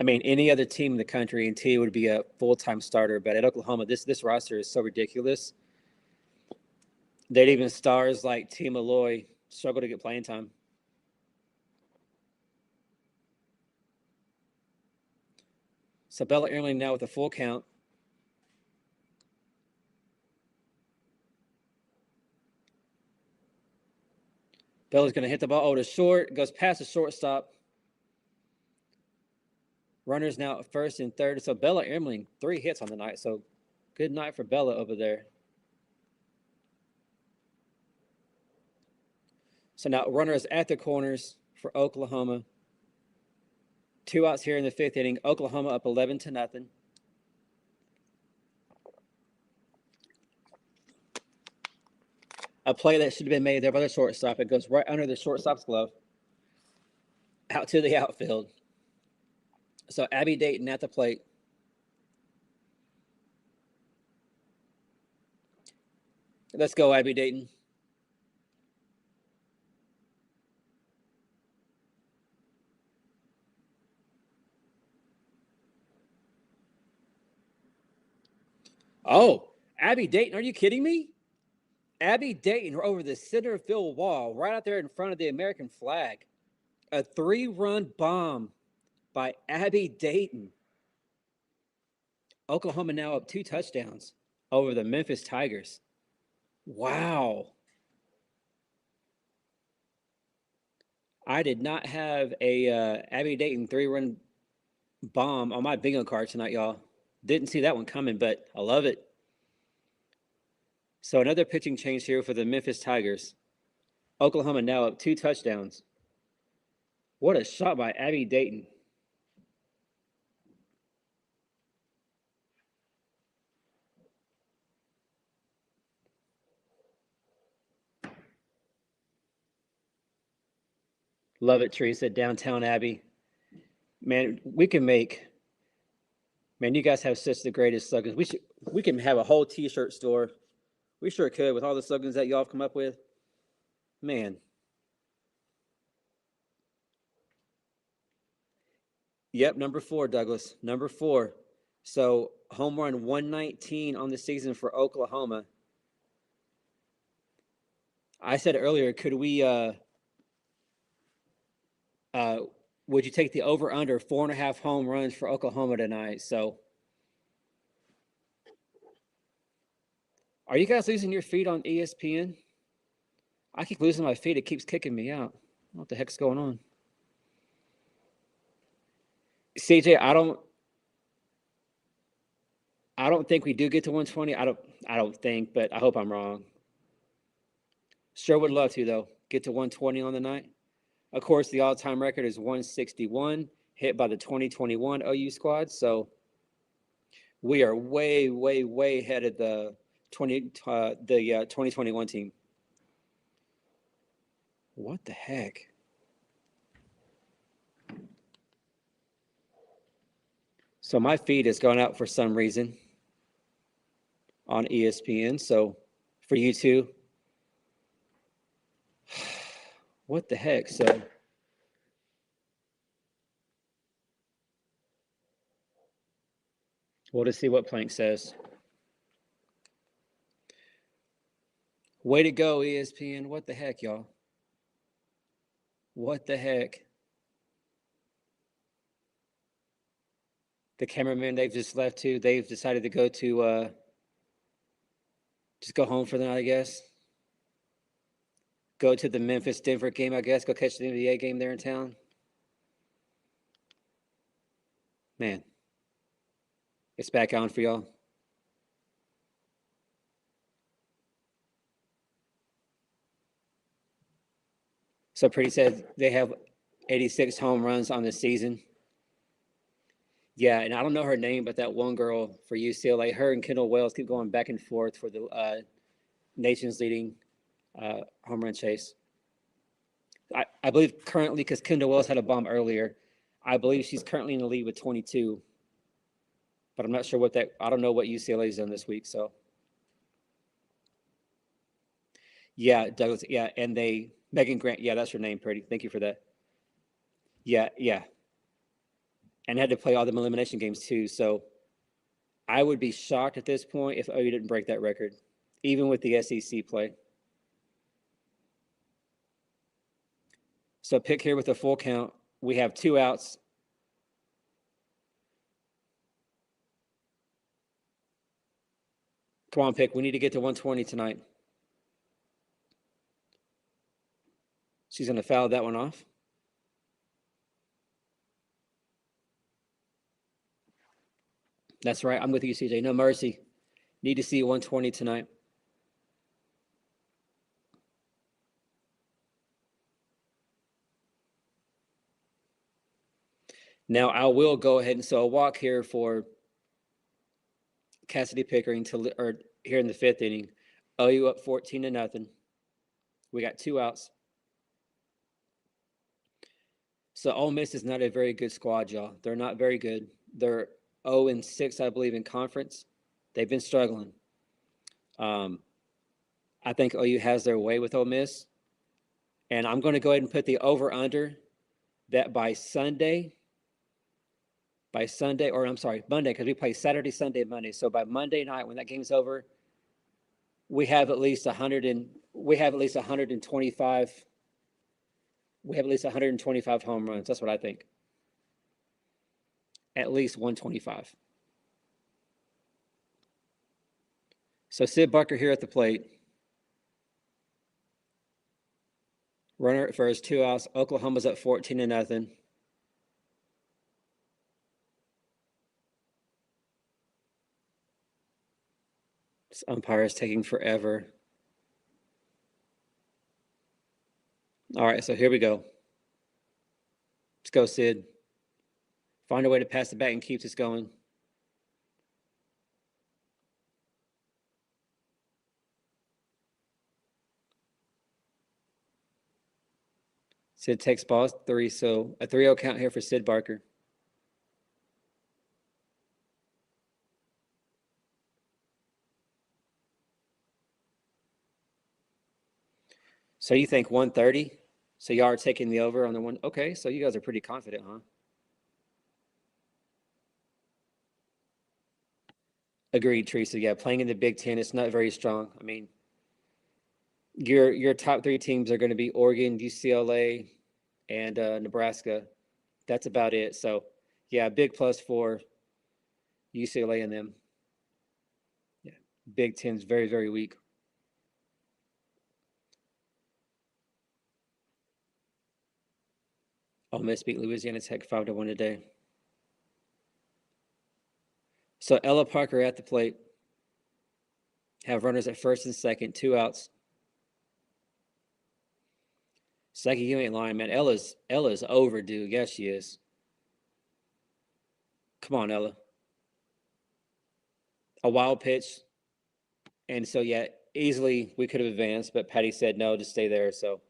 I mean, any other team in the country and Tia would be a full-time starter, but at Oklahoma, this roster is so ridiculous that even stars like Tia Malloy struggle to get playing time. So Bella Ermeling now with a full count. Bella's going to hit the ball. Oh, to short. Goes past the shortstop. Runners now at first and third. So Bella Ermeling, 3 hits on the night. So good night for Bella over there. So now runners at the corners for Oklahoma. 2 outs here in the 5th inning. Oklahoma up 11-0. A play that should have been made there by the shortstop. It goes right under the shortstop's glove, out to the outfield. So Abby Dayton at the plate. Let's go, Abby Dayton. Oh, Abby Dayton, are you kidding me? Abby Dayton over the center field wall, right out there in front of the American flag. A 3-run bomb by Abby Dayton. Oklahoma now up 2 touchdowns over the Memphis Tigers. Wow. I did not have a Abby Dayton 3-run bomb on my bingo card tonight, y'all. Didn't see that one coming, but I love it. So another pitching change here for the Memphis Tigers. Oklahoma now up 2 touchdowns. What a shot by Abby Dayton. Love it, Teresa. Downtown Abbey. Man, we can make. Man, you guys have such the greatest slogans. We can have a whole T-shirt store. We sure could with all the slogans that y'all have come up with. Man. Yep, number 4, Douglas. Number 4. So home run 119 on the season for Oklahoma. I said earlier, could we would you take the over under 4.5 home runs for Oklahoma tonight? So are you guys losing your feed on ESPN? I keep losing my feed. It keeps kicking me out. What the heck's going on? CJ, I don't think we do get to 120. I don't think, but I hope I'm wrong. Sure would love to, though. Get to 120 on the night. Of course, the all-time record is 161, hit by the 2021 OU squad. So we are way, way, way ahead of the 2021 team. What the heck? So my feed has gone out for some reason on ESPN. So for you two, what the heck? So we'll just see what Plank says. Way to go, ESPN. What the heck, y'all? What the heck? The cameraman they've just left too, they've decided to go to just go home for the night, I guess. Go to the Memphis-Denver game, I guess. Go catch the NBA game there in town. Man, it's back on for y'all. So Pretty said they have 86 home runs on the season. Yeah, and I don't know her name, but that one girl for UCLA, her and Kendall Wells keep going back and forth for the nation's leading home run chase. I believe currently, because Kendall Wells had a bomb earlier, I believe she's currently in the lead with 22. But I'm not sure what that. I don't know what UCLA's done this week. So yeah, Douglas. Yeah, and Megan Grant. Yeah, that's her name. Pretty. Thank you for that. Yeah, and had to play all the elimination games too. So I would be shocked at this point if OU didn't break that record, even with the SEC play. So Pick here with a full count. We have 2 outs. Come on, Pick. We need to get to 120 tonight. She's going to foul that one off. That's right. I'm with you, CJ. No mercy. Need to see 120 tonight. Now I will go ahead and so a walk here for Cassidy Pickering or here in the fifth inning. OU up 14-0. We got 2 outs. So Ole Miss is not a very good squad, y'all. They're not very good. They're 0-6, I believe, in conference. They've been struggling. I think OU has their way with Ole Miss. And I'm going to go ahead and put the over-under that by Monday, because we play Saturday, Sunday, Monday. So by Monday night, when that game's over, we have at least 125. We have at least 125 home runs. That's what I think. At least 125. So Sid Barker here at the plate. Runner at first, 2 outs. Oklahoma's up 14-0. This umpire is taking forever. All right, so here we go. Let's go, Sid. Find a way to pass it back and keep this going. Sid takes ball 3, so a 3-0 count here for Sid Barker. So you think 130? So y'all are taking the over on the one? Okay, so you guys are pretty confident, huh? Agreed, Teresa. Yeah, playing in the Big Ten, it's not very strong. I mean, your top 3 teams are going to be Oregon, UCLA, and Nebraska. That's about it. So, yeah, big plus for UCLA and them. Yeah, Big Ten's very, very weak. Ole Miss beat Louisiana Tech 5-1 today. So Ella Parker at the plate. Have runners at first and second, 2 outs. Second, you ain't lying, man. Ella's overdue. Yes, she is. Come on, Ella. A wild pitch. And so, yeah, easily we could have advanced, but Patty said no, just stay there. So,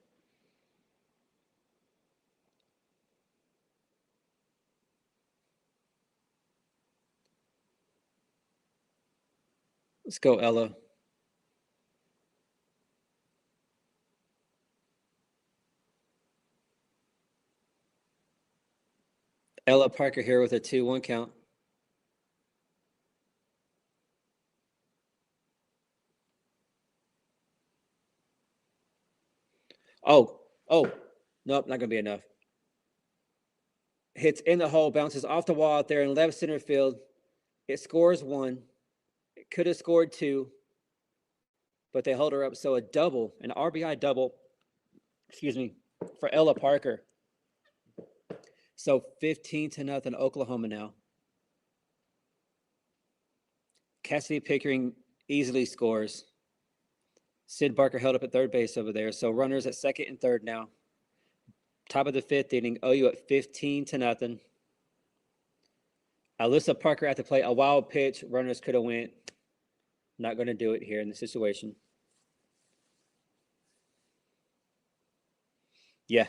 let's go, Ella. Ella Parker here with a 2-1 count. Oh, nope, not going to be enough. Hits in the hole, bounces off the wall out there in left center field. It scores 1. It could have scored 2, but they hold her up. So a double, an RBI double, for Ella Parker. So 15-0 Oklahoma now. Cassidy Pickering easily scores. Sid Barker held up at third base over there. So runners at second and third now. Top of the 5th inning, OU at 15-0. Alyssa Parker at the plate, a wild pitch. Runners could have went. Not going to do it here in the situation. Yeah.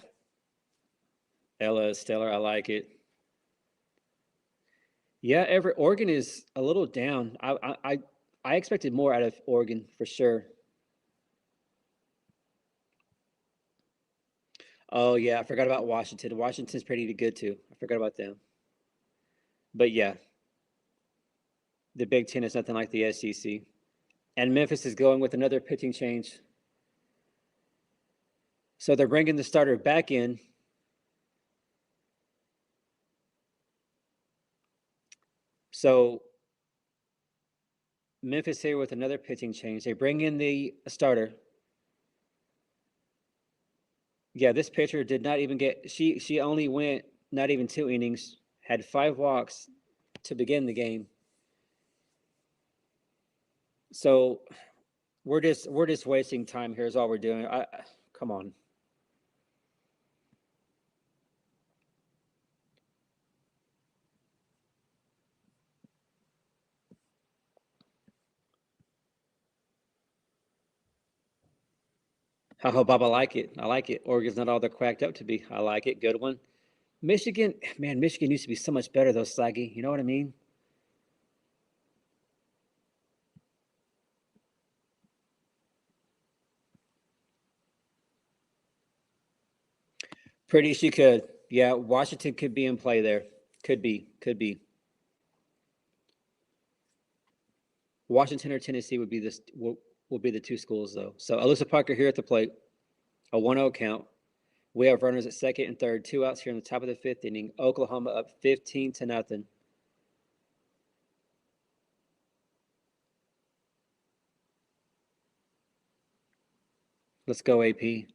Ella is stellar. I like it. Yeah, Oregon is a little down. I expected more out of Oregon for sure. Oh yeah, I forgot about Washington. Washington's pretty good too. I forgot about them. But yeah, the Big Ten is nothing like the SEC. And Memphis is going with another pitching change. So they're bringing the starter back in. So Memphis here with another pitching change. They bring in the starter. Yeah, this pitcher did not even get. She only went not even 2 innings. Had 5 walks to begin the game. So we're just wasting time here. Is all we're doing. Come on. Oh, Bob, I like it. I like it. Oregon's not all they're cracked up to be. I like it. Good one. Michigan, man, Michigan used to be so much better, though, Slaggy. You know what I mean? Pretty she could. Yeah, Washington could be in play there. Could be. Could be. Washington or Tennessee would be this will be the two schools though. So Alyssa Parker here at the plate, a 1-0 count. We have runners at second and third, two outs here in the top of the fifth inning. Oklahoma up 15-0. Let's go, AP.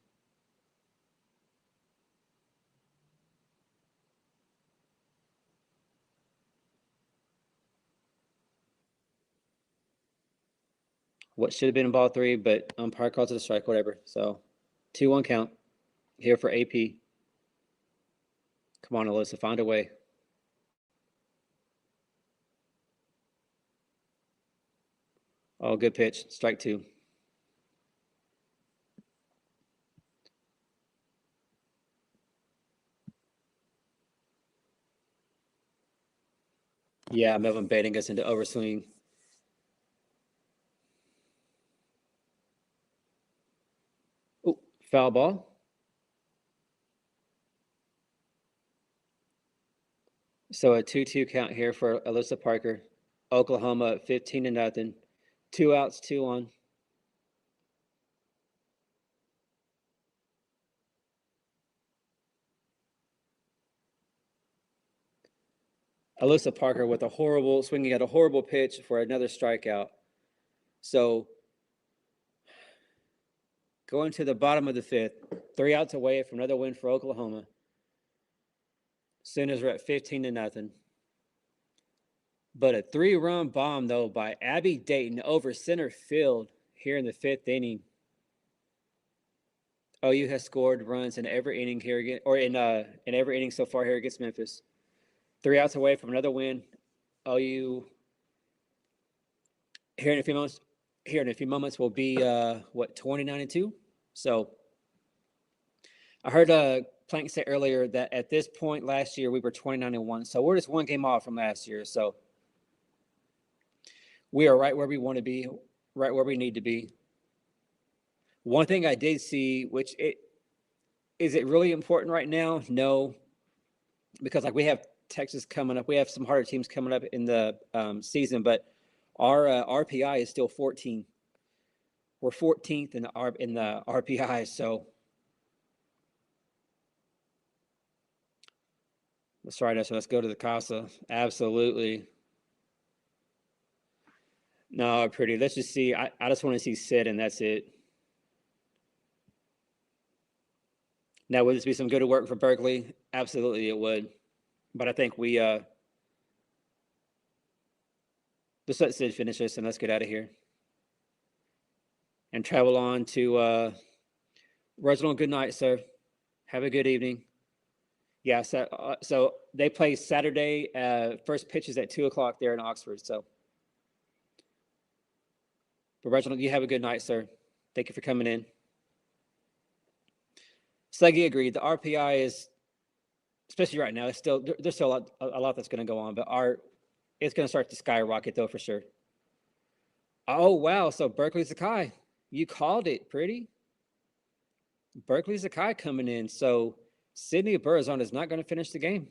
What should have been ball three, but umpire calls it a strike, whatever. So 2-1 count here for AP. Come on, Alyssa, find a way. Oh, good pitch. Strike two. Yeah, Melvin baiting us into overswing. Oh, foul ball. So a 2-2 count here for Alyssa Parker. Oklahoma at 15-0. Two outs, two on. Alyssa Parker with a horrible swinging at a horrible pitch for another strikeout. So going to the bottom of the fifth, three outs away from another win for Oklahoma. Sooners are at 15-0. But a three-run bomb though by Abby Dayton over center field here in the fifth inning. OU has scored runs in every inning here again, or in every inning so far here against Memphis. Three outs away from another win. OU here in a few moments. Here in a few moments will be 29-2. So I heard Plank say earlier that at this point last year we were 29-1. So we're just one game off from last year. So we are right where we want to be, right where we need to be. One thing I did see, which is it really important right now? No, because like we have Texas coming up, we have some harder teams coming up in the season, but our RPI is still 14. We're 14th in the RPI, so that's right. So let's go to the Casa. Absolutely. No, pretty. Let's just see. I just want to see Sid, and that's it. Now, would this be some good work for Berkeley? Absolutely, it would. But I think we just let Sid finish this, and let's get out of here and travel on to Reginald. Good night, sir. Have a good evening. Yeah. So they play Saturday. First pitch is at 2:00 there in Oxford. So, but Reginald, you have a good night, sir. Thank you for coming in. Sluggy agreed. The RPI is, especially right now, it's still there's still a lot that's going to go on, but it's going to start to skyrocket though for sure. Oh wow! So Berkeley Zakai, you called it, pretty. Berkeley Zakai coming in. So Sydney Burzon is not going to finish the game,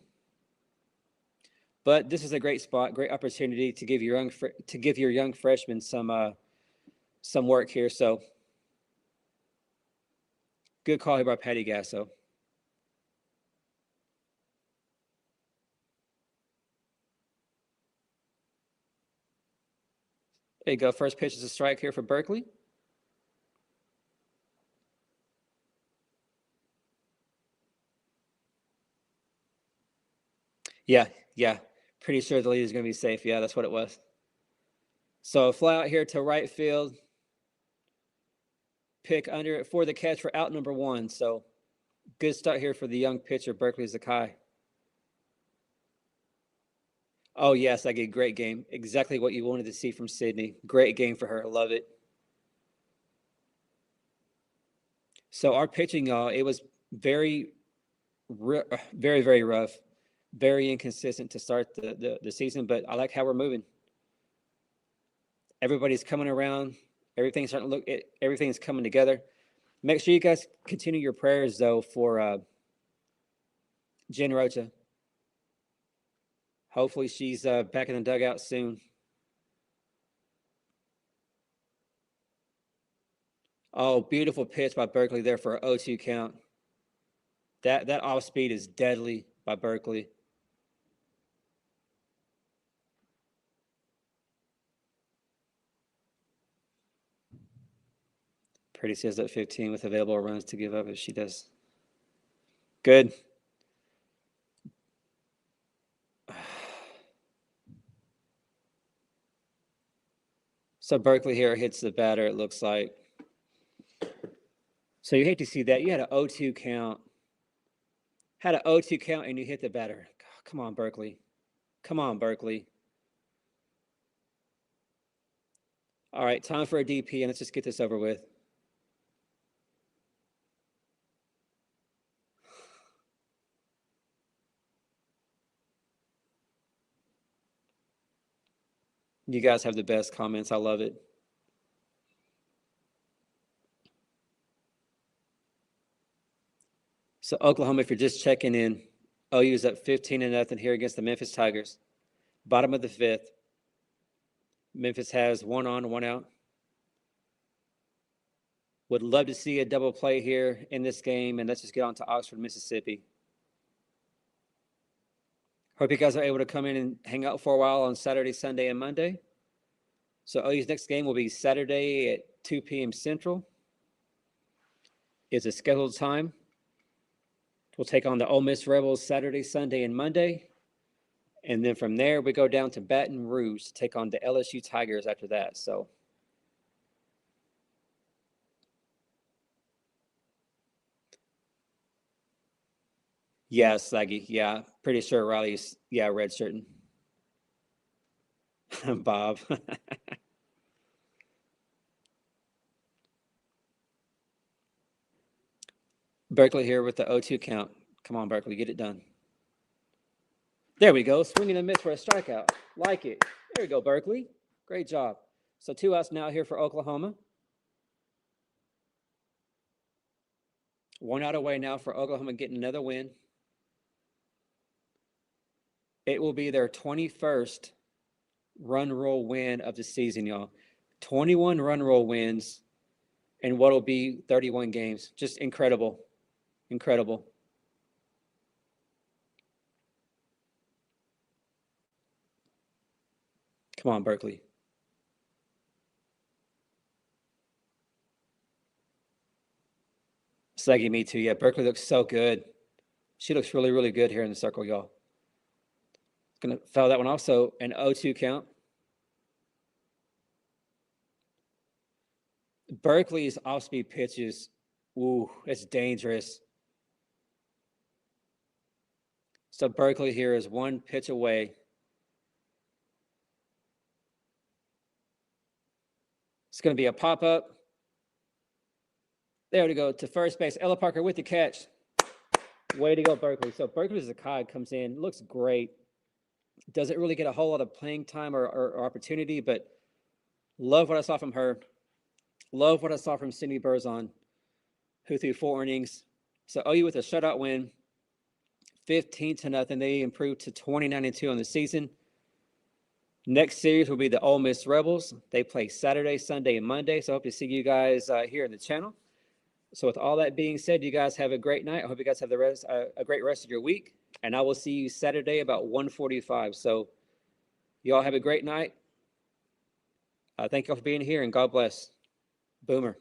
but this is a great spot, great opportunity to give your young freshmen some work here. So good call here by Patty Gasso. There you go. First pitch is a strike here for Berkeley. Yeah, yeah. Pretty sure the lead is going to be safe. Yeah, that's what it was. So fly out here to right field. Pick under it for the catch for out number one. So good start here for the young pitcher, Berkeley Zakai. Oh, yes, I get great game. Exactly what you wanted to see from Sydney. Great game for her. I love it. So our pitching, y'all, it was very, very, very rough, very inconsistent to start the season. But I like how we're moving. Everybody's coming around. Everything's starting to look. Everything's coming together. Make sure you guys continue your prayers though for Jen Rocha. Hopefully she's back in the dugout soon. Oh, beautiful pitch by Berkeley there for an 0-2 count. That off speed is deadly by Berkeley. Pretty says at 15 with available runs to give up if she does. Good. So Berkeley here hits the batter, it looks like. So you hate to see that. You had an 0-2 count. Had an 0-2 count and you hit the batter. Come on, Berkeley. Come on, Berkeley. All right, time for a DP, and let's just get this over with. You guys have the best comments. I love it. So Oklahoma, if you're just checking in, OU is up 15-0 here against the Memphis Tigers. Bottom of the fifth. Memphis has 1 on, 1 out. Would love to see a double play here in this game, and let's just get on to Oxford, Mississippi. Hope you guys are able to come in and hang out for a while on Saturday, Sunday, and Monday. So OU's next game will be Saturday at 2 p.m. Central. It's a scheduled time. We'll take on the Ole Miss Rebels Saturday, Sunday, and Monday. And then from there, we go down to Baton Rouge to take on the LSU Tigers after that. So yeah, Slaggy. Yeah, pretty sure Riley's, redshirting. Bob. Berkeley here with the 0-2 count. Come on, Berkeley, get it done. There we go. Swinging and miss for a strikeout. Like it. There we go, Berkeley. Great job. So 2 outs now here for Oklahoma. 1 out away now for Oklahoma getting another win. It will be their 21st run roll win of the season, y'all. 21 run roll wins in what will be 31 games. Just incredible. Incredible. Come on, Berkeley. Slaggy, me too. Yeah, Berkeley looks so good. She looks really, really good here in the circle, y'all. Gonna foul that one off. So an 0-2 count. Berkeley's off-speed pitches, ooh, it's dangerous. So Berkeley here is 1 pitch away. It's going to be a pop-up. There we go to first base. Ella Parker with the catch. Way to go, Berkeley. So Berkeley as a cog comes in, looks great. Doesn't really get a whole lot of playing time or opportunity, but love what I saw from her. Love what I saw from Cindy Burzon, who threw 4 innings. So OU with a shutout win, 15-0. They improved to 29-2 on the season. Next series will be the Ole Miss Rebels. They play Saturday, Sunday, and Monday. So I hope to see you guys here in the channel. So with all that being said, you guys have a great night. I hope you guys have a great rest of your week. And I will see you Saturday about 1:45. So you all have a great night. Thank you all for being here, and God bless. Boomer.